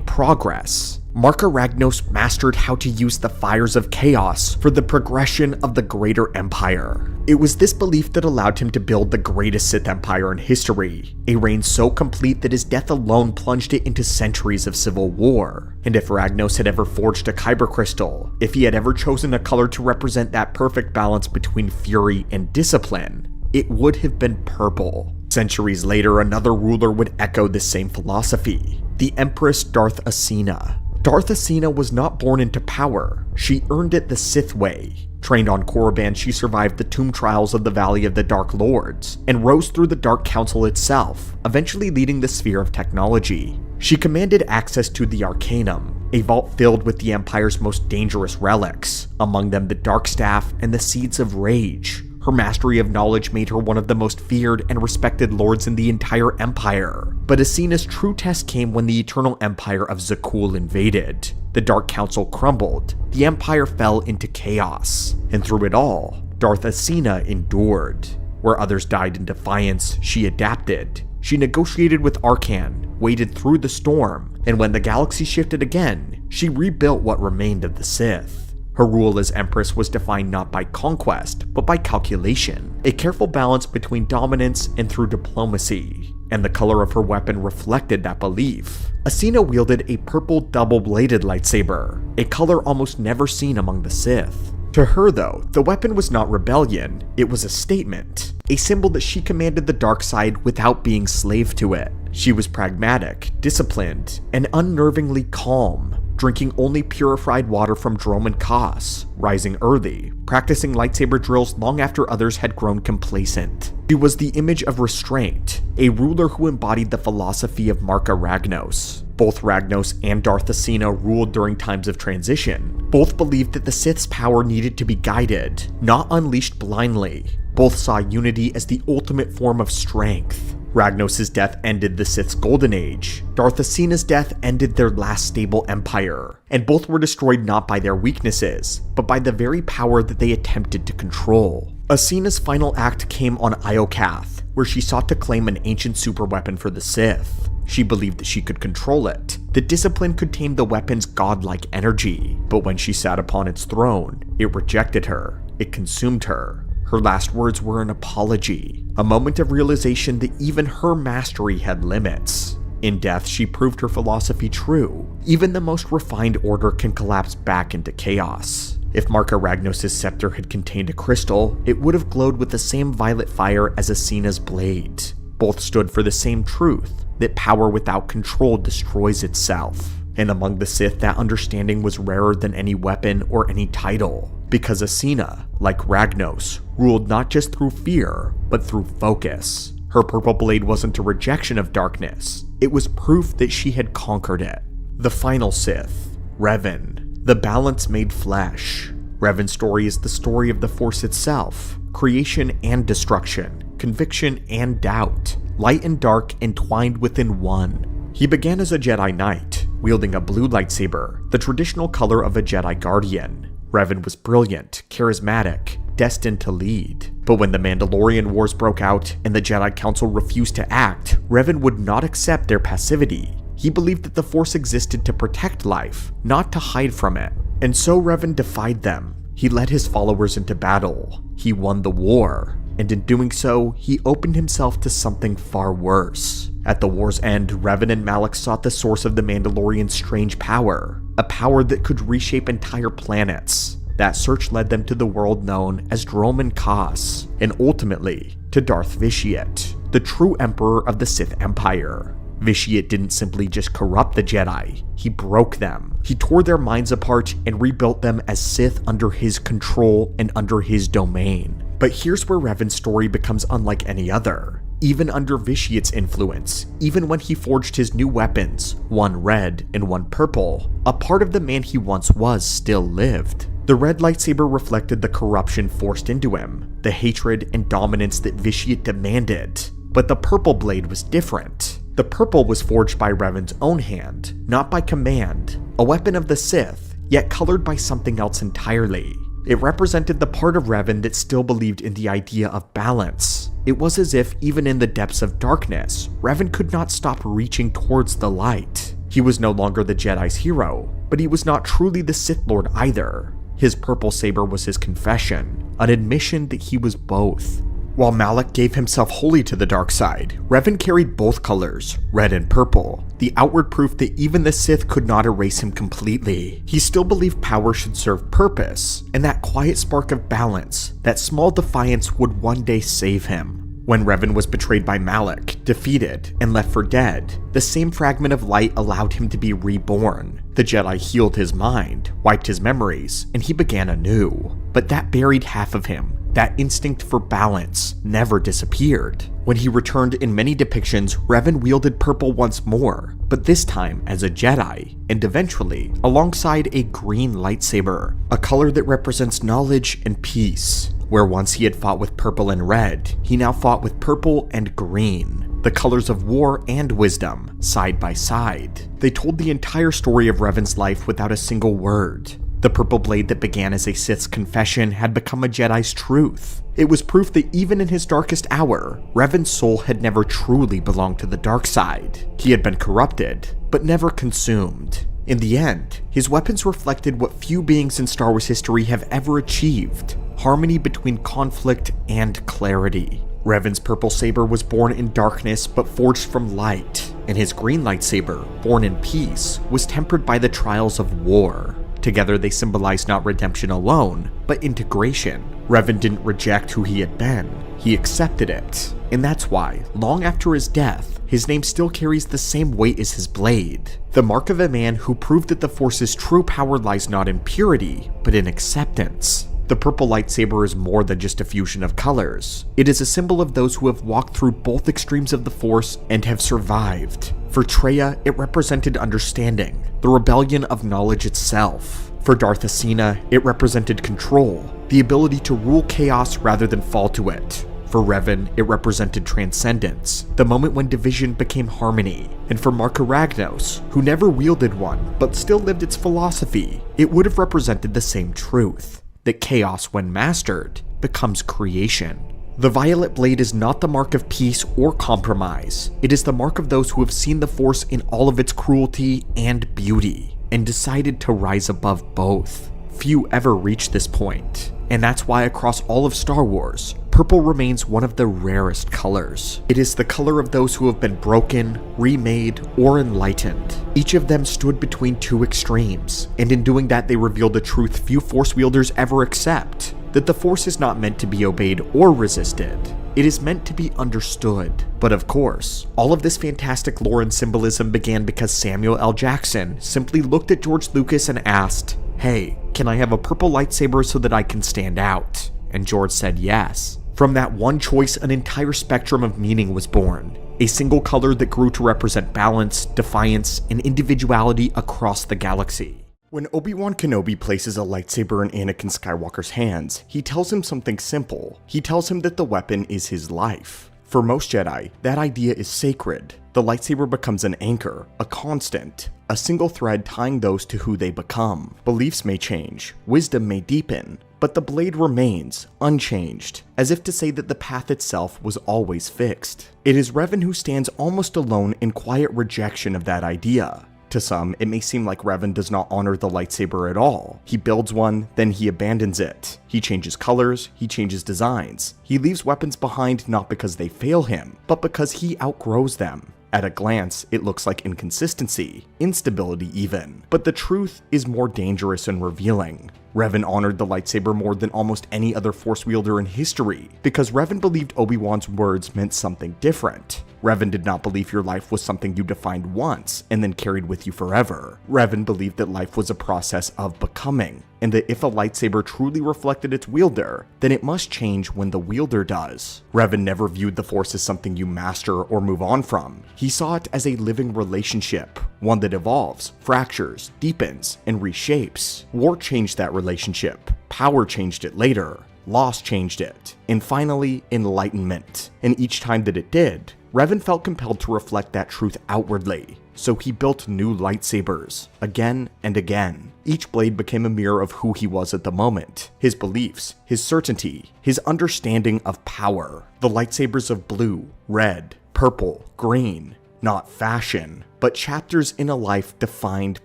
[SPEAKER 1] progress. Marka Ragnos mastered how to use the fires of chaos for the progression of the greater empire. It was this belief that allowed him to build the greatest Sith empire in history, a reign so complete that his death alone plunged it into centuries of civil war. And if Ragnos had ever forged a Kyber crystal, if he had ever chosen a color to represent that perfect balance between fury and discipline, it would have been purple. Centuries later, another ruler would echo this same philosophy, the Empress Darth Asina. Darth Acina was not born into power, she earned it the Sith way. Trained on Korriban, she survived the tomb trials of the Valley of the Dark Lords, and rose through the Dark Council itself, eventually leading the sphere of technology. She commanded access to the Arcanum, a vault filled with the Empire's most dangerous relics, among them the Dark Staff and the Seeds of Rage. Her mastery of knowledge made her one of the most feared and respected lords in the entire Empire. But Acina's true test came when the Eternal Empire of Zakul invaded. The Dark Council crumbled, the Empire fell into chaos, and through it all, Darth Acina endured. Where others died in defiance, she adapted. She negotiated with Arcan, waded through the storm, and when the galaxy shifted again, she rebuilt what remained of the Sith. Her rule as Empress was defined not by conquest, but by calculation, a careful balance between dominance and through diplomacy, and the color of her weapon reflected that belief. Acina wielded a purple double-bladed lightsaber, a color almost never seen among the Sith. To her though, the weapon was not rebellion, it was a statement, a symbol that she commanded the dark side without being slave to it. She was pragmatic, disciplined, and unnervingly calm, drinking only purified water from Droman Kos, rising early, practicing lightsaber drills long after others had grown complacent. She was the image of restraint, a ruler who embodied the philosophy of Marka Ragnos. Both Ragnos and Darth Acina ruled during times of transition. Both believed that the Sith's power needed to be guided, not unleashed blindly. Both saw unity as the ultimate form of strength. Ragnos' death ended the Sith's golden age. Darth Acina's death ended their last stable empire, and both were destroyed not by their weaknesses, but by the very power that they attempted to control. Acina's final act came on Iokath, where she sought to claim an ancient superweapon for the Sith. She believed that she could control it, that discipline could tame the weapon's godlike energy, but when she sat upon its throne, it rejected her, it consumed her. Her last words were an apology, a moment of realization that even her mastery had limits. In death, she proved her philosophy true. Even the most refined order can collapse back into chaos. If Marka Ragnos' scepter had contained a crystal, it would have glowed with the same violet fire as Acina's blade. Both stood for the same truth, that power without control destroys itself. And among the Sith, that understanding was rarer than any weapon or any title, because Acina, like Ragnos, ruled not just through fear, but through focus. Her purple blade wasn't a rejection of darkness, it was proof that she had conquered it. The final Sith, Revan, the balance made flesh. Revan's story is the story of the Force itself, creation and destruction, conviction and doubt, light and dark entwined within one. He began as a Jedi Knight, wielding a blue lightsaber, the traditional color of a Jedi Guardian. Revan was brilliant, charismatic, destined to lead. But when the Mandalorian Wars broke out and the Jedi Council refused to act, Revan would not accept their passivity. He believed that the Force existed to protect life, not to hide from it. And so Revan defied them. He led his followers into battle. He won the war. And in doing so, he opened himself to something far worse. At the war's end, Revan and Malak sought the source of the Mandalorian's strange power, a power that could reshape entire planets. That search led them to the world known as Droman Kos, and ultimately to Darth Vitiate, the true emperor of the Sith Empire. Vitiate didn't simply just corrupt the Jedi, he broke them. He tore their minds apart and rebuilt them as Sith under his control and under his domain. But here's where Revan's story becomes unlike any other. Even under Vitiate's influence, even when he forged his new weapons, one red and one purple, a part of the man he once was still lived. The red lightsaber reflected the corruption forced into him, the hatred and dominance that Vitiate demanded. But the purple blade was different. The purple was forged by Revan's own hand, not by command, a weapon of the Sith, yet colored by something else entirely. It represented the part of Revan that still believed in the idea of balance. It was as if, even in the depths of darkness, Revan could not stop reaching towards the light. He was no longer the Jedi's hero, but he was not truly the Sith Lord either. His purple saber was his confession, an admission that he was both. While Malak gave himself wholly to the dark side, Revan carried both colors, red and purple, the outward proof that even the Sith could not erase him completely. He still believed power should serve purpose, and that quiet spark of balance, that small defiance would one day save him. When Revan was betrayed by Malak, defeated, and left for dead, the same fragment of light allowed him to be reborn. The Jedi healed his mind, wiped his memories, and he began anew. But that buried half of him, that instinct for balance, never disappeared. When he returned in many depictions, Revan wielded purple once more, but this time as a Jedi, and eventually alongside a green lightsaber, a color that represents knowledge and peace. Where once he had fought with purple and red, he now fought with purple and green, the colors of war and wisdom, side by side. They told the entire story of Revan's life without a single word. The purple blade that began as a Sith's confession had become a Jedi's truth. It was proof that even in his darkest hour, Revan's soul had never truly belonged to the dark side. He had been corrupted, but never consumed. In the end, his weapons reflected what few beings in Star Wars history have ever achieved: harmony between conflict and clarity. Revan's purple saber was born in darkness but forged from light, and his green lightsaber, born in peace, was tempered by the trials of war. Together they symbolize not redemption alone, but integration. Revan didn't reject who he had been, he accepted it. And that's why, long after his death, his name still carries the same weight as his blade. The mark of a man who proved that the Force's true power lies not in purity, but in acceptance. The purple lightsaber is more than just a fusion of colors. It is a symbol of those who have walked through both extremes of the Force and have survived. For Traya, it represented understanding, the rebellion of knowledge itself. For Darth Asina, it represented control, the ability to rule chaos rather than fall to it. For Revan, it represented transcendence, the moment when division became harmony. And for Marka Ragnos, who never wielded one, but still lived its philosophy, it would have represented the same truth, that chaos, when mastered, becomes creation. The violet blade is not the mark of peace or compromise. It is the mark of those who have seen the Force in all of its cruelty and beauty, and decided to rise above both. Few ever reach this point, and that's why across all of Star Wars, purple remains one of the rarest colors. It is the color of those who have been broken, remade, or enlightened. Each of them stood between two extremes, and in doing that they revealed a truth few Force wielders ever accept: that the Force is not meant to be obeyed or resisted. It is meant to be understood. But of course, all of this fantastic lore and symbolism began because Samuel L. Jackson simply looked at George Lucas and asked, "Hey, can I have a purple lightsaber so that I can stand out?" And George said yes. From that one choice, an entire spectrum of meaning was born. A single color that grew to represent balance, defiance, and individuality across the galaxy. When Obi-Wan Kenobi places a lightsaber in Anakin Skywalker's hands, he tells him something simple. He tells him that the weapon is his life. For most Jedi, that idea is sacred. The lightsaber becomes an anchor, a constant, a single thread tying those to who they become. Beliefs may change, wisdom may deepen, but the blade remains unchanged, as if to say that the path itself was always fixed. It is Revan who stands almost alone in quiet rejection of that idea. To some, it may seem like Revan does not honor the lightsaber at all. He builds one, then he abandons it. He changes colors, he changes designs. He leaves weapons behind not because they fail him, but because he outgrows them. At a glance, it looks like inconsistency, instability even. But the truth is more dangerous and revealing. Revan honored the lightsaber more than almost any other Force wielder in history, because Revan believed Obi-Wan's words meant something different. Revan did not believe your life was something you defined once and then carried with you forever. Revan believed that life was a process of becoming, and that if a lightsaber truly reflected its wielder, then it must change when the wielder does. Revan never viewed the Force as something you master or move on from. He saw it as a living relationship, one that evolves, fractures, deepens, and reshapes. War changed that relationship. Power changed it later. Loss changed it. And finally, enlightenment. And each time that it did, Revan felt compelled to reflect that truth outwardly. So he built new lightsabers, again and again. Each blade became a mirror of who he was at the moment, his beliefs, his certainty, his understanding of power. The lightsabers of blue, red, purple, green, not fashion, but chapters in a life defined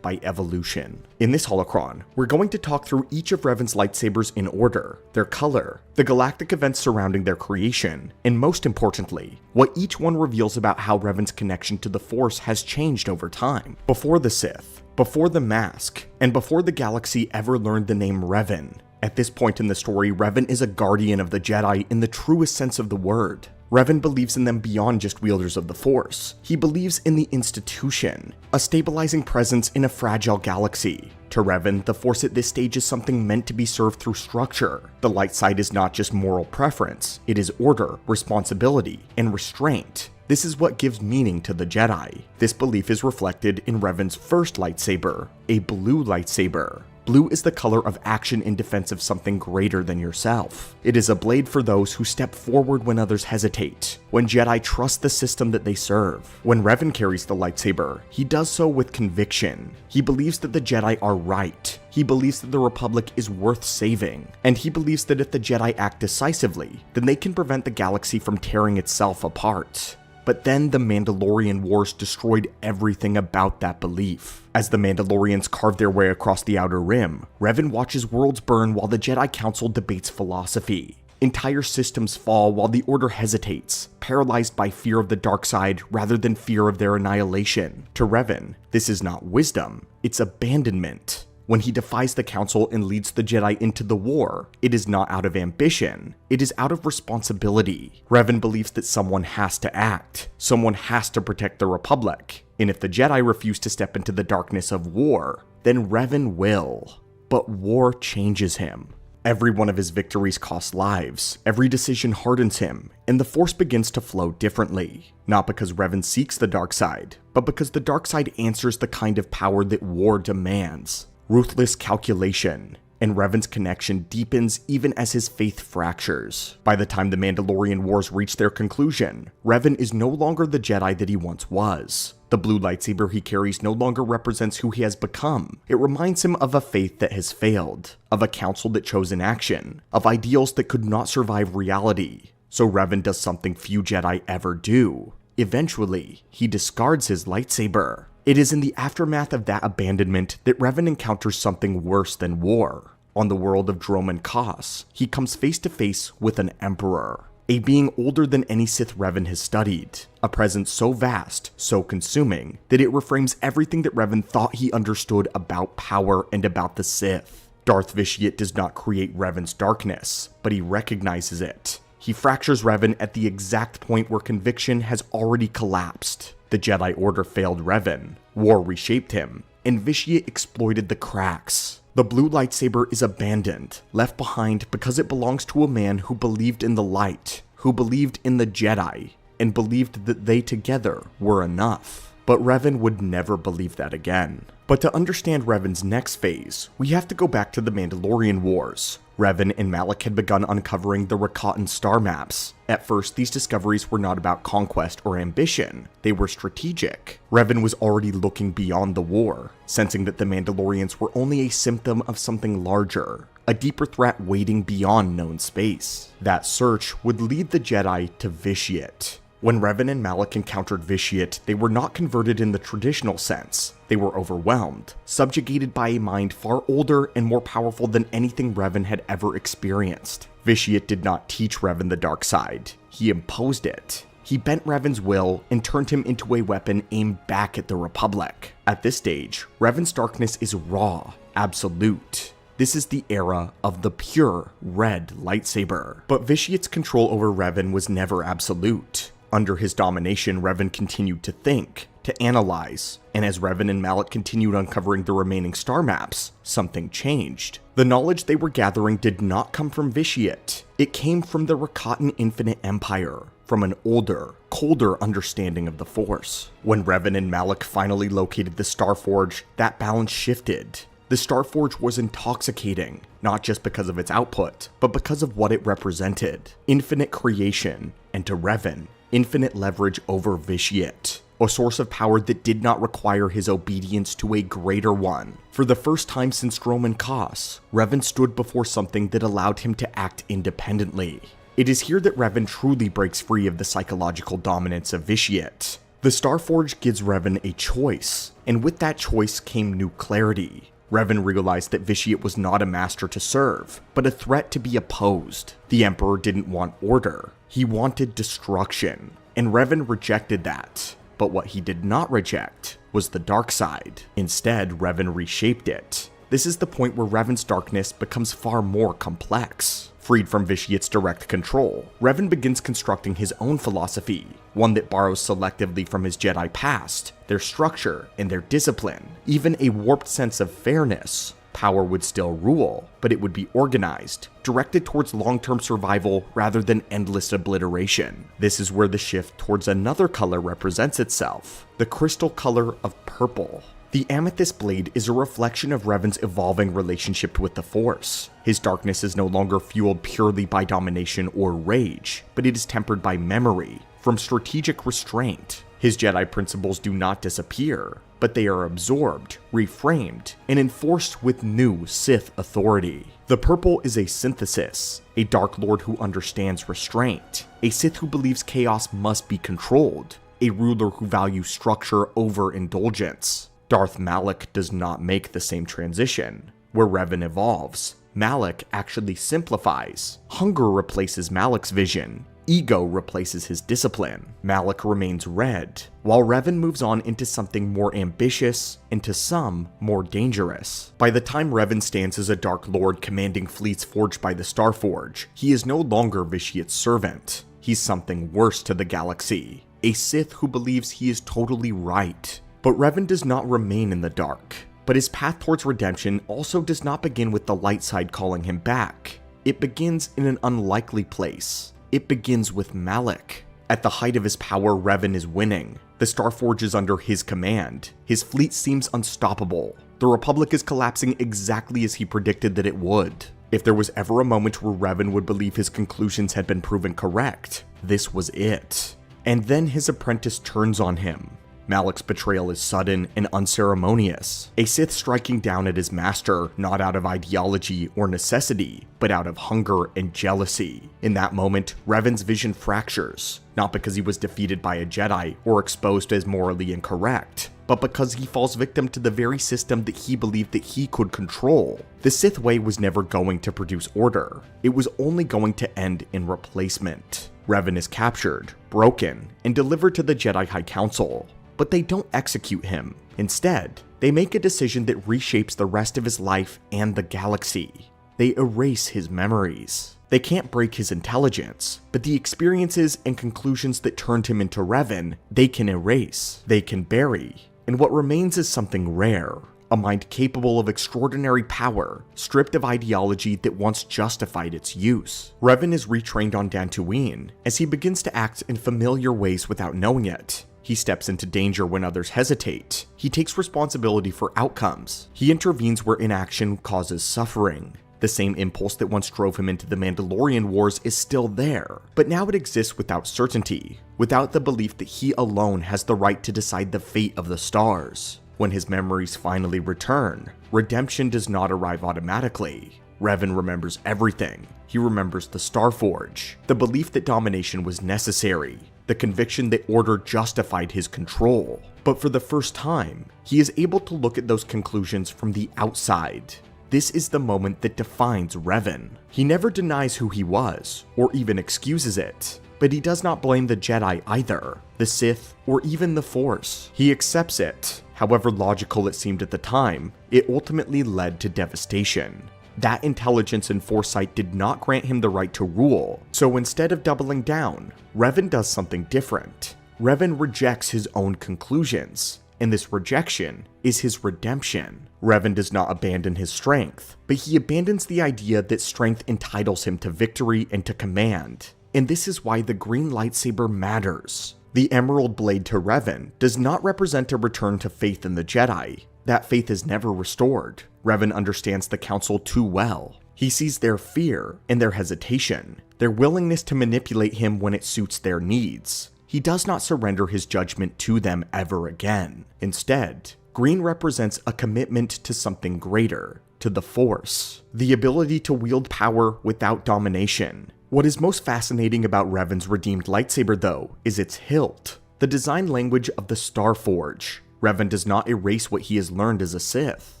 [SPEAKER 1] by evolution. In this holocron, we're going to talk through each of Revan's lightsabers in order, their color, the galactic events surrounding their creation, and most importantly, what each one reveals about how Revan's connection to the Force has changed over time. Before the Sith, before the Mask, and before the galaxy ever learned the name Revan. At this point in the story, Revan is a guardian of the Jedi in the truest sense of the word. Revan believes in them beyond just wielders of the Force. He believes in the institution, a stabilizing presence in a fragile galaxy. To Revan, the Force at this stage is something meant to be served through structure. The light side is not just moral preference, it is order, responsibility, and restraint. This is what gives meaning to the Jedi. This belief is reflected in Revan's first lightsaber, a blue lightsaber. Blue is the color of action in defense of something greater than yourself. It is a blade for those who step forward when others hesitate, when Jedi trust the system that they serve. When Revan carries the lightsaber, he does so with conviction. He believes that the Jedi are right. He believes that the Republic is worth saving. And he believes that if the Jedi act decisively, then they can prevent the galaxy from tearing itself apart. But then the Mandalorian Wars destroyed everything about that belief. As the Mandalorians carve their way across the Outer Rim, Revan watches worlds burn while the Jedi Council debates philosophy. Entire systems fall while the Order hesitates, paralyzed by fear of the dark side rather than fear of their annihilation. To Revan, this is not wisdom, it's abandonment. When he defies the Council and leads the Jedi into the war, it is not out of ambition, it is out of responsibility. Revan believes that someone has to act, someone has to protect the Republic, and if the Jedi refuse to step into the darkness of war, then Revan will. But war changes him. Every one of his victories costs lives, every decision hardens him, and the Force begins to flow differently. Not because Revan seeks the dark side, but because the dark side answers the kind of power that war demands. Ruthless calculation, and Revan's connection deepens even as his faith fractures. By the time the Mandalorian Wars reach their conclusion, Revan is no longer the Jedi that he once was. The blue lightsaber he carries no longer represents who he has become. It reminds him of a faith that has failed, of a council that chose inaction, of ideals that could not survive reality. So Revan does something few Jedi ever do. Eventually, he discards his lightsaber. It is in the aftermath of that abandonment that Revan encounters something worse than war. On the world of Dromund Kaas, he comes face to face with an Emperor, a being older than any Sith Revan has studied, a presence so vast, so consuming, that it reframes everything that Revan thought he understood about power and about the Sith. Darth Vitiate does not create Revan's darkness, but he recognizes it. He fractures Revan at the exact point where conviction has already collapsed. The Jedi Order failed Revan, war reshaped him, and Vitiate exploited the cracks. The blue lightsaber is abandoned, left behind because it belongs to a man who believed in the light, who believed in the Jedi, and believed that they together were enough. But Revan would never believe that again. But to understand Revan's next phase, we have to go back to the Mandalorian Wars. Revan and Malak had begun uncovering the Rakatan star maps. At first, these discoveries were not about conquest or ambition, they were strategic. Revan was already looking beyond the war, sensing that the Mandalorians were only a symptom of something larger, a deeper threat waiting beyond known space. That search would lead the Jedi to Vitiate. When Revan and Malak encountered Vitiate, they were not converted in the traditional sense. They were overwhelmed, subjugated by a mind far older and more powerful than anything Revan had ever experienced. Vitiate did not teach Revan the dark side, he imposed it. He bent Revan's will and turned him into a weapon aimed back at the Republic. At this stage, Revan's darkness is raw, absolute. This is the era of the pure red lightsaber. But Vitiate's control over Revan was never absolute. Under his domination, Revan continued to think, to analyze, and as Revan and Malak continued uncovering the remaining star maps, something changed. The knowledge they were gathering did not come from Vitiate. It came from the Rakatan Infinite Empire, from an older, colder understanding of the Force. When Revan and Malak finally located the Starforge, that balance shifted. The Starforge was intoxicating, not just because of its output, but because of what it represented. Infinite creation, and to Revan, infinite leverage over Vitiate, a source of power that did not require his obedience to a greater one. For the first time since Dromund Kaas, Revan stood before something that allowed him to act independently. It is here that Revan truly breaks free of the psychological dominance of Vitiate. The Starforge gives Revan a choice, and with that choice came new clarity. Revan realized that Vitiate was not a master to serve, but a threat to be opposed. The Emperor didn't want order, he wanted destruction, and Revan rejected that. But what he did not reject was the dark side. Instead, Revan reshaped it. This is the point where Revan's darkness becomes far more complex. Freed from Vitiate's direct control, Revan begins constructing his own philosophy, one that borrows selectively from his Jedi past, their structure, and their discipline. Even a warped sense of fairness. Power would still rule, but it would be organized, directed towards long-term survival rather than endless obliteration. This is where the shift towards another color represents itself, the crystal color of purple. The amethyst blade is a reflection of Revan's evolving relationship with the Force. His darkness is no longer fueled purely by domination or rage, but it is tempered by memory, from strategic restraint. His Jedi principles do not disappear, but they are absorbed, reframed, and enforced with new Sith authority. The purple is a synthesis, a Dark Lord who understands restraint, a Sith who believes chaos must be controlled, a ruler who values structure over indulgence. Darth Malak does not make the same transition. Where Revan evolves, Malak actually simplifies. Hunger replaces Malak's vision. Ego replaces his discipline. Malak remains red, while Revan moves on into something more ambitious, and to some, more dangerous. By the time Revan stands as a Dark Lord commanding fleets forged by the Starforge, he is no longer Vitiate's servant. He's something worse to the galaxy. A Sith who believes he is totally right. But Revan does not remain in the dark. But his path towards redemption also does not begin with the light side calling him back. It begins in an unlikely place. It begins with Malak. At the height of his power, Revan is winning. The Starforge is under his command. His fleet seems unstoppable. The Republic is collapsing exactly as he predicted that it would. If there was ever a moment where Revan would believe his conclusions had been proven correct, this was it. And then his apprentice turns on him. Malak's betrayal is sudden and unceremonious, a Sith striking down at his master not out of ideology or necessity, but out of hunger and jealousy. In that moment, Revan's vision fractures, not because he was defeated by a Jedi or exposed as morally incorrect, but because he falls victim to the very system that he believed that he could control. The Sith way was never going to produce order. It was only going to end in replacement. Revan is captured, broken, and delivered to the Jedi High Council. But they don't execute him. Instead, they make a decision that reshapes the rest of his life and the galaxy. They erase his memories. They can't break his intelligence, but the experiences and conclusions that turned him into Revan, they can erase, they can bury. And what remains is something rare, a mind capable of extraordinary power, stripped of ideology that once justified its use. Revan is retrained on Dantooine as he begins to act in familiar ways without knowing it. He steps into danger when others hesitate. He takes responsibility for outcomes. He intervenes where inaction causes suffering. The same impulse that once drove him into the Mandalorian Wars is still there, but now it exists without certainty, without the belief that he alone has the right to decide the fate of the stars. When his memories finally return, redemption does not arrive automatically. Revan remembers everything. He remembers the Starforge, the belief that domination was necessary, the conviction that order justified his control. But for the first time, he is able to look at those conclusions from the outside. This is the moment that defines Revan. He never denies who he was, or even excuses it. But he does not blame the Jedi either, the Sith, or even the Force. He accepts it. However logical it seemed at the time, it ultimately led to devastation. That intelligence and foresight did not grant him the right to rule, so instead of doubling down, Revan does something different. Revan rejects his own conclusions, and this rejection is his redemption. Revan does not abandon his strength, but he abandons the idea that strength entitles him to victory and to command. And this is why the green lightsaber matters. The emerald blade to Revan does not represent a return to faith in the Jedi. That faith is never restored. Revan understands the Council too well. He sees their fear and their hesitation, their willingness to manipulate him when it suits their needs. He does not surrender his judgment to them ever again. Instead, green represents a commitment to something greater, to the Force, the ability to wield power without domination. What is most fascinating about Revan's redeemed lightsaber, though, is its hilt, the design language of the Starforge. Revan does not erase what he has learned as a Sith.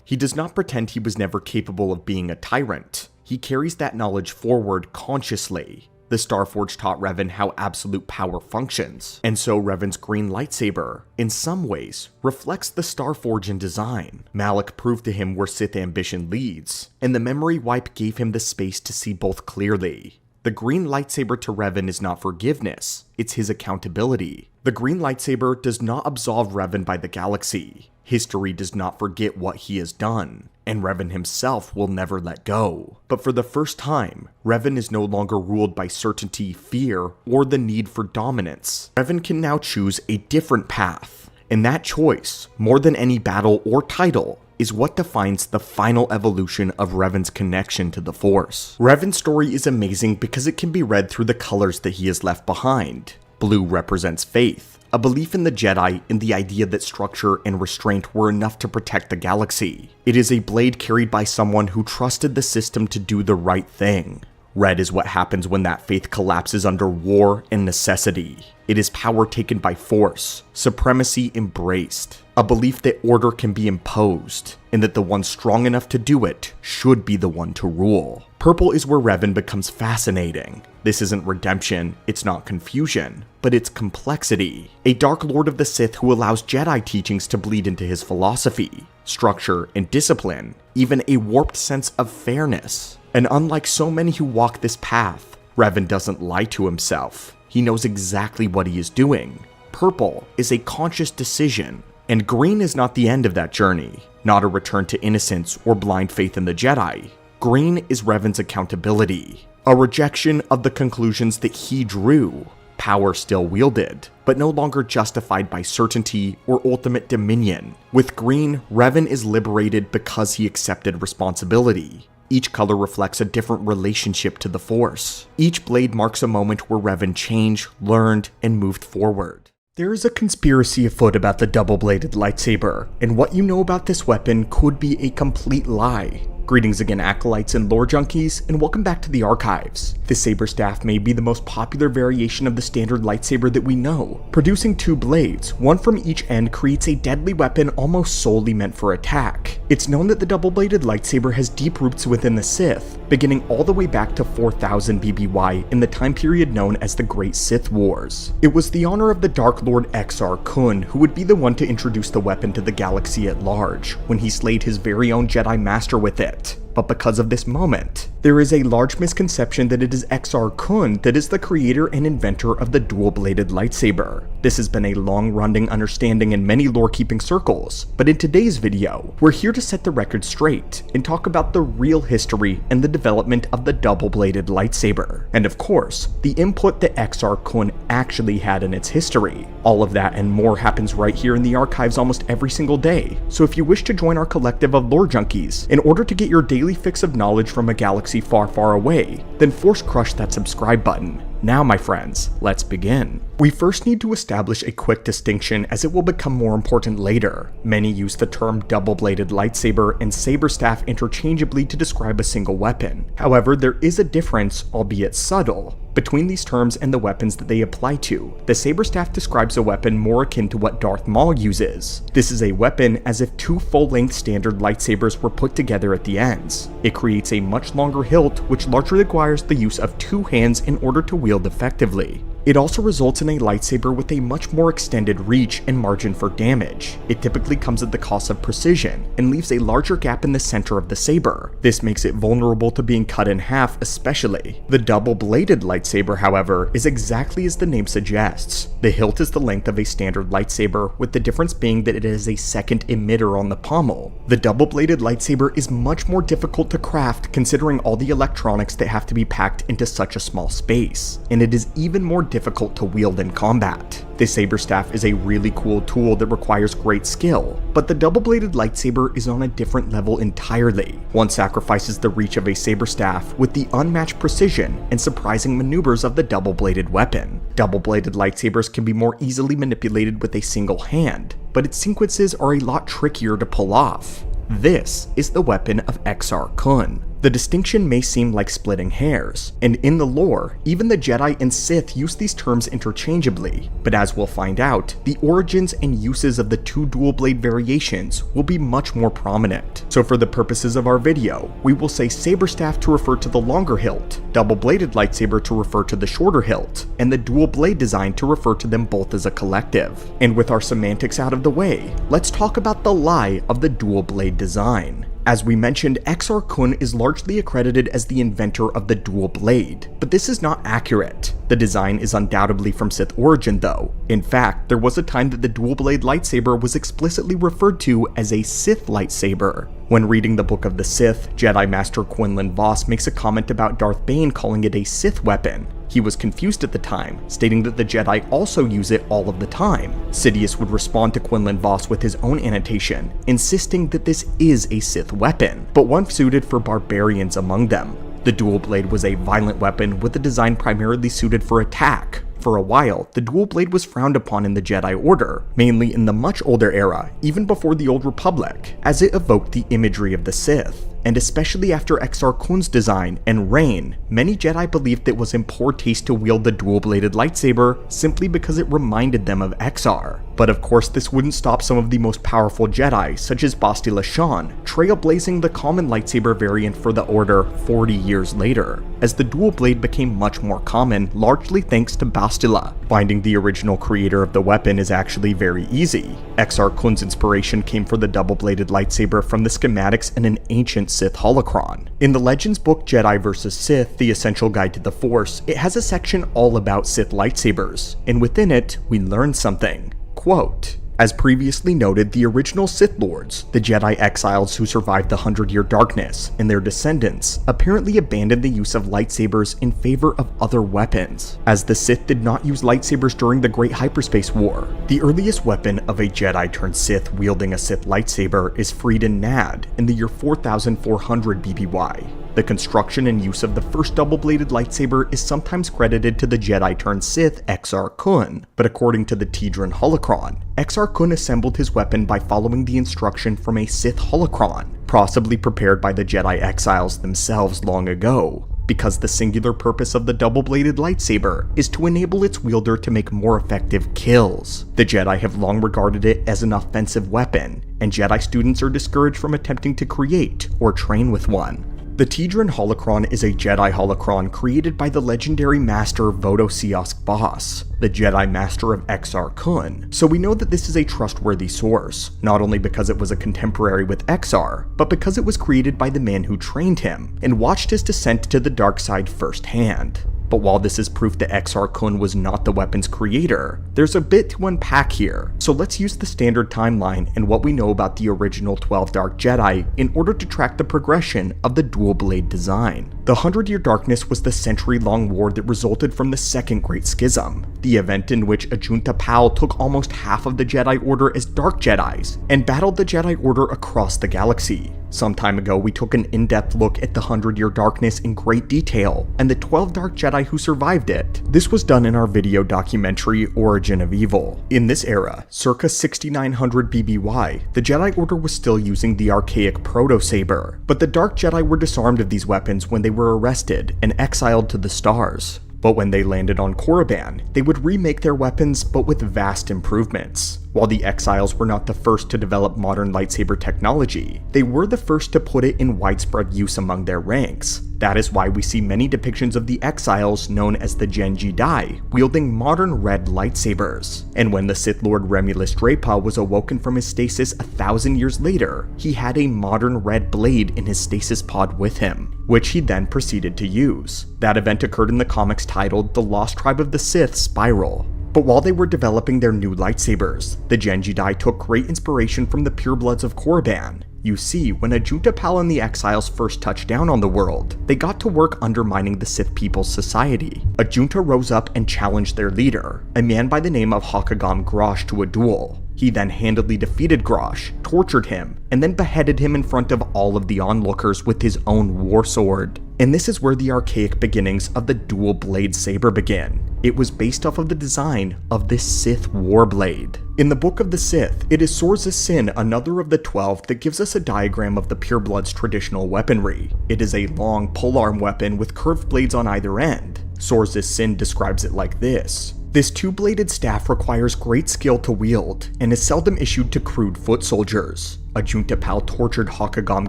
[SPEAKER 1] He does not pretend he was never capable of being a tyrant. He carries that knowledge forward consciously. The Starforge taught Revan how absolute power functions, and so Revan's green lightsaber, in some ways, reflects the Starforge in design. Malak proved to him where Sith ambition leads, and the memory wipe gave him the space to see both clearly. The green lightsaber to Revan is not forgiveness, it's his accountability. The green lightsaber does not absolve Revan by the galaxy. History does not forget what he has done, and Revan himself will never let go. But for the first time, Revan is no longer ruled by certainty, fear, or the need for dominance. Revan can now choose a different path, and that choice, more than any battle or title, is what defines the final evolution of Revan's connection to the Force. Revan's story is amazing because it can be read through the colors that he has left behind. Blue represents faith, a belief in the Jedi and the idea that structure and restraint were enough to protect the galaxy. It is a blade carried by someone who trusted the system to do the right thing. Red is what happens when that faith collapses under war and necessity. It is power taken by force, supremacy embraced, a belief that order can be imposed, and that the one strong enough to do it should be the one to rule. Purple is where Revan becomes fascinating. This isn't redemption, it's not confusion, but it's complexity. A Dark Lord of the Sith who allows Jedi teachings to bleed into his philosophy, structure, and discipline, even a warped sense of fairness. And unlike so many who walk this path, Revan doesn't lie to himself. He knows exactly what he is doing. Purple is a conscious decision, and green is not the end of that journey, not a return to innocence or blind faith in the Jedi. Green is Revan's accountability, a rejection of the conclusions that he drew. Power still wielded, but no longer justified by certainty or ultimate dominion. With green, Revan is liberated because he accepted responsibility. Each color reflects a different relationship to the Force. Each blade marks a moment where Revan changed, learned, and moved forward. There is a conspiracy afoot about the double-bladed lightsaber, and what you know about this weapon could be a complete lie. Greetings again, acolytes and lore junkies, and welcome back to the archives. The saber staff may be the most popular variation of the standard lightsaber that we know. Producing two blades, one from each end, creates a deadly weapon almost solely meant for attack. It's known that the double-bladed lightsaber has deep roots within the Sith, beginning all the way back to 4000 BBY in the time period known as the Great Sith Wars. It was the honor of the Dark Lord Exar Kun who would be the one to introduce the weapon to the galaxy at large, when he slayed his very own Jedi Master with it. But because of this moment, there is a large misconception that it is Exar Kun that is the creator and inventor of the dual-bladed lightsaber. This has been a long-running understanding in many lore-keeping circles, but in today's video, we're here to set the record straight and talk about the real history and the development of the double-bladed lightsaber, and of course, the input that Exar Kun actually had in its history. All of that and more happens right here in the archives almost every single day, so if you wish to join our collective of lore junkies in order to get your daily fix of knowledge from a galaxy far, far away, then force crush that subscribe button. Now, my friends, let's begin. We first need to establish a quick distinction as it will become more important later. Many use the term double-bladed lightsaber and saber staff interchangeably to describe a single weapon. However, there is a difference, albeit subtle, between these terms and the weapons that they apply to. The saber staff describes a weapon more akin to what Darth Maul uses. This is a weapon as if two full-length standard lightsabers were put together at the ends. It creates a much longer hilt, which largely requires the use of two hands in order to wield effectively. It also results in a lightsaber with a much more extended reach and margin for damage. It typically comes at the cost of precision and leaves a larger gap in the center of the saber. This makes it vulnerable to being cut in half especially. The double-bladed lightsaber, however, is exactly as the name suggests. The hilt is the length of a standard lightsaber, with the difference being that it has a second emitter on the pommel. The double-bladed lightsaber is much more difficult to craft considering all the electronics that have to be packed into such a small space, and it is even more difficult to wield in combat. The saber staff is a really cool tool that requires great skill, but the double-bladed lightsaber is on a different level entirely. One sacrifices the reach of a saber staff with the unmatched precision and surprising maneuvers of the double-bladed weapon. Double-bladed lightsabers can be more easily manipulated with a single hand, but its sequences are a lot trickier to pull off. This is the weapon of Exar Kun. The distinction may seem like splitting hairs, and in the lore, even the Jedi and Sith use these terms interchangeably, but as we'll find out, the origins and uses of the two dual blade variations will be much more prominent. So for the purposes of our video, we will say saber staff to refer to the longer hilt, double-bladed lightsaber to refer to the shorter hilt, and the dual blade design to refer to them both as a collective. And with our semantics out of the way, let's talk about the lie of the dual blade design. As we mentioned, Exar Kun is largely accredited as the inventor of the dual blade, but this is not accurate. The design is undoubtedly from Sith origin though. In fact, there was a time that the dual blade lightsaber was explicitly referred to as a Sith lightsaber. When reading the Book of the Sith, Jedi Master Quinlan Vos makes a comment about Darth Bane calling it a Sith weapon. He was confused at the time, stating that the Jedi also use it all of the time. Sidious would respond to Quinlan Vos with his own annotation, insisting that this is a Sith weapon, but one suited for barbarians among them. The dual blade was a violent weapon with a design primarily suited for attack. For a while, the dual blade was frowned upon in the Jedi Order, mainly in the much older era, even before the Old Republic, as it evoked the imagery of the Sith. And especially after Exar Kun's design and reign, many Jedi believed it was in poor taste to wield the dual-bladed lightsaber simply because it reminded them of Exar. But of course this wouldn't stop some of the most powerful Jedi, such as Bastila Shan, trailblazing the common lightsaber variant for the Order 40 years later, as the dual blade became much more common, largely thanks to Bastila. Finding the original creator of the weapon is actually very easy. Exar Kun's inspiration came for the double-bladed lightsaber from the schematics in an ancient Sith holocron. In the Legends book Jedi vs. Sith, The Essential Guide to the Force, it has a section all about Sith lightsabers, and within it, we learn something. Quote, "As previously noted, the original Sith Lords, the Jedi exiles who survived the 100-Year Darkness, and their descendants, apparently abandoned the use of lightsabers in favor of other weapons, as the Sith did not use lightsabers during the Great Hyperspace War. The earliest weapon of a Jedi turned Sith wielding a Sith lightsaber is Freedon Nad in the year 4400 BBY. The construction and use of the first double-bladed lightsaber is sometimes credited to the Jedi-turned-Sith Exar Kun, but according to the Tidron holocron, Exar Kun assembled his weapon by following the instruction from a Sith holocron, possibly prepared by the Jedi exiles themselves long ago, because the singular purpose of the double-bladed lightsaber is to enable its wielder to make more effective kills. The Jedi have long regarded it as an offensive weapon, and Jedi students are discouraged from attempting to create or train with one. The Tidron holocron is a Jedi holocron created by the legendary master Vodosiask Bos, the Jedi master of Exar Kun, so we know that this is a trustworthy source, not only because it was a contemporary with Exar, but because it was created by the man who trained him, and watched his descent to the dark side firsthand. But while this is proof that Exar Kun was not the weapon's creator, there's a bit to unpack here, so let's use the standard timeline and what we know about the original 12 Dark Jedi in order to track the progression of the dual blade design. The 100-Year Darkness was the century-long war that resulted from the Second Great Schism, the event in which Ajunta Pal took almost half of the Jedi Order as Dark Jedis, and battled the Jedi Order across the galaxy. Some time ago, we took an in-depth look at the 100-Year Darkness in great detail, and the 12 Dark Jedi who survived it. This was done in our video documentary, Origin of Evil. In this era, circa 6900 BBY, the Jedi Order was still using the archaic Proto-Saber, but the Dark Jedi were disarmed of these weapons when they were arrested and exiled to the stars. But when they landed on Korriban, they would remake their weapons but with vast improvements. While the exiles were not the first to develop modern lightsaber technology, they were the first to put it in widespread use among their ranks. That is why we see many depictions of the exiles known as the Genji Dai wielding modern red lightsabers. And when the Sith Lord Remulus Drapa was awoken from his stasis 1,000 years later, he had a modern red blade in his stasis pod with him, which he then proceeded to use. That event occurred in the comics titled The Lost Tribe of the Sith Spiral. But while they were developing their new lightsabers, the Genji Dai took great inspiration from the purebloods of Korriban. You see, when Ajunta Pal and the exiles first touched down on the world, they got to work undermining the Sith people's society. Ajunta rose up and challenged their leader, a man by the name of Hakagam Grosh, to a duel. He then handily defeated Grosh, tortured him, and then beheaded him in front of all of the onlookers with his own war sword. And this is where the archaic beginnings of the dual blade saber begin. It was based off of the design of this Sith Warblade. In the Book of the Sith, it is Sor's Sin, another of the 12, that gives us a diagram of the purebloods' traditional weaponry. It is a long polearm weapon with curved blades on either end. Sor's Sin describes it like this. This two-bladed staff requires great skill to wield, and is seldom issued to crude foot soldiers. Ajunta Pal tortured Hakagam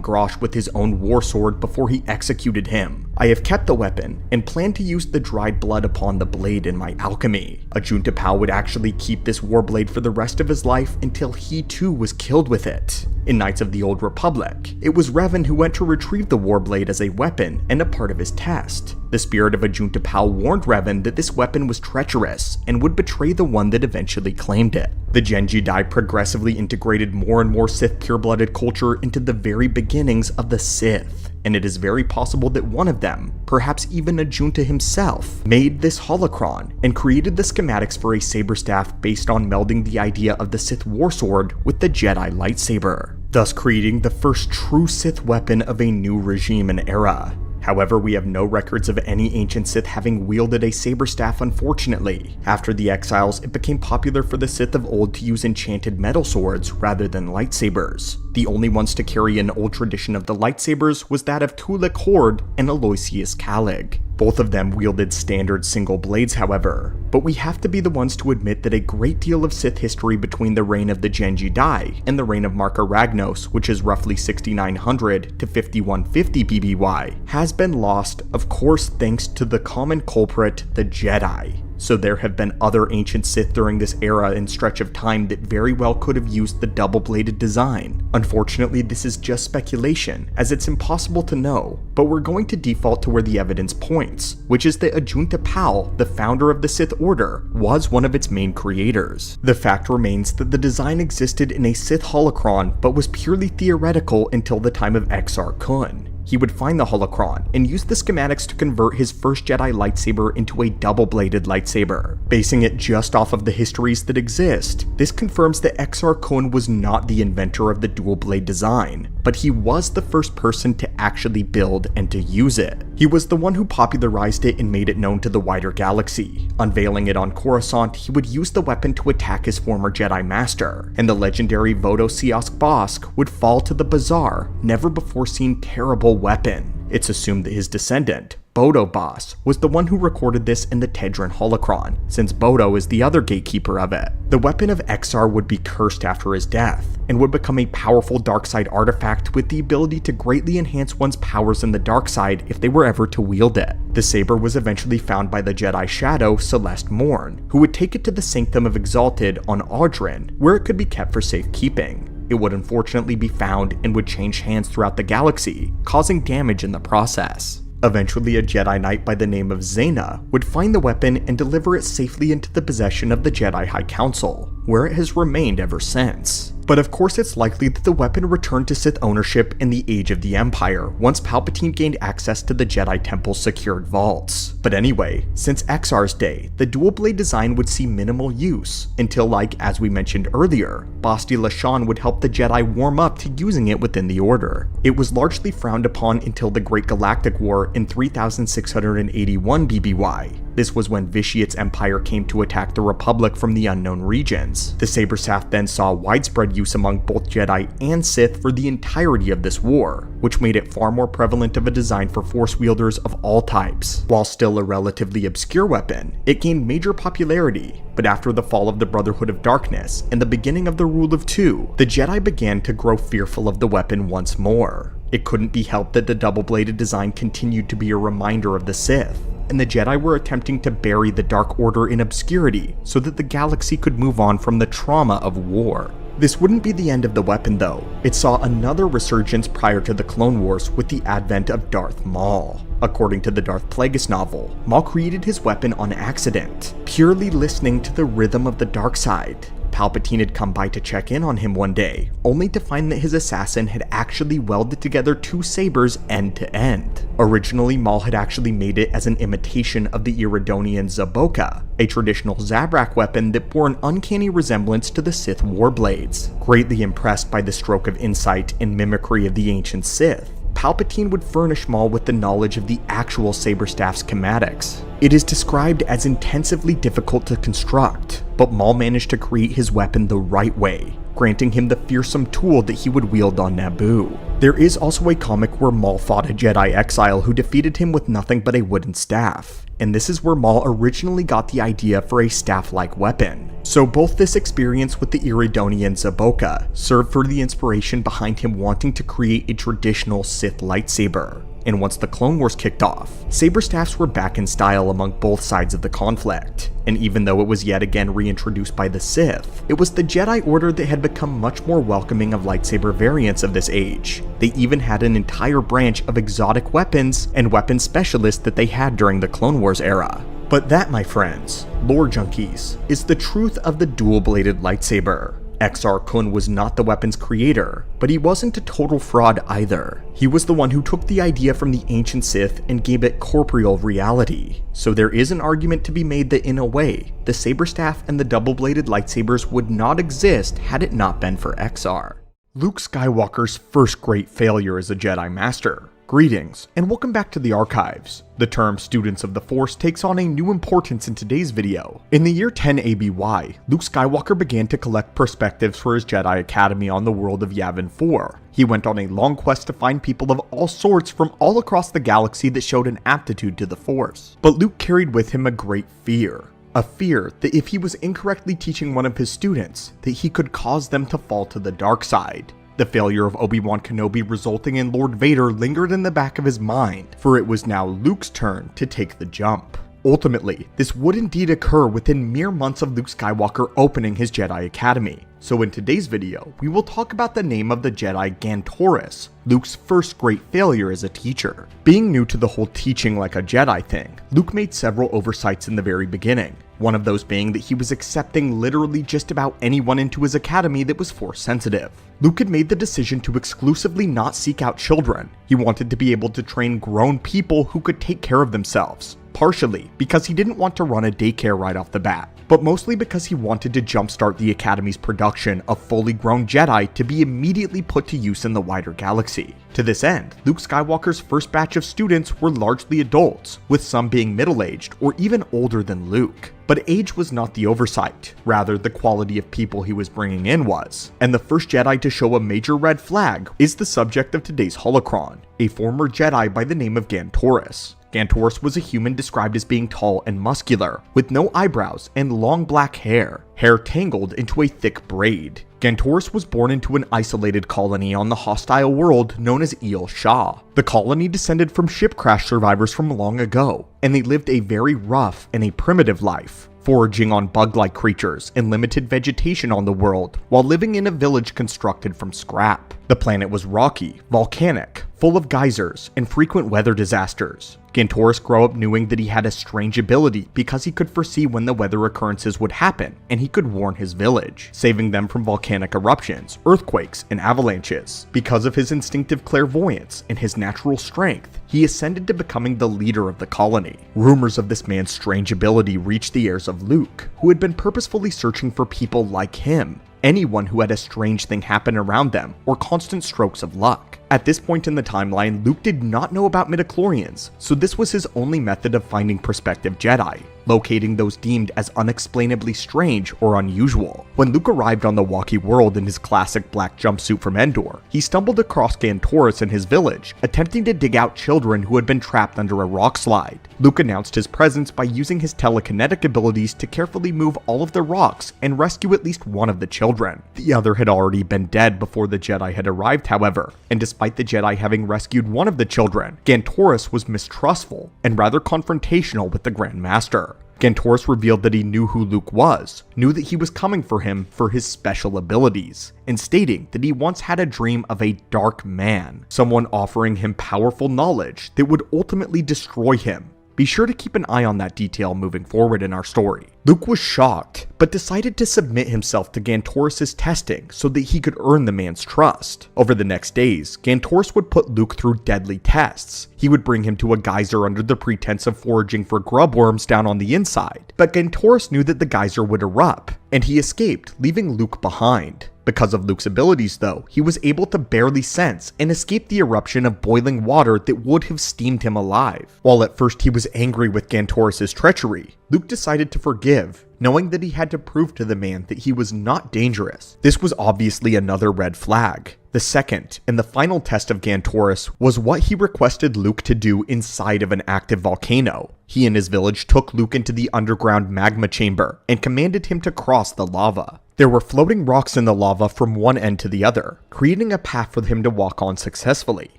[SPEAKER 1] Grosh with his own war sword before he executed him. I have kept the weapon, and plan to use the dried blood upon the blade in my alchemy. Ajunta Pal would actually keep this warblade for the rest of his life until he too was killed with it. In Knights of the Old Republic, it was Revan who went to retrieve the warblade as a weapon and a part of his test. The spirit of Ajunta Pal warned Revan that this weapon was treacherous and would betray the one that eventually claimed it. The Genji Dai progressively integrated more and more Sith pure-blooded culture into the very beginnings of the Sith, and it is very possible that one of them, perhaps even Ajunta himself, made this holocron and created the schematics for a saber staff based on melding the idea of the Sith warsword with the Jedi lightsaber, thus creating the first true Sith weapon of a new regime and era. However, we have no records of any ancient Sith having wielded a saber staff, unfortunately. After the Exiles, it became popular for the Sith of old to use enchanted metal swords rather than lightsabers. The only ones to carry an old tradition of the lightsabers was that of Tulak Hord and Aloysius Calig. Both of them wielded standard single blades, however, but we have to be the ones to admit that a great deal of Sith history between the reign of the Genji Dai and the reign of Marka Ragnos, which is roughly 6900 to 5150 BBY, has been lost, of course thanks to the common culprit, the Jedi. So there have been other ancient Sith during this era and stretch of time that very well could have used the double-bladed design. Unfortunately, this is just speculation, as it's impossible to know, but we're going to default to where the evidence points, which is that Ajunta Pal, the founder of the Sith Order, was one of its main creators. The fact remains that the design existed in a Sith holocron, but was purely theoretical until the time of Exar Kun. He would find the holocron and use the schematics to convert his first Jedi lightsaber into a double-bladed lightsaber. Basing it just off of the histories that exist, this confirms that Exar Kun was not the inventor of the dual-blade design, but he was the first person to actually build and to use it. He was the one who popularized it and made it known to the wider galaxy. Unveiling it on Coruscant, he would use the weapon to attack his former Jedi Master, and the legendary Vodo Siosk Bosk would fall to the bizarre, never-before-seen terrible weapon. It's assumed that his descendant, Bodo Boss, was the one who recorded this in the Tedran holocron, since Bodo is the other gatekeeper of it. The weapon of Exar would be cursed after his death, and would become a powerful dark side artifact with the ability to greatly enhance one's powers in the dark side if they were ever to wield it. The saber was eventually found by the Jedi Shadow, Celeste Morn, who would take it to the Sanctum of Exalted on Audrin, where it could be kept for safekeeping. It would unfortunately be found and would change hands throughout the galaxy, causing damage in the process. Eventually, a Jedi Knight by the name of Zaina would find the weapon and deliver it safely into the possession of the Jedi High Council, where it has remained ever since. But of course it's likely that the weapon returned to Sith ownership in the Age of the Empire once Palpatine gained access to the Jedi Temple's secured vaults. But anyway, since Exar's day, the dual blade design would see minimal use, until, like as we mentioned earlier, Basti Lashan would help the Jedi warm up to using it within the Order. It was largely frowned upon until the Great Galactic War in 3681 BBY. This was when Vitiate's empire came to attack the Republic from the unknown regions. The saber staff then saw widespread use among both Jedi and Sith for the entirety of this war, which made it far more prevalent of a design for Force wielders of all types. While still a relatively obscure weapon, it gained major popularity, but after the fall of the Brotherhood of Darkness and the beginning of the Rule of Two, the Jedi began to grow fearful of the weapon once more. It couldn't be helped that the double-bladed design continued to be a reminder of the Sith, and the Jedi were attempting to bury the Dark Order in obscurity so that the galaxy could move on from the trauma of war. This wouldn't be the end of the weapon though. It saw another resurgence prior to the Clone Wars with the advent of Darth Maul. According to the Darth Plagueis novel, Maul created his weapon on accident, purely listening to the rhythm of the dark side. Palpatine had come by to check in on him one day, only to find that his assassin had actually welded together two sabers end to end. Originally, Maul had actually made it as an imitation of the Iridonian Zaboka, a traditional Zabrak weapon that bore an uncanny resemblance to the Sith Warblades. Greatly impressed by the stroke of insight and mimicry of the ancient Sith, Palpatine would furnish Maul with the knowledge of the actual Saberstaff's schematics. It is described as intensively difficult to construct, but Maul managed to create his weapon the right way, granting him the fearsome tool that he would wield on Naboo. There is also a comic where Maul fought a Jedi exile who defeated him with nothing but a wooden staff, and this is where Maul originally got the idea for a staff-like weapon. So both this experience with the Iridonian Zaboka served for the inspiration behind him wanting to create a traditional Sith lightsaber. And once the Clone Wars kicked off, saberstaffs were back in style among both sides of the conflict. And even though it was yet again reintroduced by the Sith, it was the Jedi Order that had become much more welcoming of lightsaber variants of this age. They even had an entire branch of exotic weapons and weapon specialists that they had during the Clone Wars era. But that, my friends, lore junkies, is the truth of the dual-bladed lightsaber. Exar Kun was not the weapon's creator, but he wasn't a total fraud either. He was the one who took the idea from the ancient Sith and gave it corporeal reality. So there is an argument to be made that in a way, the Saberstaff and the double-bladed lightsabers would not exist had it not been for Exar. Luke Skywalker's first great failure as a Jedi Master. Greetings, and welcome back to the archives. The term Students of the Force takes on a new importance in today's video. In the year 10 ABY, Luke Skywalker began to collect perspectives for his Jedi Academy on the world of Yavin 4. He went on a long quest to find people of all sorts from all across the galaxy that showed an aptitude to the Force. But Luke carried with him a great fear. A fear that if he was incorrectly teaching one of his students, that he could cause them to fall to the dark side. The failure of Obi-Wan Kenobi resulting in Lord Vader lingered in the back of his mind, for it was now Luke's turn to take the jump. Ultimately, this would indeed occur within mere months of Luke Skywalker opening his Jedi Academy. So in today's video, we will talk about the name of the Jedi Gantoris, Luke's first great failure as a teacher. Being new to the whole teaching like a Jedi thing, Luke made several oversights in the very beginning. One of those being that he was accepting literally just about anyone into his academy that was Force sensitive. Luke had made the decision to exclusively not seek out children. He wanted to be able to train grown people who could take care of themselves. Partially because he didn't want to run a daycare right off the bat, but mostly because he wanted to jumpstart the Academy's production of fully grown Jedi to be immediately put to use in the wider galaxy. To this end, Luke Skywalker's first batch of students were largely adults, with some being middle-aged or even older than Luke. But age was not the oversight, rather the quality of people he was bringing in was. And the first Jedi to show a major red flag is the subject of today's holocron, a former Jedi by the name of Gantoris. Gantoris was a human described as being tall and muscular, with no eyebrows and long black hair tangled into a thick braid. Gantoris was born into an isolated colony on the hostile world known as Eel Shah. The colony descended from ship crash survivors from long ago, and they lived a very rough and a primitive life, foraging on bug-like creatures and limited vegetation on the world, while living in a village constructed from scrap. The planet was rocky, volcanic, full of geysers, and frequent weather disasters. Gantoris grew up knowing that he had a strange ability because he could foresee when the weather occurrences would happen, and he could warn his village, saving them from volcanic eruptions, earthquakes, and avalanches. Because of his instinctive clairvoyance and his natural strength, he ascended to becoming the leader of the colony. Rumors of this man's strange ability reached the ears of Luke, who had been purposefully searching for people like him, anyone who had a strange thing happen around them or constant strokes of luck. At this point in the timeline, Luke did not know about midichlorians, so this was his only method of finding prospective Jedi, locating those deemed as unexplainably strange or unusual. When Luke arrived on the Wookiee world in his classic black jumpsuit from Endor, he stumbled across Gantoris in his village, attempting to dig out children who had been trapped under a rock slide. Luke announced his presence by using his telekinetic abilities to carefully move all of the rocks and rescue at least one of the children. The other had already been dead before the Jedi had arrived, however, and despite the Jedi having rescued one of the children, Gantoris was mistrustful and rather confrontational with the Grand Master. Gantoris revealed that he knew who Luke was, knew that he was coming for him for his special abilities, and stating that he once had a dream of a dark man, someone offering him powerful knowledge that would ultimately destroy him. Be sure to keep an eye on that detail moving forward in our story. Luke was shocked, but decided to submit himself to Gantoris' testing so that he could earn the man's trust. Over the next days, Gantoris would put Luke through deadly tests. He would bring him to a geyser under the pretense of foraging for grub worms down on the inside, but Gantoris knew that the geyser would erupt, and he escaped, leaving Luke behind. Because of Luke's abilities though, he was able to barely sense and escape the eruption of boiling water that would have steamed him alive. While at first he was angry with Gantoris' treachery, Luke decided to forgive, knowing that he had to prove to the man that he was not dangerous. This was obviously another red flag. The second and the final test of Gantoris was what he requested Luke to do inside of an active volcano. He and his village took Luke into the underground magma chamber and commanded him to cross the lava. There were floating rocks in the lava from one end to the other, creating a path for him to walk on successfully.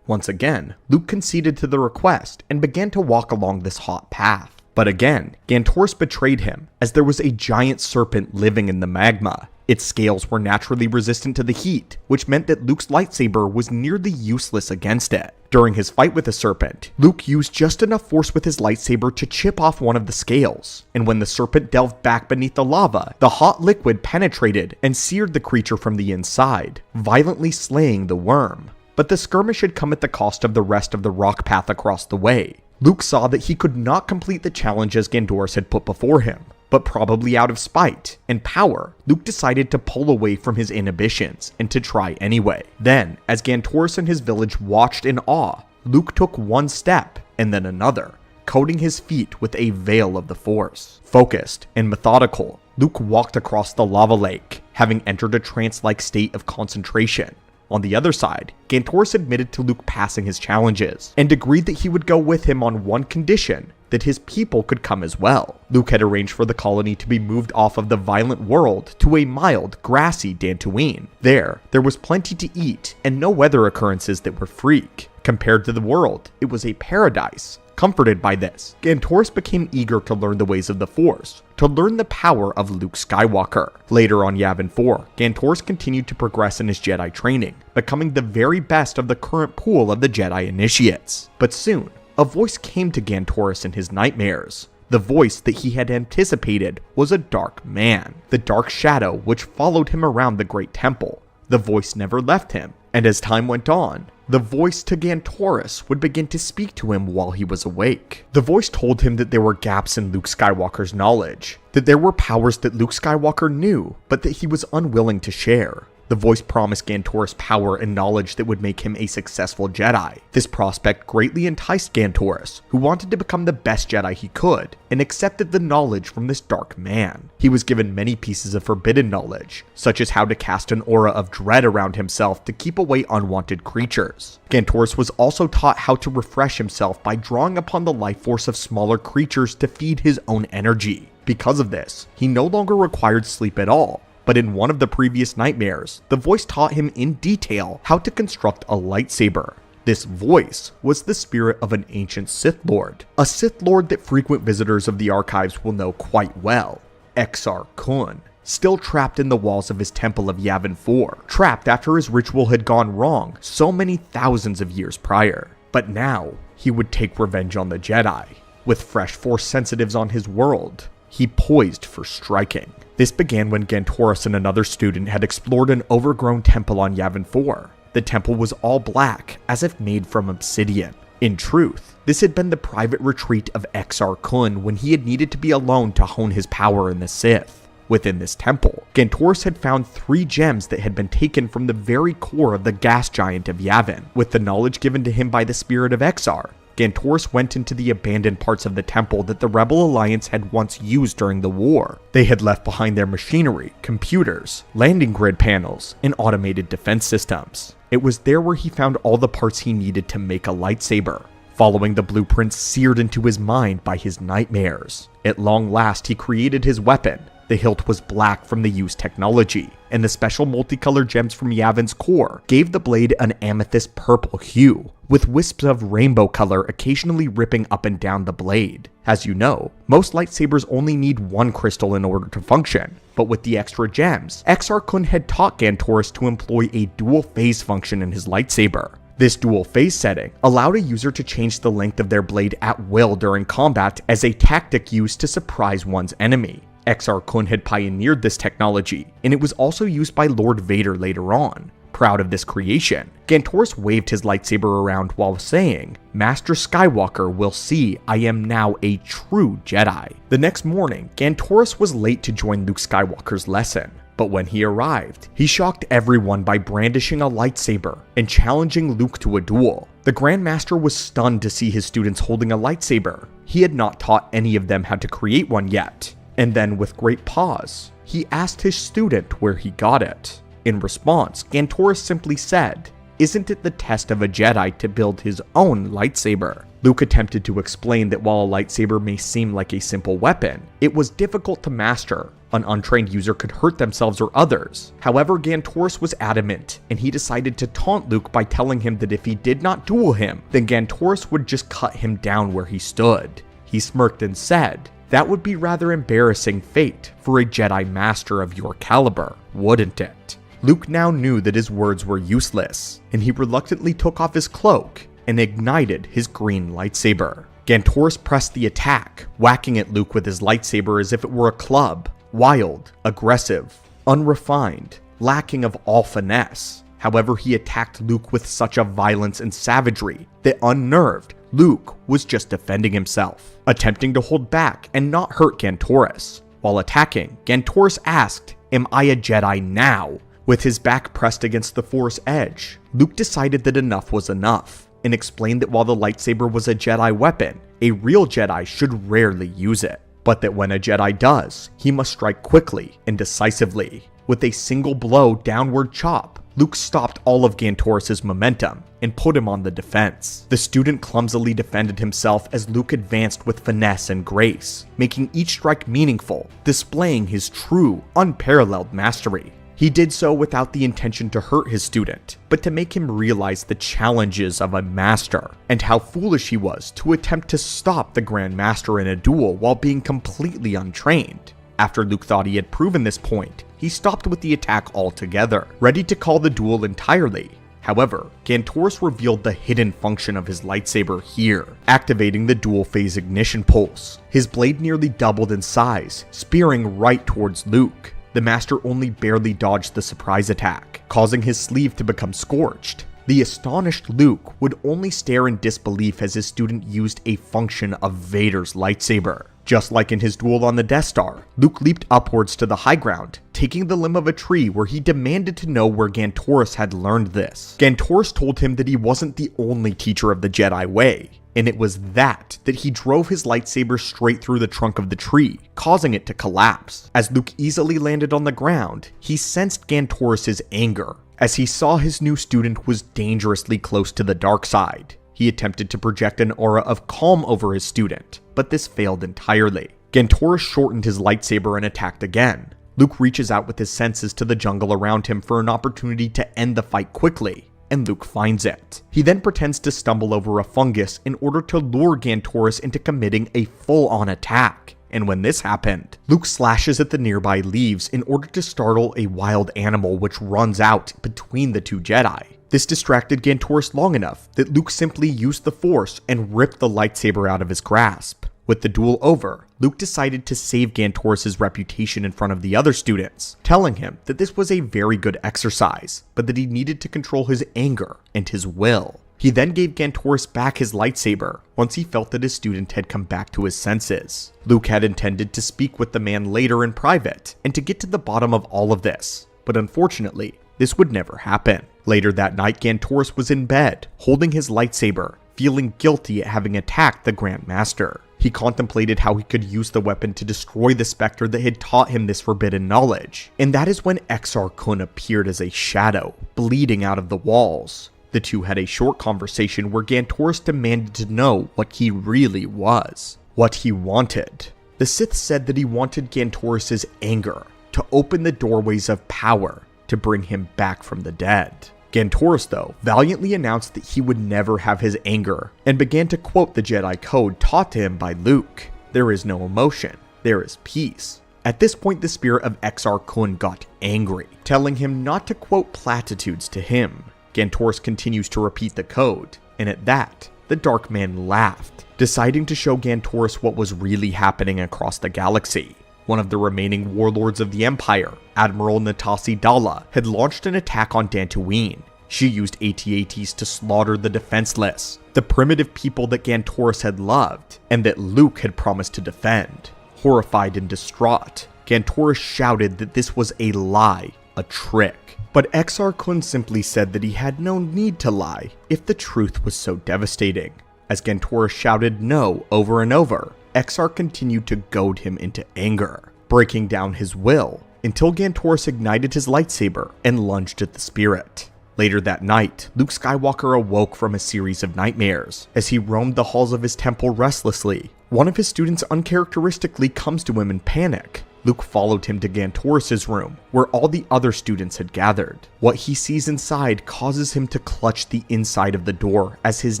[SPEAKER 1] Once again, Luke conceded to the request and began to walk along this hot path. But again, Gantoris betrayed him, as there was a giant serpent living in the magma. Its scales were naturally resistant to the heat, which meant that Luke's lightsaber was nearly useless against it. During his fight with the serpent, Luke used just enough force with his lightsaber to chip off one of the scales, and when the serpent delved back beneath the lava, the hot liquid penetrated and seared the creature from the inside, violently slaying the worm. But the skirmish had come at the cost of the rest of the rock path across the way. Luke saw that he could not complete the challenges Gantoris had put before him, but probably out of spite and power, Luke decided to pull away from his inhibitions and to try anyway. Then, as Gantoris and his village watched in awe, Luke took one step and then another, coating his feet with a veil of the Force. Focused and methodical, Luke walked across the lava lake, having entered a trance-like state of concentration. On the other side, Gantoris admitted to Luke passing his challenges, and agreed that he would go with him on one condition, that his people could come as well. Luke had arranged for the colony to be moved off of the violent world to a mild, grassy Dantooine. There was plenty to eat, and no weather occurrences that were freak. Compared to the world, it was a paradise. Comforted by this, Gantoris became eager to learn the ways of the Force, to learn the power of Luke Skywalker. Later on Yavin 4, Gantoris continued to progress in his Jedi training, becoming the very best of the current pool of the Jedi initiates. But soon, a voice came to Gantoris in his nightmares. The voice that he had anticipated was a dark man, the dark shadow which followed him around the Great Temple. The voice never left him, and as time went on, the voice to Gantoris would begin to speak to him while he was awake. The voice told him that there were gaps in Luke Skywalker's knowledge, that there were powers that Luke Skywalker knew, but that he was unwilling to share. The voice promised Gantoris power and knowledge that would make him a successful Jedi. This prospect greatly enticed Gantoris, who wanted to become the best Jedi he could, and accepted the knowledge from this dark man. He was given many pieces of forbidden knowledge, such as how to cast an aura of dread around himself to keep away unwanted creatures. Gantoris was also taught how to refresh himself by drawing upon the life force of smaller creatures to feed his own energy. Because of this, he no longer required sleep at all. But in one of the previous nightmares, the voice taught him in detail how to construct a lightsaber. This voice was the spirit of an ancient Sith Lord, a Sith Lord that frequent visitors of the archives will know quite well, Exar Kun, still trapped in the walls of his temple of Yavin 4, trapped after his ritual had gone wrong so many thousands of years prior. But now, he would take revenge on the Jedi. With fresh Force sensitives on his world, he poised for striking. This began when Gantoris and another student had explored an overgrown temple on Yavin 4. The temple was all black, as if made from obsidian. In truth, this had been the private retreat of Exar Kun when he had needed to be alone to hone his power in the Sith. Within this temple, Gantoris had found 3 gems that had been taken from the very core of the gas giant of Yavin. With the knowledge given to him by the spirit of Exar, Gantoris went into the abandoned parts of the temple that the Rebel Alliance had once used during the war. They had left behind their machinery, computers, landing grid panels, and automated defense systems. It was there where he found all the parts he needed to make a lightsaber, following the blueprints seared into his mind by his nightmares. At long last, he created his weapon. The hilt was black from the used technology, and the special multicolored gems from Yavin's core gave the blade an amethyst purple hue, with wisps of rainbow color occasionally ripping up and down the blade. As you know, most lightsabers only need 1 crystal in order to function, but with the extra gems, Exar Kun had taught Gantoris to employ a dual phase function in his lightsaber. This dual phase setting allowed a user to change the length of their blade at will during combat as a tactic used to surprise one's enemy. Exar Kun had pioneered this technology, and it was also used by Lord Vader later on, proud of this creation. Gantoris waved his lightsaber around while saying, "Master Skywalker will see I am now a true Jedi." The next morning, Gantoris was late to join Luke Skywalker's lesson. But when he arrived, he shocked everyone by brandishing a lightsaber and challenging Luke to a duel. The Grand Master was stunned to see his students holding a lightsaber. He had not taught any of them how to create one yet. And then, with great pause, he asked his student where he got it. In response, Gantoris simply said, "Isn't it the test of a Jedi to build his own lightsaber?" Luke attempted to explain that while a lightsaber may seem like a simple weapon, it was difficult to master. An untrained user could hurt themselves or others. However, Gantoris was adamant, and he decided to taunt Luke by telling him that if he did not duel him, then Gantoris would just cut him down where he stood. He smirked and said, "That would be rather embarrassing fate for a Jedi Master of your caliber, wouldn't it?" Luke now knew that his words were useless, and he reluctantly took off his cloak and ignited his green lightsaber. Gantoris pressed the attack, whacking at Luke with his lightsaber as if it were a club. Wild, aggressive, unrefined, lacking of all finesse. However, he attacked Luke with such a violence and savagery that, unnerved, Luke was just defending himself, attempting to hold back and not hurt Gantoris. While attacking, Gantoris asked, "Am I a Jedi now?" With his back pressed against the Force edge, Luke decided that enough was enough, and explained that while the lightsaber was a Jedi weapon, a real Jedi should rarely use it, but that when a Jedi does, he must strike quickly and decisively. With a single blow downward chop, Luke stopped all of Gantoris' momentum and put him on the defense. The student clumsily defended himself as Luke advanced with finesse and grace, making each strike meaningful, displaying his true, unparalleled mastery. He did so without the intention to hurt his student, but to make him realize the challenges of a master, and how foolish he was to attempt to stop the Grand Master in a duel while being completely untrained. After Luke thought he had proven this point, he stopped with the attack altogether, ready to call the duel entirely. However, Gantoris revealed the hidden function of his lightsaber here, activating the dual phase ignition pulse. His blade nearly doubled in size, spearing right towards Luke. The Master only barely dodged the surprise attack, causing his sleeve to become scorched. The astonished Luke would only stare in disbelief as his student used a function of Vader's lightsaber. Just like in his duel on the Death Star, Luke leaped upwards to the high ground, taking the limb of a tree where he demanded to know where Gantoris had learned this. Gantoris told him that he wasn't the only teacher of the Jedi way, and it was that he drove his lightsaber straight through the trunk of the tree, causing it to collapse. As Luke easily landed on the ground, he sensed Gantoris' anger, as he saw his new student was dangerously close to the dark side. He attempted to project an aura of calm over his student, but this failed entirely. Gantoris shortened his lightsaber and attacked again. Luke reaches out with his senses to the jungle around him for an opportunity to end the fight quickly, and Luke finds it. He then pretends to stumble over a fungus in order to lure Gantoris into committing a full-on attack. And when this happened, Luke slashes at the nearby leaves in order to startle a wild animal which runs out between the two Jedi. This distracted Gantoris long enough that Luke simply used the Force and ripped the lightsaber out of his grasp. With the duel over, Luke decided to save Gantoris' reputation in front of the other students, telling him that this was a very good exercise, but that he needed to control his anger and his will. He then gave Gantoris back his lightsaber once he felt that his student had come back to his senses. Luke had intended to speak with the man later in private and to get to the bottom of all of this, but unfortunately, this would never happen. Later that night, Gantoris was in bed, holding his lightsaber, feeling guilty at having attacked the Grand Master. He contemplated how he could use the weapon to destroy the specter that had taught him this forbidden knowledge. And that is when Exar Kun appeared as a shadow, bleeding out of the walls. The two had a short conversation where Gantoris demanded to know what he really was, what he wanted. The Sith said that he wanted Gantoris' anger to open the doorways of power to bring him back from the dead. Gantoris, though, valiantly announced that he would never have his anger, and began to quote the Jedi code taught to him by Luke. There is no emotion, there is peace. At this point, the spirit of Exar Kun got angry, telling him not to quote platitudes to him. Gantoris continues to repeat the code, and at that, the Dark Man laughed, deciding to show Gantoris what was really happening across the galaxy. one of the remaining warlords of the Empire, Admiral Natasi Dalla, had launched an attack on Dantooine. She used AT-ATs to slaughter the defenseless, the primitive people that Gantoris had loved, and that Luke had promised to defend. Horrified and distraught, Gantoris shouted that this was a lie, a trick. But Exar Kun simply said that he had no need to lie if the truth was so devastating. As Gantoris shouted no over and over, Exar continued to goad him into anger, breaking down his will until Gantoris ignited his lightsaber and lunged at the spirit. Later that night, Luke Skywalker awoke from a series of nightmares. As he roamed the halls of his temple restlessly, one of his students uncharacteristically comes to him in panic. Luke followed him to Gantoris' room, where all the other students had gathered. What he sees inside causes him to clutch the inside of the door as his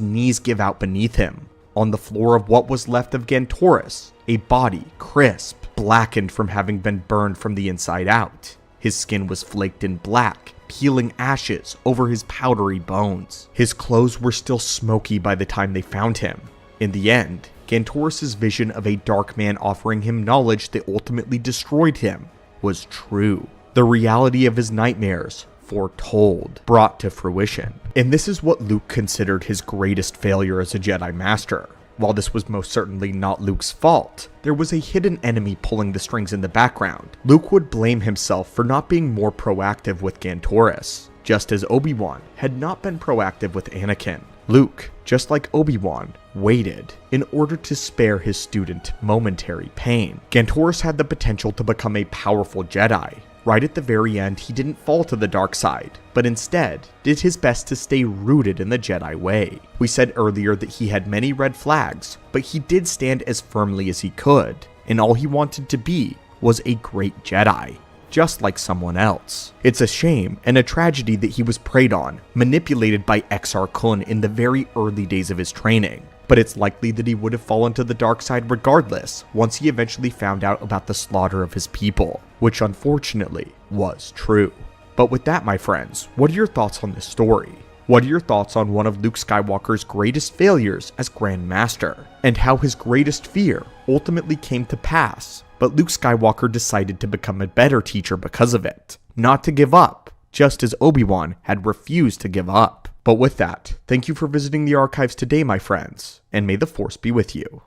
[SPEAKER 1] knees give out beneath him. On the floor of what was left of Gantoris, a body, crisp, blackened from having been burned from the inside out. His skin was flaked and black, peeling ashes over his powdery bones. His clothes were still smoky by the time they found him. In the end, Gantoris' vision of a dark man offering him knowledge that ultimately destroyed him was true. The reality of his nightmares, foretold, brought to fruition. And this is what Luke considered his greatest failure as a Jedi Master. While this was most certainly not Luke's fault, there was a hidden enemy pulling the strings in the background. Luke would blame himself for not being more proactive with Gantoris, just as Obi-Wan had not been proactive with Anakin. Luke, just like Obi-Wan, waited in order to spare his student momentary pain. Gantoris had the potential to become a powerful Jedi. Right at the very end, he didn't fall to the dark side, but instead did his best to stay rooted in the Jedi way. We said earlier that he had many red flags, but he did stand as firmly as he could, and all he wanted to be was a great Jedi, just like someone else. It's a shame and a tragedy that he was preyed on, manipulated by Exar Kun in the very early days of his training. But it's likely that he would have fallen to the dark side regardless once he eventually found out about the slaughter of his people, which unfortunately was true. But with that, my friends, what are your thoughts on this story? What are your thoughts on one of Luke Skywalker's greatest failures as Grand Master, and how his greatest fear ultimately came to pass, but Luke Skywalker decided to become a better teacher because of it, not to give up, just as Obi-Wan had refused to give up. But with that, thank you for visiting the archives today, my friends, and may the Force be with you.